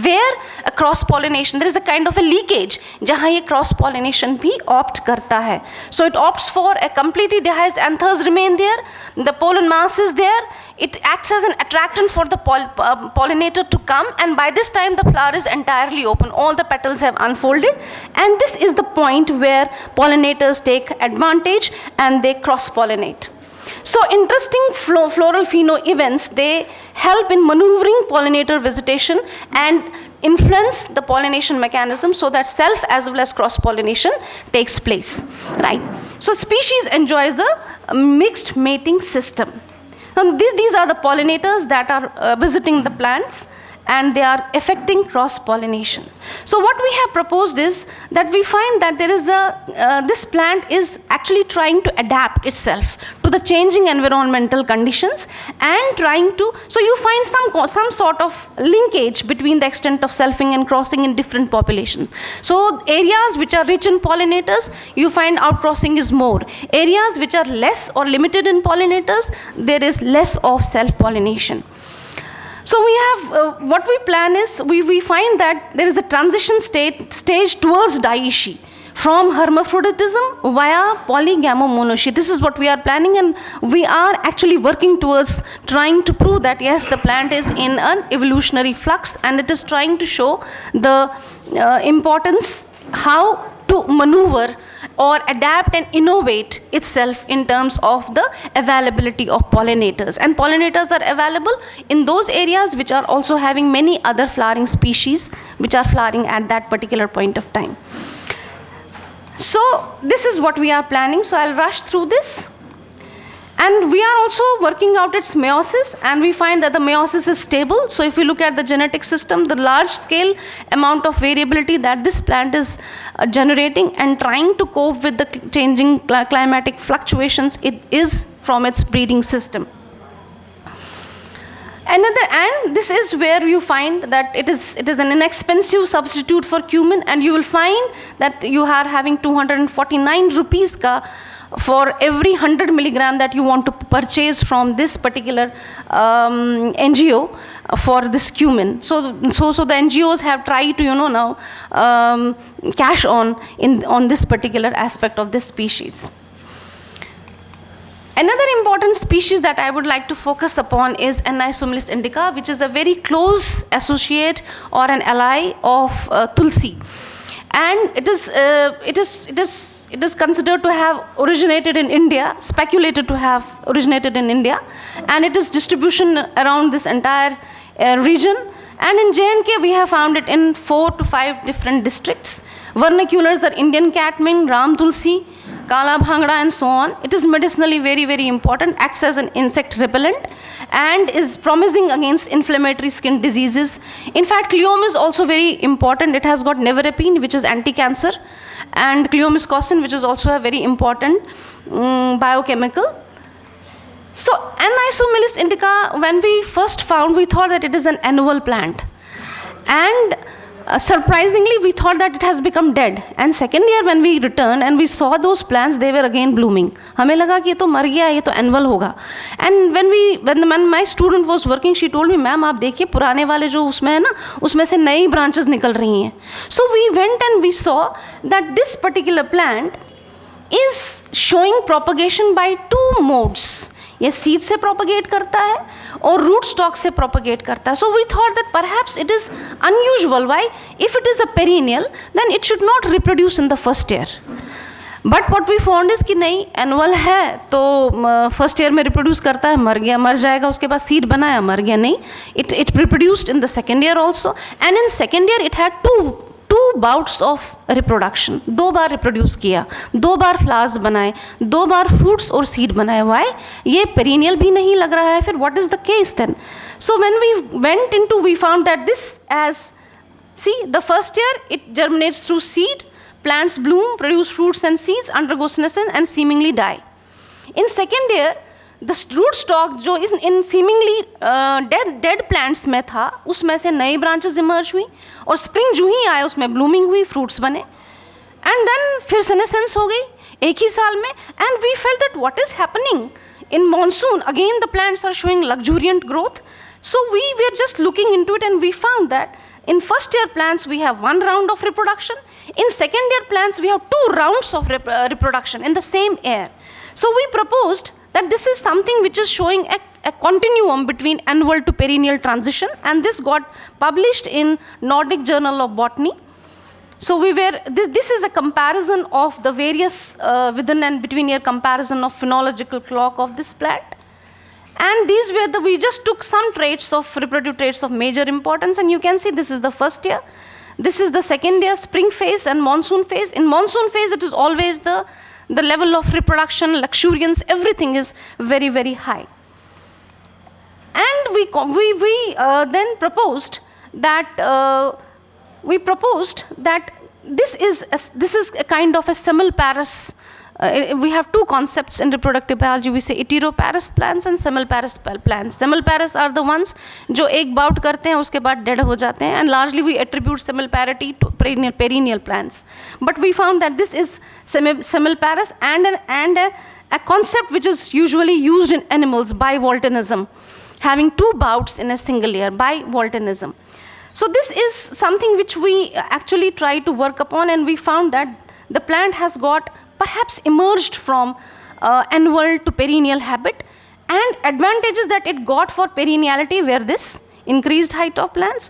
where a cross-pollination, there is a kind of a leakage, जहाँ ये cross-pollination भी opt करता है. So it opts for a completely dehisced anthers remain there, the pollen mass is there, it acts as an attractant for the pollinator to come, and by this time the flower is entirely open, all the petals have unfolded, and this is the point where pollinators take advantage and they cross-pollinate. So interesting floral pheno events, they help in maneuvering pollinator visitation and influence the pollination mechanism so that self as well as cross-pollination takes place, right? So species enjoys the mixed mating system. Now these are the pollinators that are visiting the plants, and they are affecting cross-pollination. So what we have proposed is that we find that there is this plant is actually trying to adapt itself to the changing environmental conditions and trying to, so you find some sort of linkage between the extent of selfing and crossing in different populations. So areas which are rich in pollinators, you find outcrossing is more. Areas which are less or limited in pollinators, there is less of self-pollination. So we have, what we plan is, we find that there is a transition stage towards dioecious from hermaphroditism via polygamomonoecious. This is what we are planning, and we are actually working towards trying to prove that yes, the plant is in an evolutionary flux, and it is trying to show the importance how to maneuver or adapt and innovate itself in terms of the availability of pollinators. And pollinators are available in those areas which are also having many other flowering species which are flowering at that particular point of time. So this is what we are planning. So I'll rush through this. And we are also working out its meiosis, and we find that the meiosis is stable. So if we look at the genetic system, the large scale amount of variability that this plant is generating and trying to cope with the changing climatic fluctuations, it is from its breeding system. And this is where you find that it is an inexpensive substitute for cumin, and you will find that you are having 249 rupees ka for every 100 milligram that you want to purchase from this particular NGO for this cumin. So the NGOs have tried to, now cash on this particular aspect of this species. Another important species that I would like to focus upon is Anisomylis indica, which is a very close associate or an ally of Tulsi. And it is considered to have originated in India, speculated to have originated in India, and it is distribution around this entire region. And in J&K, we have found it in 4 to 5 different districts. Vernaculars are Indian catmint, Ram Tulsi, Kala Bhangra, and so on. It is medicinally very, very important, acts as an insect repellent, and is promising against inflammatory skin diseases. In fact, Cleome is also very important. It has got nevirapine, which is anti-cancer, and Cleomycin, which is also a very important biochemical. So Anisomylis indica, when we first found, we thought that it is an annual plant. And surprisingly, we thought that it has become dead. And second year when we returned and we saw those plants, they were again blooming. हमें लगा कि ये तो मर गया, ये तो annual होगा. And when my student was working, she told me, ma'am आप देखिए पुराने वाले जो उसमें है ना, उसमें से नई branches निकल रही हैं. So we went and we saw that this particular plant is showing propagation by 2 modes. ये सीड से प्रोपगेट करता है और रूट स्टॉक से प्रोपगेट करता है. So we thought that perhaps it is unusual. Why? If it is a perennial then it should not reproduce in the first year. But what we found is कि नहीं, annual है तो first year में reproduce करता है, मर गया, मर जाएगा, उसके बाद सीड बनाया, मर गया. नहीं, it reproduced in the second year also, and in second year it had two bouts of reproduction. 2 बार रिप्रोड्यूस किया, 2 बार फ्लावर्स बनाए, 2 बार फ्रूट्स और सीड बनाए. वाई? ये पेरिनियल भी नहीं लग रहा है. फिर what is the case then? So when we went into, we found that this age, see the first year it germinates through seed, plants bloom, produce fruits and seeds, undergo senescence and seemingly die. In second year, the root stock जो in seemingly dead plants में था, उसमें से नई branches emerge हुई, और spring जो ही आया उसमें blooming हुई, fruits बने, and then फिर senescence हो गई एक ही साल में. And we felt that what is happening in monsoon? Again the plants are showing luxuriant growth. So we were just looking into it, and we found that in first year plants we have 1 round of reproduction. In second year plants we have 2 rounds of reproduction in the same year. So we proposed that this is something which is showing a continuum between annual to perennial transition, and this got published in Nordic Journal of Botany. So this is a comparison of the various within and between year comparison of phenological clock of this plant. And these were we just took some traits of reproductive traits of major importance, and you can see this is the first year, this is the second year, spring phase and monsoon phase. In monsoon phase it is always the the level of reproduction, luxuriance, everything is very, very high. And we then proposed that this is a kind of a simulparous. We have two concepts in reproductive biology. We say heteroparous plants and simulparous plants. Simulparous are the ones जो एक bout करते हैं उसके बाद dead हो जाते हैं, and largely we attribute simulparity to perennial plants. But we found that this is simulparous and a concept which is usually used in animals, bivoltinism, having two bouts in a single year, bivoltinism. So this is something which we actually try to work upon, and we found that the plant has got perhaps emerged from annual to perennial habit, and advantages that it got for perenniality were this: increased height of plants,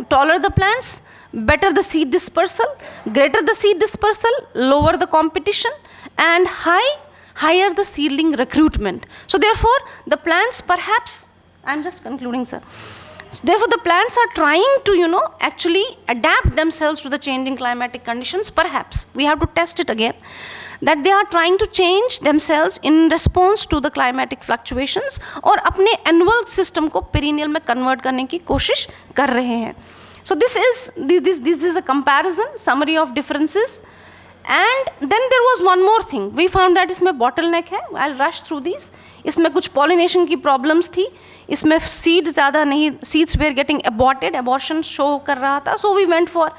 taller the plants, better the seed dispersal, greater the seed dispersal, lower the competition, and higher the seedling recruitment. So therefore, the plants perhaps, I'm just concluding, sir. Therefore, the plants are trying to, actually adapt themselves to the changing climatic conditions. Perhaps we have to test it again, that they are trying to change themselves in response to the climatic fluctuations, और अपने annual system को perennial में convert करने की कोशिश कर रहे हैं. So this is a comparison, summary of differences. And then there was one more thing. We found that इसमें bottleneck है. I'll rush through these. इसमें कुछ pollination की problems थी. इसमें seeds ज़्यादा नहीं, seeds were getting aborted, abortion show कर रहा था. So we went for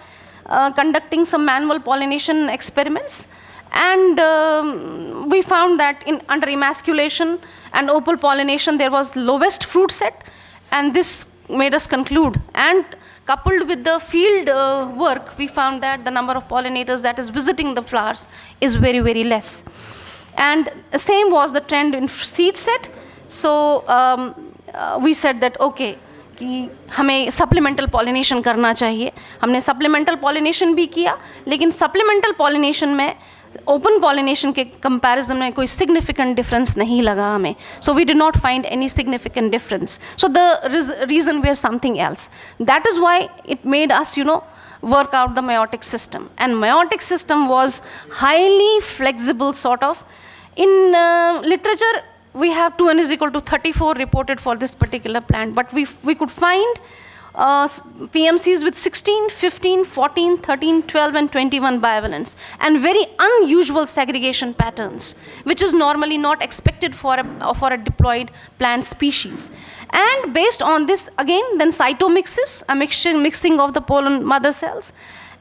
conducting some manual pollination experiments. And we found that under emasculation and opal pollination, there was lowest fruit set. And this made us conclude. And coupled with the field work, we found that the number of pollinators that is visiting the flowers is very, very less. And the same was the trend in seed set. So we said that, okay, कि हमें supplemental pollination करना चाहिए. हमने supplemental pollination भी किया, लेकिन supplemental pollination में open pollination के comparison में कोई significant difference नहीं लगा हमें. So we did not find any significant difference. So the reason was something else. That is why it made us, work out the meiotic system. And meiotic system was highly flexible sort of. In literature, we have 2n is equal to 34 reported for this particular plant, but we could find PMCs with 16, 15, 14, 13, 12 and 21 bivalents, and very unusual segregation patterns, which is normally not expected for a diploid plant species. And based on this, again, then cytomixes, a mixing of the pollen mother cells.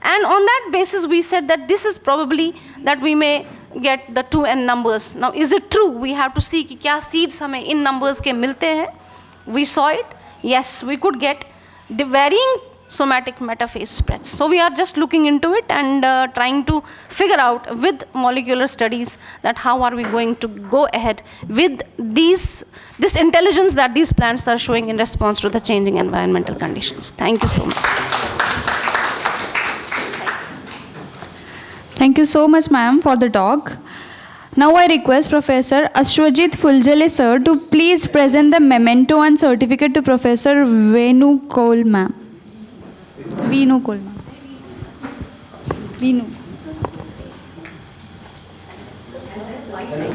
And on that basis, we said that this is probably that we may get the 2n numbers. Now, is it true? We have to see कि क्या seeds हमें in numbers के मिलते हैं. We saw it. Yes, we could get the varying somatic metaphase spreads. So we are just looking into it and trying to figure out with molecular studies that how are we going to go ahead with this intelligence that these plants are showing in response to the changing environmental conditions. Thank you so much. Thank you so much, ma'am, for the talk. Now I request Professor Ashwajit Fuljale sir to please present the memento and certificate to Professor Venu Kaul ma'am. Venu Kaul ma'am. Venu.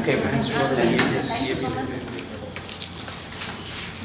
Okay,